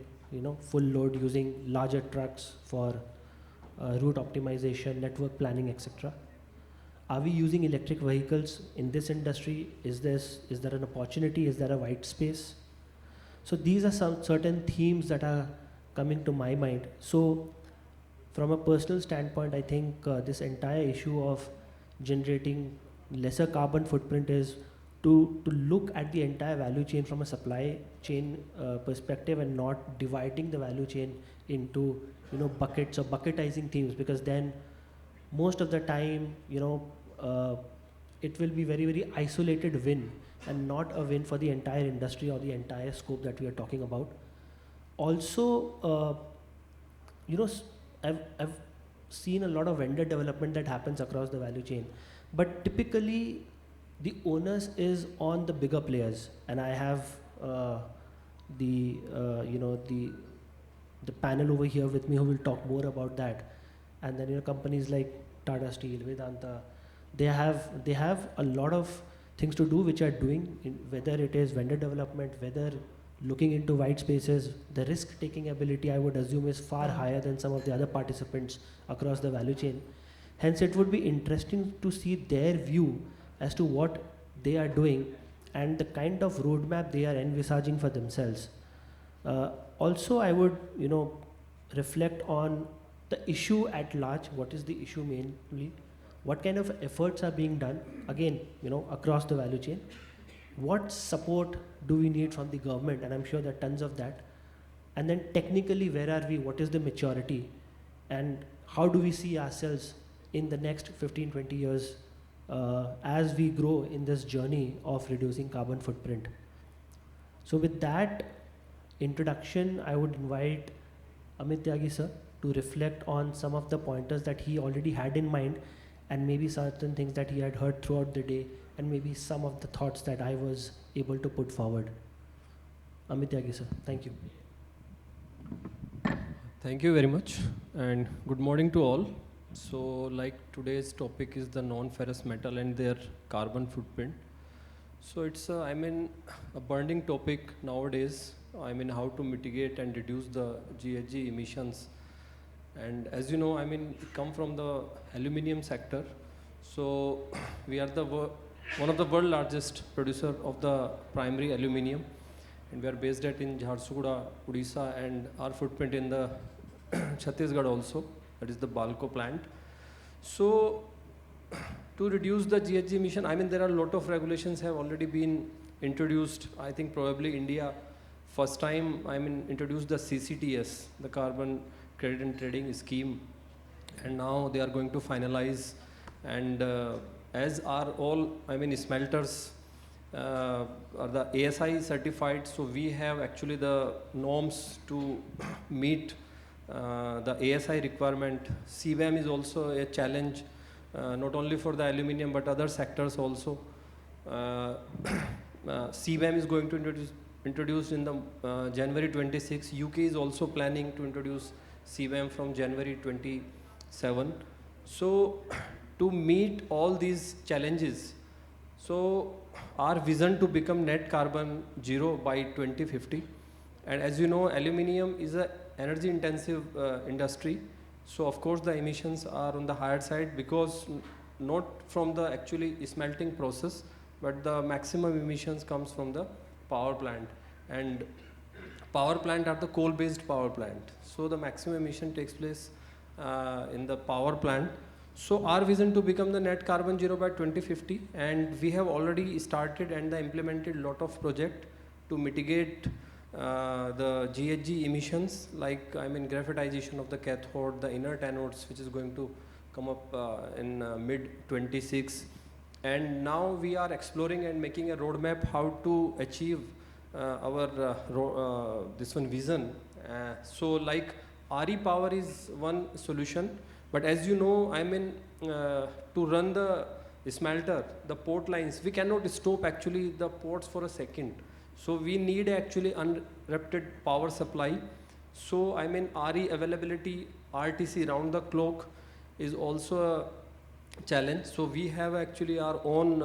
Speaker 11: Full load using larger trucks for route optimization, network planning, etc. Are we using electric vehicles in this industry? Is there an opportunity? Is there a white space? So these are some certain themes that are coming to my mind. So from a personal standpoint, I think this entire issue of generating lesser carbon footprint is to look at the entire value chain from a supply chain perspective and not dividing the value chain into buckets or bucketizing themes, because then most of the time it will be very, very isolated win and not a win for the entire industry or the entire scope that we are talking about. Also, I've seen a lot of vendor development that happens across the value chain, but typically the onus is on the bigger players, and I have the panel over here with me who will talk more about that. And then companies like Tata Steel, Vedanta, they have a lot of things to do which are doing, whether it is vendor development, whether looking into white spaces. The risk taking ability, I would assume, is far higher than some of the other participants across the value chain. Hence it would be interesting to see their view as to what they are doing and the kind of roadmap they are envisaging for themselves. Also, I would reflect on the issue at large. What is the issue mainly? What kind of efforts are being done, again, across the value chain? What support do we need from the government? And I'm sure there are tons of that. And then technically, where are we? What is the maturity? And how do we see ourselves in the next 15, 20 years as we grow in this journey of reducing carbon footprint? So with that introduction, I would invite Amit Tyagi sir to reflect on some of the pointers that he already had in mind, and maybe certain things that he had heard throughout the day, and maybe some of the thoughts that I was able to put forward. Amit Tyagi sir, thank you.
Speaker 12: Thank you very much, and good morning to all. So, like today's topic is the non-ferrous metal and their carbon footprint. So it's a burning topic nowadays. How to mitigate and reduce the GHG emissions. And as you know, it come from the aluminium sector. So we are one of the world largest producer of the primary aluminium, and we are based in Jharsuguda, Odisha, and our footprint in the Chhattisgarh also, that is the Balco plant. So to reduce the GHG emission, there are a lot of regulations have already been introduced. I think probably India first time introduced the CCTS, the Carbon Credit and Trading Scheme, and now they are going to finalize, and as are all smelters are the ASI certified, so we have actually the norms to meet the ASI requirement. CBAM is also a challenge, not only for the aluminium but other sectors also. CBAM is going to introduced in the January 26. UK is also planning to introduce CBAM from January 27. So to meet all these challenges. So our vision to become net carbon zero by 2050, and as you know, aluminium is a energy intensive industry. So of course the emissions are on the higher side because not from the actually smelting process, but the maximum emissions comes from the power plant, and power plant are the coal based power plant. So the maximum emission takes place in the power plant. So our vision to become the net carbon zero by 2050, and we have already started and implemented lot of project to mitigate the GHG emissions, like graphitization of the cathode, the inert anodes, which is going to come up in mid 26, and now we are exploring and making a roadmap how to achieve our this one vision. So like RE power is one solution, but as you know, to run the smelter, the port lines, we cannot stop actually the ports for a second. So we need actually uninterrupted power supply. So RE availability, RTC round the clock is also a challenge. So we have actually our own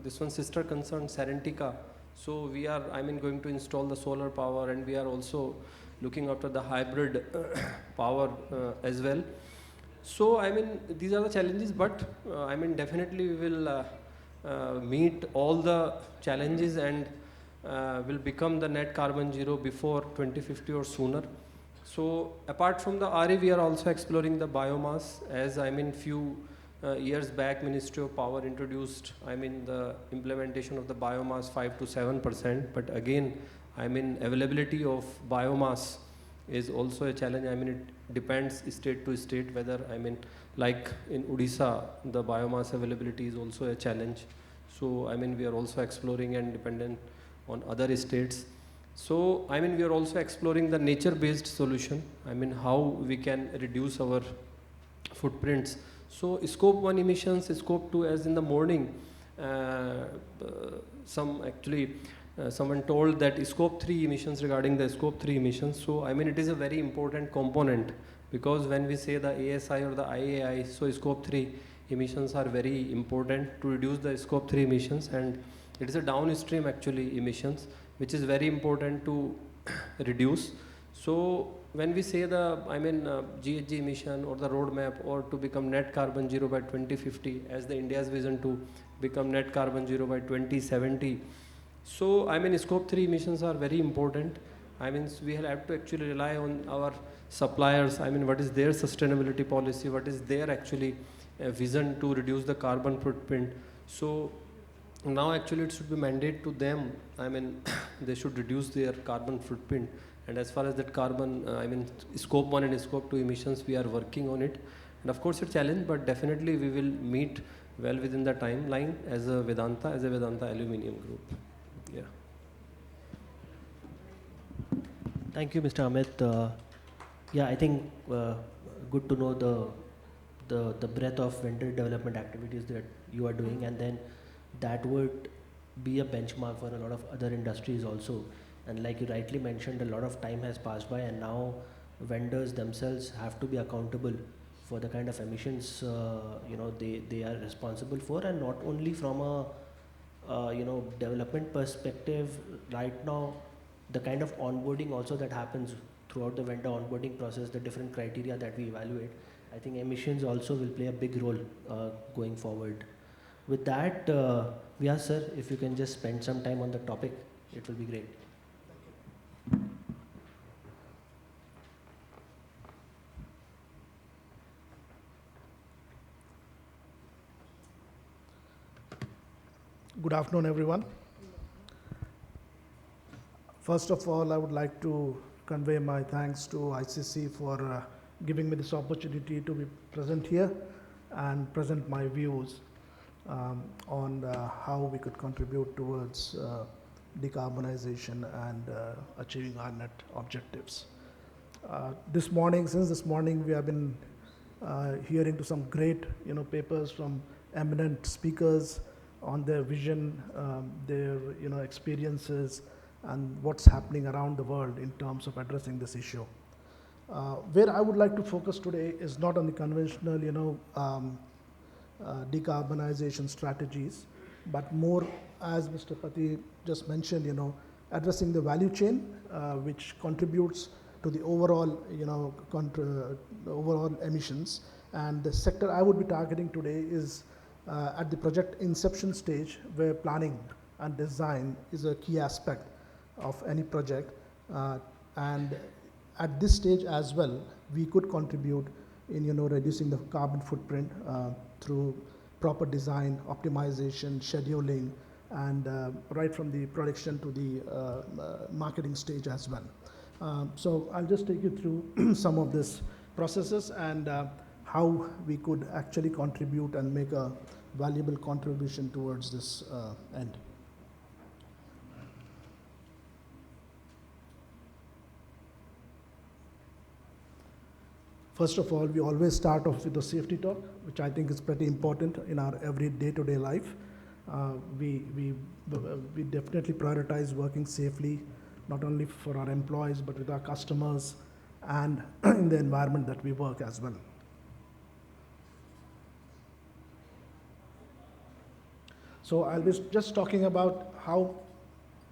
Speaker 12: this one sister concern, Serentica. So we are going to install the solar power, and we are also looking after the hybrid power as well. So these are the challenges, but definitely we will meet all the challenges and will become the net carbon zero before 2050 or sooner. So apart from the RE, we are also exploring the biomass, as few years back Ministry of Power introduced the implementation of the biomass 5 to 7%, but again availability of biomass is also a challenge. It depends state to state whether like in Odisha the biomass availability is also a challenge. So we are also exploring and dependent on other states. So we are also exploring the nature based solution, how we can reduce our footprints. So scope 1 emissions, scope 2, as in the morning someone told that scope 3 emissions, regarding the scope 3 emissions. So it is a very important component, because when we say the ASI or the IAI, so scope 3 emissions are very important to reduce the scope 3 emissions, and it is a downstream actually emissions which is very important to reduce. So when we say the GHG emission or the roadmap or to become net carbon zero by 2050, as the India's vision to become net carbon zero by 2070, so scope 3 emissions are very important. We have to actually rely on our suppliers. What is their sustainability policy, what is their actually vision to reduce the carbon footprint. So now actually it should be mandate to them, they should reduce their carbon footprint. And as far as that carbon, scope 1 and scope 2 emissions, we are working on it. And of course it's a challenge, but definitely we will meet well within the timeline as a Vedanta Aluminium Group. Yeah.
Speaker 11: Thank you, Mr. Amit. Yeah, I think good to know the breadth of vendor development activities that you are doing, and then that would be a benchmark for a lot of other industries also. And like you rightly mentioned, a lot of time has passed by, and now vendors themselves have to be accountable for the kind of emissions they are responsible for, and not only from a development perspective. Right now, the kind of onboarding also that happens throughout the vendor onboarding process, the different criteria that we evaluate, I think emissions also will play a big role going forward. With that, Vyas sir, if you can just spend some time on the topic, it will be great.
Speaker 13: Good afternoon, everyone. First of all, I would like to convey my thanks to ICC for giving me this opportunity to be present here and present my views on how we could contribute towards decarbonization and achieving our net objectives. Since this morning, we have been hearing to some great papers from eminent speakers on their vision, their experiences, and what's happening around the world in terms of addressing this issue. Where I would like to focus today is not on the conventional, decarbonization strategies, but more, as Mr. Pati just mentioned, addressing the value chain, which contributes to the overall, overall emissions. And the sector I would be targeting today is at the project inception stage, where planning and design is a key aspect of any project. And at this stage as well, we could contribute in reducing the carbon footprint through proper design, optimization, scheduling, and right from the production to the marketing stage as well. So I'll just take you through some of these processes and how we could actually contribute and make a valuable contribution towards this end. First of all, we always start off with the safety talk, which I think is pretty important in our every day-to-day life. We definitely prioritize working safely, not only for our employees, but with our customers and in the environment that we work as well. So I'll be just talking about how,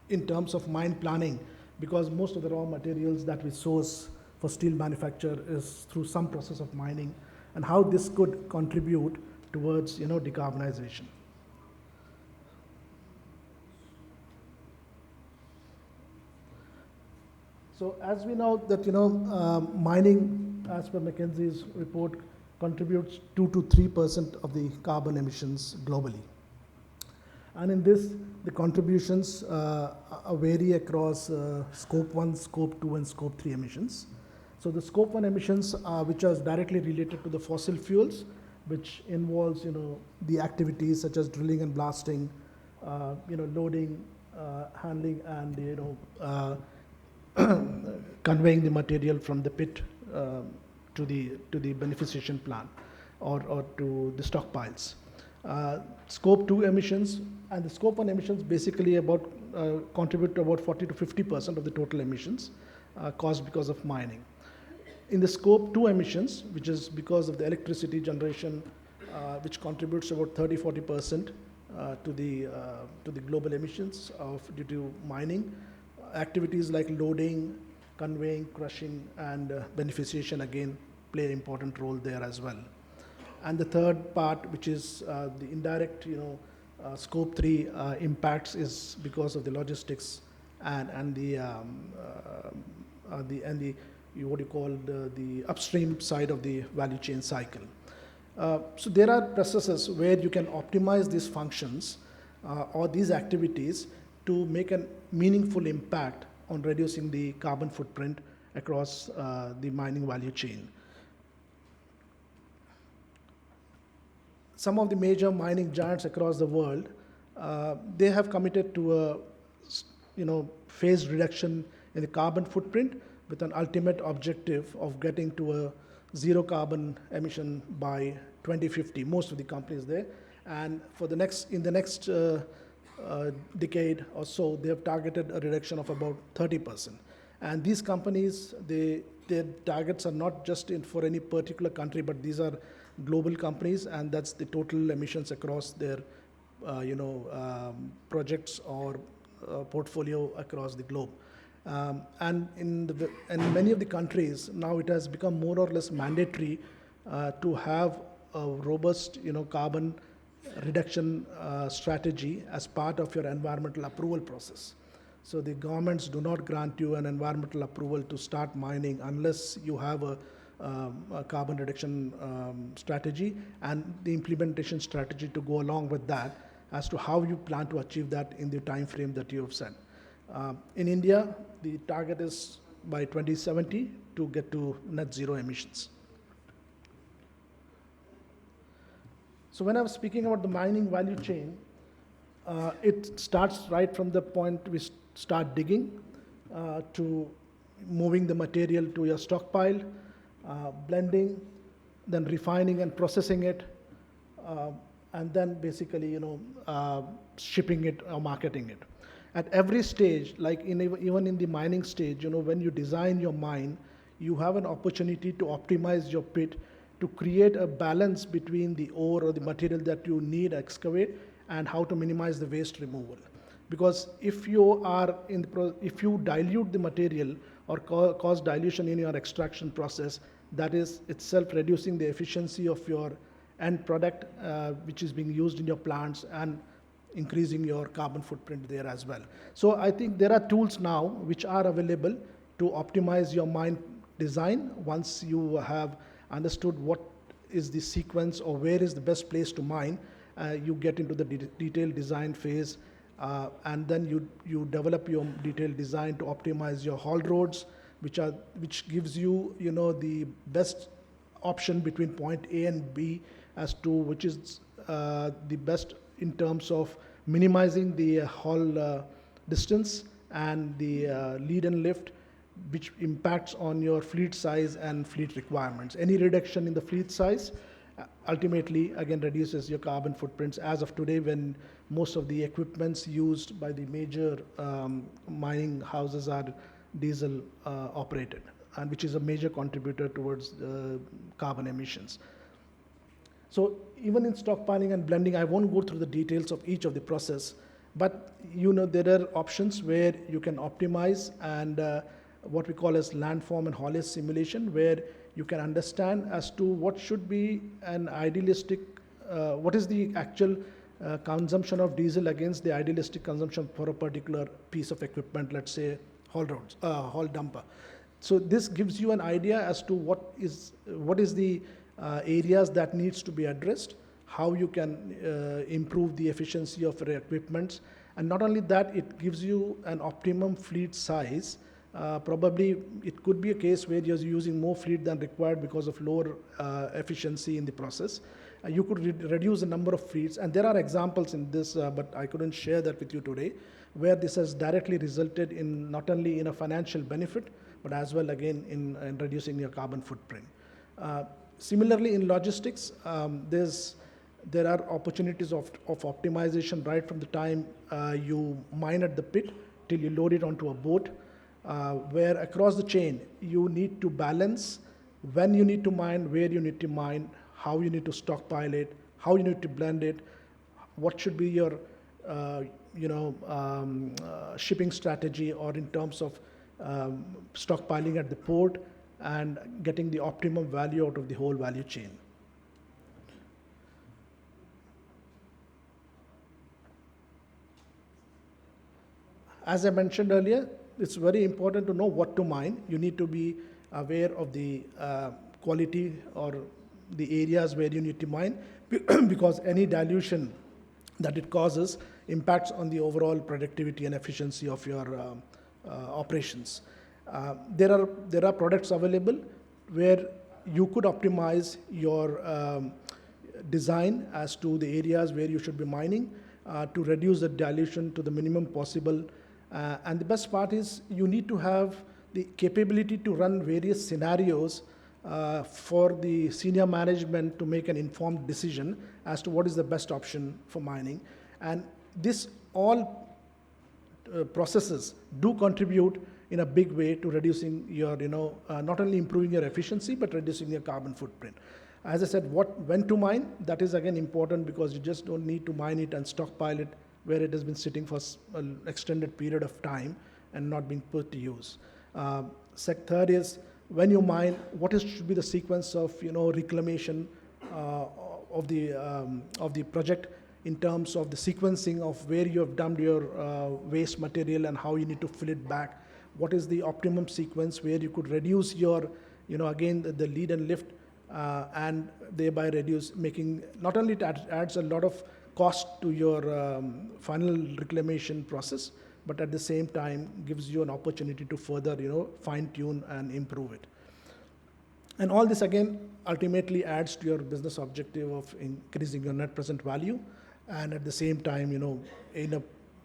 Speaker 13: in terms of mine planning, because most of the raw materials that we source for steel manufacture is through some process of mining, and how this could contribute towards decarbonization. So as we know that mining, as per McKinsey's report, contributes 2 to 3% of the carbon emissions globally. And in this, the contributions vary across Scope 1, Scope 2, and Scope 3 emissions. So the Scope 1 emissions, which are directly related to the fossil fuels, which involves the activities such as drilling and blasting, loading, handling, and conveying the material from the pit to the beneficiation plant or to the stockpiles. Scope 2 emissions and the Scope 1 emissions basically contribute to about 40 to 50% of the total emissions caused because of mining. In the Scope 2 emissions, which is because of the electricity generation, which contributes about 30-40% to the global emissions due to mining, activities like loading, conveying, crushing, and beneficiation again play an important role there as well. And the third part, which is the indirect, Scope 3 impacts, is because of the logistics and the what you call the upstream side of the value chain cycle. So there are processes where you can optimize these functions or these activities to make a meaningful impact on reducing the carbon footprint across the mining value chain. Some of the major mining giants across the world, they have committed to a phased reduction in the carbon footprint with an ultimate objective of getting to a zero carbon emission by 2050. Most of the companies there, and in the next decade or so, they have targeted a reduction of about 30%. And these companies, their targets are not just for any particular country, but these are global companies, and that's the total emissions across their projects or portfolio across the globe. And in many of the countries, now it has become more or less mandatory to have a robust carbon reduction strategy as part of your environmental approval process. So the governments do not grant you an environmental approval to start mining unless you have a carbon reduction strategy and the implementation strategy to go along with that as to how you plan to achieve that in the time frame that you have set. In India, the target is by 2070 to get to net zero emissions. So when I was speaking about the mining value chain, it starts right from the point we start digging to moving the material to your stockpile, blending, then refining and processing it, and then basically shipping it or marketing it. At every stage, like even in the mining stage, when you design your mine, you have an opportunity to optimize your pit to create a balance between the ore or the material that you need to excavate and how to minimize the waste removal. Because if you are if you dilute the material or cause dilution in your extraction process, that is itself reducing the efficiency of your end product, which is being used in your plants, and increasing your carbon footprint there as well. So I think there are tools now which are available to optimize your mine design. Once you have understood what is the sequence or where is the best place to mine, you get into the detailed design phase, and then you develop your detailed design to optimize your haul roads, which gives you the best option between point A and B as to which is the best in terms of minimizing the haul distance and the lead and lift, which impacts on your fleet size and fleet requirements. Any reduction in the fleet size ultimately again reduces your carbon footprints. As of today, when most of the equipments used by the major mining houses are diesel operated, and which is a major contributor towards carbon emissions. So even in stockpiling and blending, I won't go through the details of each of the process, but there are options where you can optimize, and what we call as landform and haulage simulation, where you can understand as to what should be an idealistic, what is the actual consumption of diesel against the idealistic consumption for a particular piece of equipment, let's say haul dumper. So this gives you an idea as to what is the areas that needs to be addressed, how you can improve the efficiency of your equipments, and not only that, it gives you an optimum fleet size. Probably it could be a case where you're using more fleet than required because of lower efficiency in the process. You could reduce the number of fleets, and there are examples in this, but I couldn't share that with you today, where this has directly resulted in not only in a financial benefit, but as well again in reducing your carbon footprint. Similarly, in logistics, there are opportunities of optimization right from the time you mine at the pit till you load it onto a boat, where across the chain you need to balance when you need to mine, where you need to mine, how you need to stockpile it, how you need to blend it, what should be your shipping strategy, or in terms of stockpiling at the port, and getting the optimum value out of the whole value chain. As I mentioned earlier, it's very important to know what to mine. You need to be aware of the quality or the areas where you need to mine, because any dilution that it causes impacts on the overall productivity and efficiency of your operations. There are products available where you could optimize your design as to the areas where you should be mining to reduce the dilution to the minimum possible. And the best part is you need to have the capability to run various scenarios for the senior management to make an informed decision as to what is the best option for mining. And this all processes do contribute in a big way to reducing your, not only improving your efficiency, but reducing your carbon footprint. As I said, when to mine, that is again important, because you just don't need to mine it and stockpile it where it has been sitting for an extended period of time and not being put to use. Third is, when you mine, what should be the sequence of reclamation of the project, in terms of the sequencing of where you have dumped your waste material and how you need to fill it back. What is the optimum sequence where you could reduce your, again, the lead and lift, and thereby making, not only it adds a lot of cost to your final reclamation process, but at the same time gives you an opportunity to further, fine tune and improve it. And all this again ultimately adds to your business objective of increasing your net present value, and at the same time, in a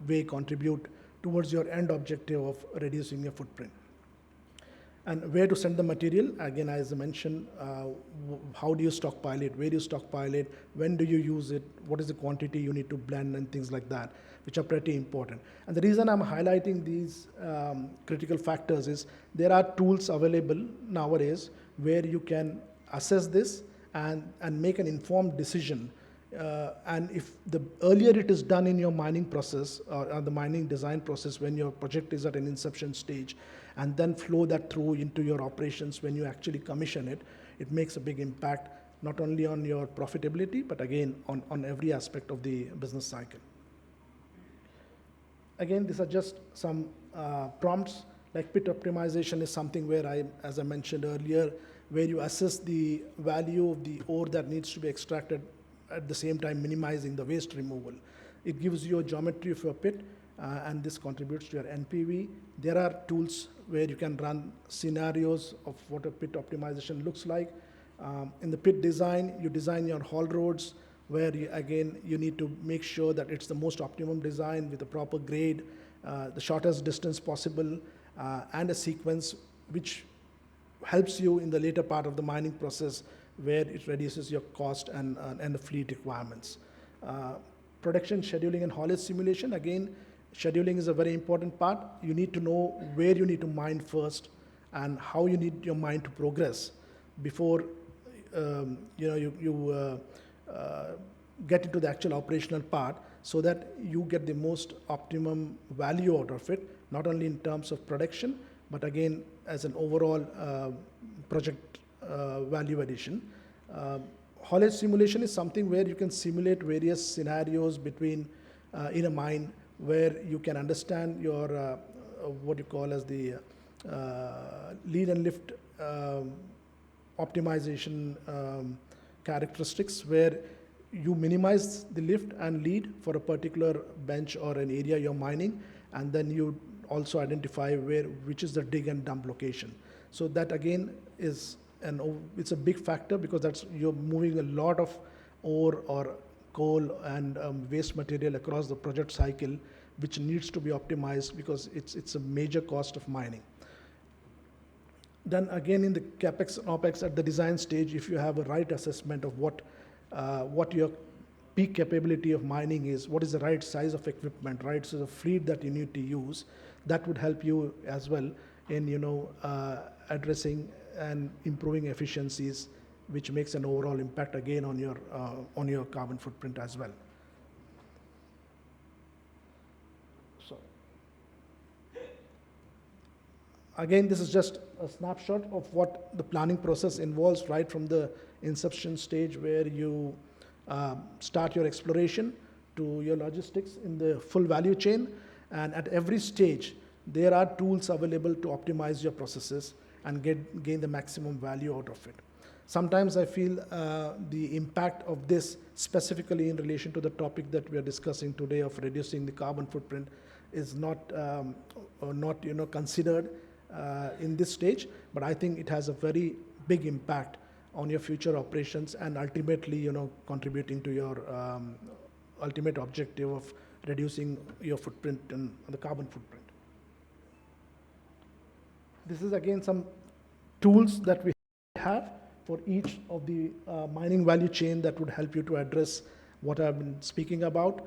Speaker 13: way contribute towards your end objective of reducing your footprint. And where to send the material, again, as I mentioned, how do you stockpile it, where do you stockpile it, when do you use it, what is the quantity you need to blend, and things like that, which are pretty important. And the reason I'm highlighting these critical factors is there are tools available nowadays where you can assess this and make an informed decision. And if the earlier it is done in your mining process or the mining design process when your project is at an inception stage, and then flow that through into your operations when you actually commission it, it makes a big impact not only on your profitability, but again on every aspect of the business cycle. Again, these are just some prompts. Like pit optimization is something where as I mentioned earlier, where you assess the value of the ore that needs to be extracted, at the same time minimizing the waste removal. It gives you a geometry of your pit, and this contributes to your NPV. There are tools where you can run scenarios of what a pit optimization looks like. In the pit design, you design your haul roads, where you need to make sure that it's the most optimum design with the proper grade, the shortest distance possible, and a sequence which helps you in the later part of the mining process, where it reduces your cost and the fleet requirements. Production scheduling and haulage simulation, again, scheduling is a very important part. You need to know where you need to mine first and how you need your mine to progress before you get into the actual operational part, so that you get the most optimum value out of it, not only in terms of production, but again, as an overall project value addition. Haulage simulation is something where you can simulate various scenarios between in a mine, where you can understand your what you call as the lead and lift optimization characteristics, where you minimize the lift and lead for a particular bench or an area you're mining, and then you also identify which is the dig and dump location. So that again is it's a big factor, because you're moving a lot of ore or coal and waste material across the project cycle, which needs to be optimized because it's a major cost of mining. Then again, in the CapEx and OpEx at the design stage, if you have a right assessment of what your peak capability of mining is, what is the right size of equipment, right size of fleet that you need to use, that would help you as well in addressing and improving efficiencies, which makes an overall impact again on your carbon footprint as well. So again, this is just a snapshot of what the planning process involves, right from the inception stage, where you start your exploration to your logistics in the full value chain. And at every stage, there are tools available to optimize your processes and gain the maximum value out of it. Sometimes I feel the impact of this, specifically in relation to the topic that we are discussing today of reducing the carbon footprint, is not considered in this stage, but I think it has a very big impact on your future operations and ultimately contributing to your ultimate objective of reducing your footprint and the carbon footprint. This is again some tools that we have for each of the mining value chain that would help you to address what I've been speaking about.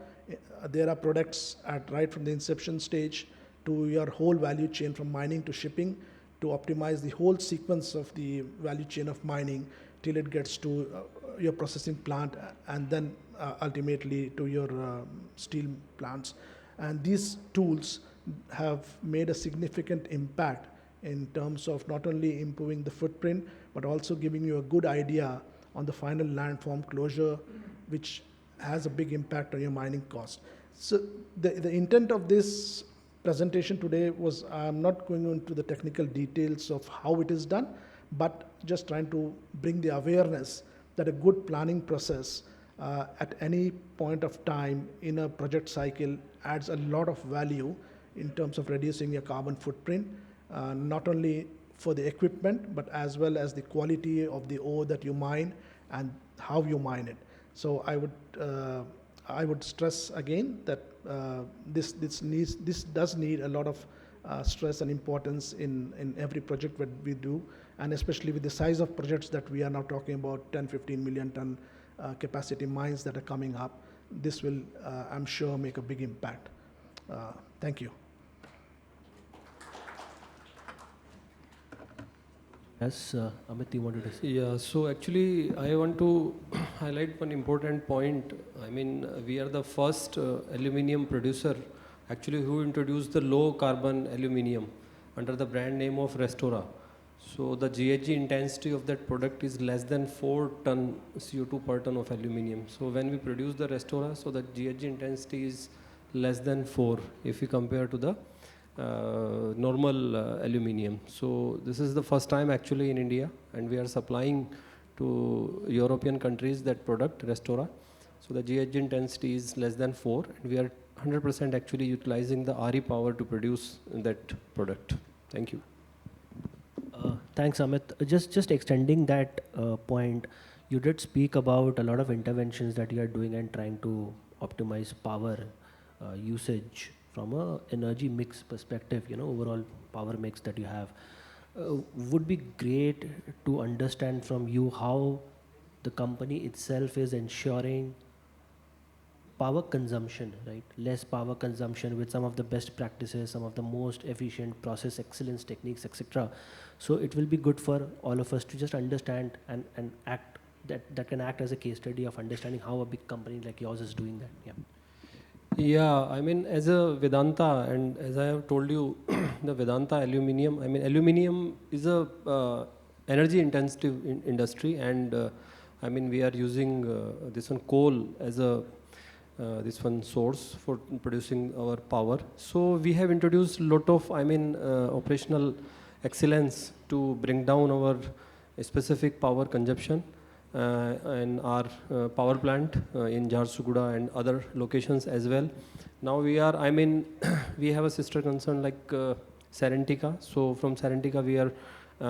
Speaker 13: There are products right from the inception stage to your whole value chain, from mining to shipping, to optimize the whole sequence of the value chain of mining till it gets to your processing plant, and then ultimately to your steel plants. And these tools have made a significant impact in terms of not only improving the footprint, but also giving you a good idea on the final landform closure, which has a big impact on your mining cost. So the intent of this presentation today was, I'm not going into the technical details of how it is done, but just trying to bring the awareness that a good planning process at any point of time in a project cycle adds a lot of value in terms of reducing your carbon footprint, not only for the equipment, but as well as the quality of the ore that you mine and how you mine it. So I would stress again that this does need a lot of stress and importance in every project that we do, and especially with the size of projects that we are now talking about, 10-15 million ton capacity mines that are coming up. This will, I'm sure, make a big impact. Thank you.
Speaker 11: Yes, Amit, you wanted to say?
Speaker 12: Yeah, so actually I want to highlight one important point. I mean, we are the first aluminium producer actually who introduced the low carbon aluminium under the brand name of Restora. So the GHG intensity of that product is less than 4 ton CO2 per ton of aluminium. So when we produce the Restora, so the GHG intensity is less than 4 if we compare to the normal aluminium. So this is the first time actually in India, and we are supplying to European countries that product Restora. So the GHG intensity is less than 4, and we are 100% actually utilizing the RE power to produce that product. Thank you.
Speaker 11: Thanks, Amit. Just extending that point, you did speak about a lot of interventions that you are doing and trying to optimize power usage from a energy mix perspective, overall power mix that you have. Would be great to understand from you how the company itself is ensuring power consumption, right? Less power consumption with some of the best practices, some of the most efficient process excellence techniques, etc. So it will be good for all of us to just understand and act, that can act as a case study of understanding how a big company like yours is doing that. Yeah.
Speaker 12: Yeah, I mean, as a Vedanta, and as I have told you, the Vedanta aluminium, I mean, aluminium is a energy intensive industry, and I mean, we are using this one coal as a this one source for producing our power. So we have introduced lot of, I mean, operational excellence to bring down our specific power consumption. In our power plant in Jharsuguda and other locations as well. Now we are, I mean, we have a sister concern like Serentica. So from Serentica we are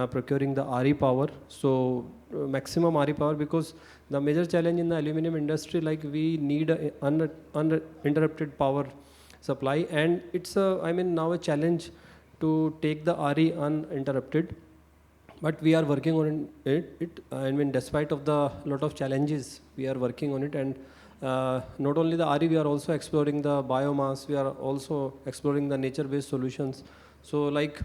Speaker 12: procuring the RE power. So maximum RE power, because the major challenge in the aluminum industry, like we need a uninterrupted power supply, and it's a, I mean, now a challenge to take the RE uninterrupted. But we are working on it. I mean, despite of the lot of challenges, we are working on it. And not only the RE, we are also exploring the biomass. We are also exploring the nature-based solutions. So, like,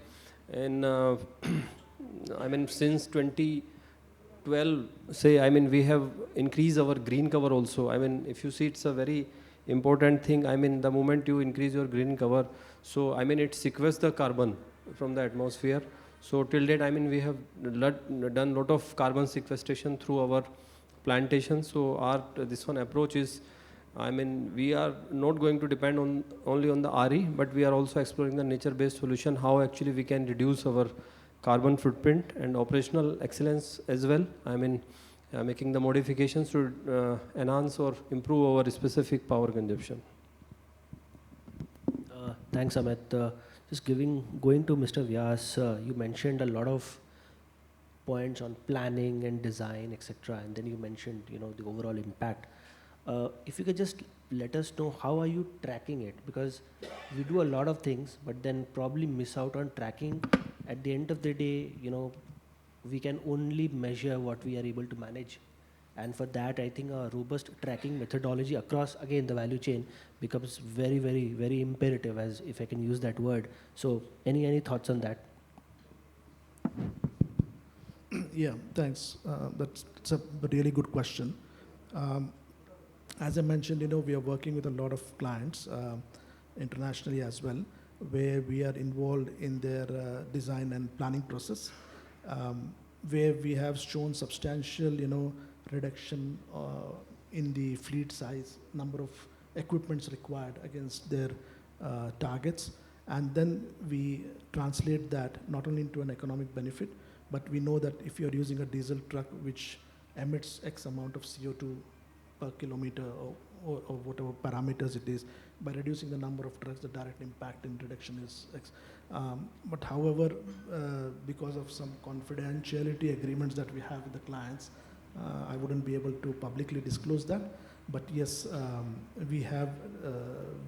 Speaker 12: in I mean, since 2012, say, I mean, we have increased our green cover also. I mean, if you see, it's a very important thing. I mean, the moment you increase your green cover, so I mean, it sequesters the carbon from the atmosphere. So till date, I mean, we have done lot of carbon sequestration through our plantation. So our this one approach is, I mean, we are not going to depend on only on the RE, but we are also exploring the nature-based solution, how actually we can reduce our carbon footprint and operational excellence as well. I mean, making the modifications to enhance or improve our specific power consumption.
Speaker 11: Thanks, Amit. Just going to Mr. Vyas, you mentioned a lot of points on planning and design, etc. And then you mentioned, the overall impact. If you could just let us know, how are you tracking it? Because we do a lot of things, but then probably miss out on tracking. At the end of the day, we can only measure what we are able to manage. And for that, I think a robust tracking methodology across, again, the value chain becomes very, very, very imperative, as if I can use that word. So any thoughts on that?
Speaker 13: Yeah, thanks. That's a really good question. As I mentioned, we are working with a lot of clients internationally as well, where we are involved in their design and planning process, where we have shown substantial, reduction in the fleet size, number of equipments required against their targets. And then we translate that not only into an economic benefit, but we know that if you're using a diesel truck which emits X amount of CO2 per kilometer or whatever parameters it is, by reducing the number of trucks, the direct impact in reduction is X. But however, because of some confidentiality agreements that we have with the clients, I wouldn't be able to publicly disclose that. But yes, we have,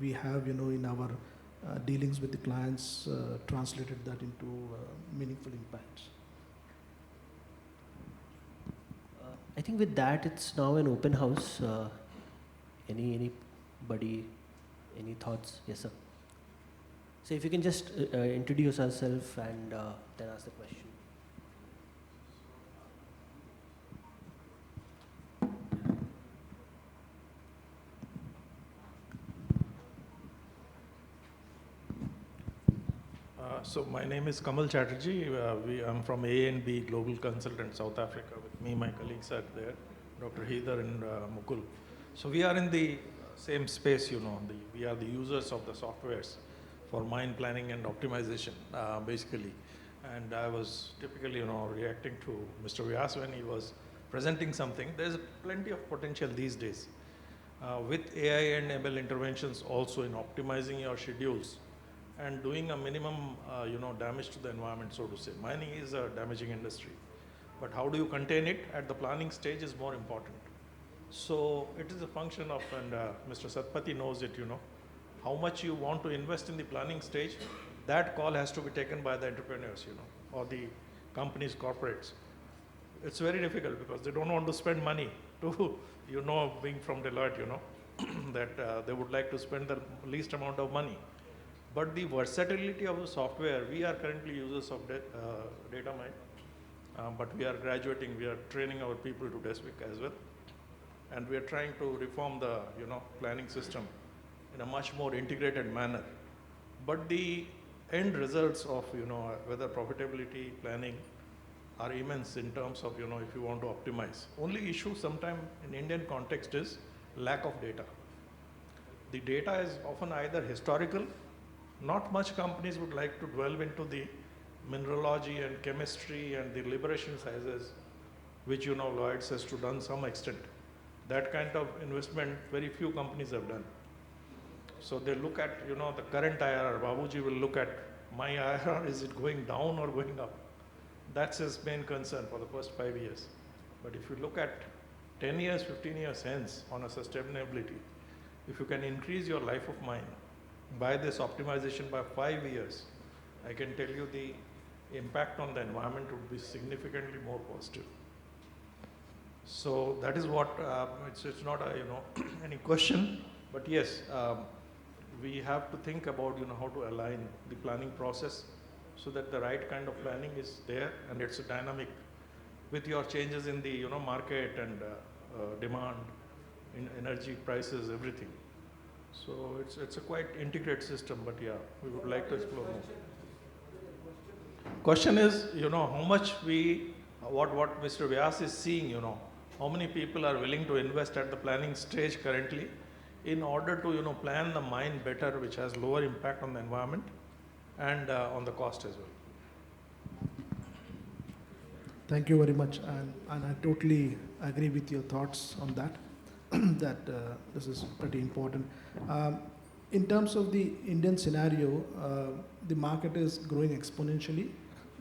Speaker 13: in our dealings with the clients, translated that into meaningful impacts.
Speaker 11: I think with that, it's now an open house. Anybody, any thoughts? Yes, sir. So if you can just introduce yourself and then ask the question.
Speaker 6: So my name is Kamal Chatterjee. I'm from A&B Global Consultant, South Africa. With me, my colleagues are there, Dr. Heather and Mukul. So we are in the same space, we are the users of the softwares for mine planning and optimization, basically. And I was typically, reacting to Mr. Vyas when he was presenting something. There's plenty of potential these days. With AI and ML interventions also in optimizing your schedules and doing a minimum, damage to the environment, so to say. Mining is a damaging industry, but how do you contain it at the planning stage is more important. So it is a function of, and Mr. Satpathy knows it, how much you want to invest in the planning stage. That call has to be taken by the entrepreneurs, or the companies, corporates. It's very difficult because they don't want to spend money to, being from Deloitte, that they would like to spend the least amount of money. But the versatility of the software, we are currently users of data mine, but we are graduating, we are training our people to Deswik as well. And we are trying to reform the, planning system in a much more integrated manner. But the end results of, whether profitability, planning are immense in terms of, if you want to optimize. Only issue sometime in Indian context is lack of data. The data is often either historical. Not much companies would like to delve into the mineralogy and chemistry and the liberation sizes, which Lloyds has to done some extent. That kind of investment very few companies have done. So they look at the current IRR. Babuji will look at my IRR, is it going down or going up? That's his main concern for the first 5 years. But if you look at 10 years, 15 years hence on a sustainability, if you can increase your life of mine by this optimization by 5 years, I can tell you the impact on the environment would be significantly more positive. So that is what, it's not a, any question, but yes, we have to think about, how to align the planning process so that the right kind of planning is there and it's dynamic with your changes in the, market and demand, in energy prices, everything. So it's a quite integrated system, but yeah, we would like to explore more. Question is, how much what Mr. Vyas is seeing, how many people are willing to invest at the planning stage currently in order to, plan the mine better, which has lower impact on the environment and on the cost as well.
Speaker 13: Thank you very much, and I totally agree with your thoughts on that, that this is pretty important. In terms of the Indian scenario, the market is growing exponentially.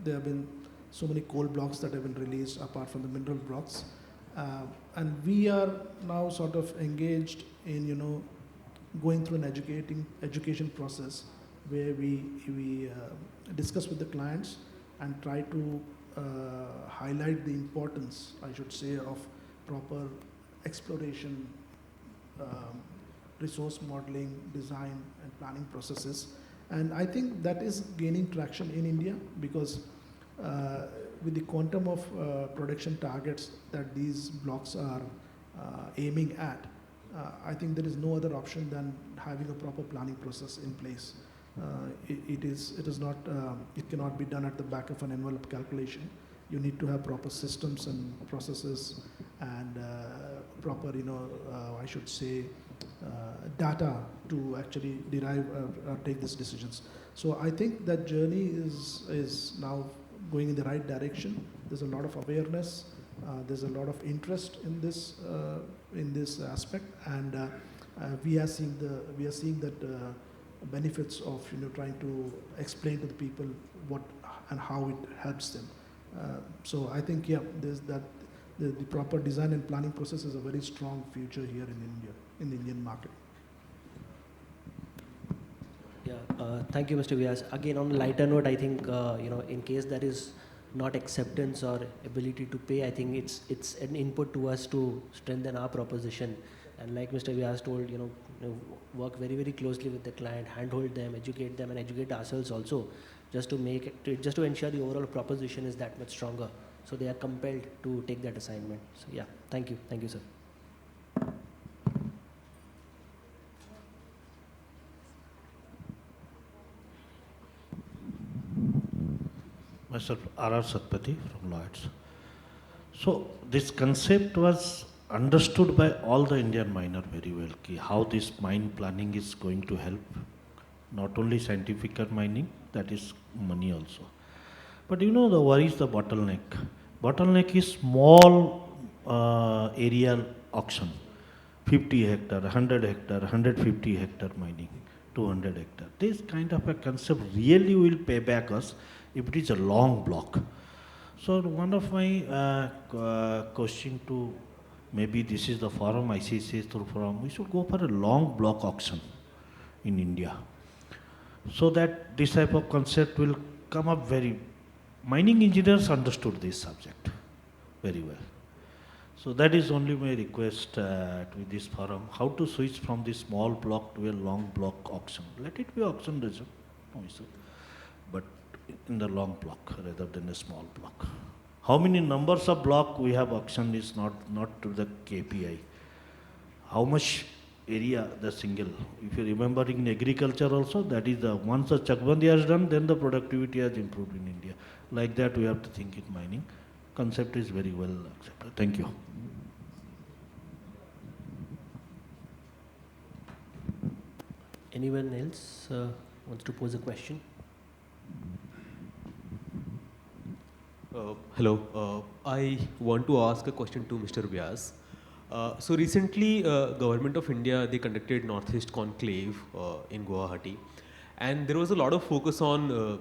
Speaker 13: There have been so many coal blocks that have been released apart from the mineral blocks. And we are now sort of engaged in, going through an education process where we discuss with the clients and try to highlight the importance, I should say, of proper exploration, resource modeling, design and planning processes. And I think that is gaining traction in India because with the quantum of production targets that these blocks are aiming at, I think there is no other option than having a proper planning process in place. It cannot be done at the back of an envelope calculation. You need to have proper systems and processes and proper, I should say, data to actually derive or take these decisions. So I think that journey is now going in the right direction. There's a lot of awareness. There's a lot of interest in this aspect, and we are seeing that benefits of trying to explain to the people what and how it helps them. So I think there's that the proper design and planning process is a very strong future here in India, in the Indian market.
Speaker 11: Yeah, thank you, Mr. Vyas. Again, on a lighter note, I think in case there is not acceptance or ability to pay, I think it's an input to us to strengthen our proposition. And like Mr. Vyas told, work very, very closely with the client, handhold them, and educate ourselves also, just to ensure the overall proposition is that much stronger. So they are compelled to take that assignment. So yeah, thank you, sir.
Speaker 7: myself R.R. Satpathy from Lloyds. So this concept was understood by all the Indian miner very well, ki how this mine planning is going to help, not only scientific mining, that is money also. But you know the what is the bottleneck? Bottleneck is small aerial auction, 50 hectare, 100 hectare, 150 hectare mining, 200 hectare. This kind of a concept really will pay back us if it is a long block. So one of my question to, maybe this is the forum, ICC through forum, we should go for a long block auction in India. So that this type of concept will come up very, mining engineers understood this subject very well. So that is only my request with this forum, how to switch from this small block to a long block auction. Let it be auction reserve, no issue, but in the long block rather than a small block. How many numbers of block we have auction is not to the KPI. How much area the single, if you remember in agriculture also, that is the, once the Chakbandi has done, then the productivity has improved in India. Like that we have to think in mining. Concept is very well accepted. Thank you.
Speaker 11: Anyone else wants to pose a question?
Speaker 14: Hello. I want to ask a question to Mr. Vyas. So recently, Government of India, they conducted Northeast Conclave in Guwahati, and there was a lot of focus on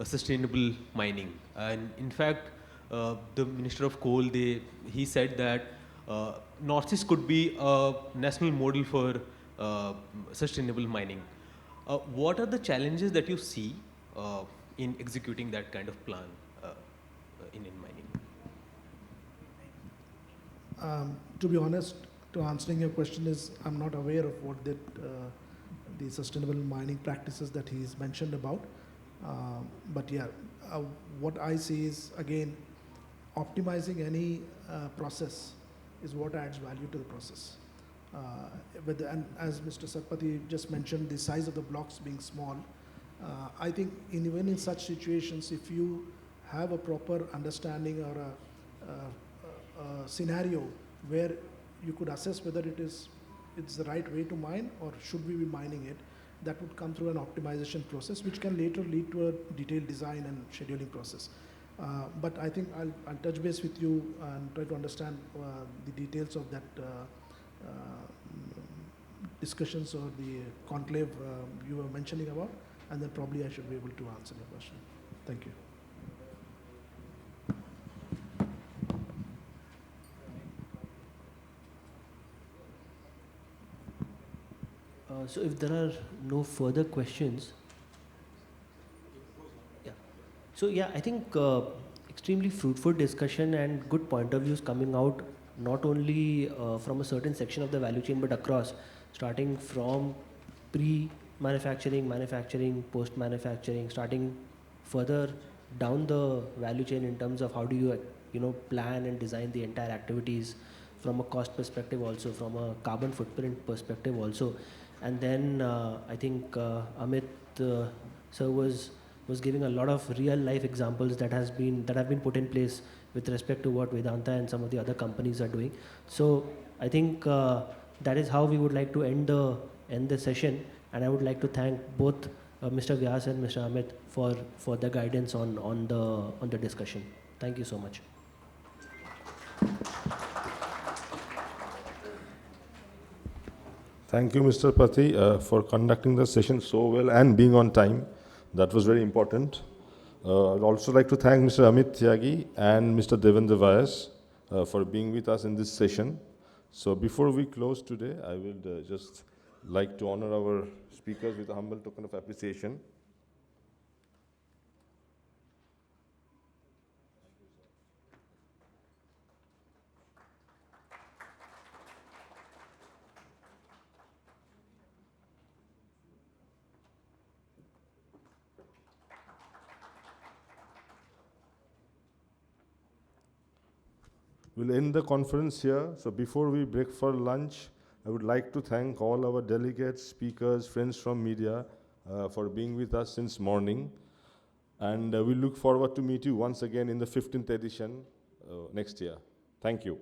Speaker 14: sustainable mining. And in fact, the Minister of Coal, he said that Northeast could be a national model for sustainable mining. What are the challenges that you see in executing that kind of plan in mining?
Speaker 13: To be honest, to answering your question is, I'm not aware of what the sustainable mining practices that he's mentioned about. But yeah, what I see is, again, optimizing any process is what adds value to the process. And as Mr. Satpathy just mentioned, the size of the blocks being small, I think even in such situations, if you have a proper understanding or a scenario where you could assess whether it's the right way to mine or should we be mining it, that would come through an optimization process, which can later lead to a detailed design and scheduling process. But I think I'll touch base with you and try to understand the details of that discussions or the conclave you were mentioning about, and then probably I should be able to answer your question. Thank you.
Speaker 11: So if there are no further questions, yeah. So yeah, I think extremely fruitful discussion and good point of views coming out, not only from a certain section of the value chain, but across, starting from pre-manufacturing, manufacturing, post-manufacturing, starting further down the value chain in terms of how do you plan and design the entire activities from a cost perspective, also from a carbon footprint perspective also. And then I think Amit sir was giving a lot of real life examples that have been put in place with respect to what Vedanta and some of the other companies are doing. So I think that is how we would like to end the session. And I would like to thank both Mr. Vyas and Mr. Amit for the guidance on the discussion. Thank you so much.
Speaker 1: Thank you, Mr. Pathi, for conducting the session so well and being on time. That was very important. I'd also like to thank Mr. Amit Tyagi and Mr. Devendra Vyas for being with us in this session. So before we close today, I would just like to honor our speakers with a humble token of appreciation. We'll end the conference here. So before we break for lunch, I would like to thank all our delegates, speakers, friends from media for being with us since morning. And we look forward to meet you once again in the 15th edition next year. Thank you.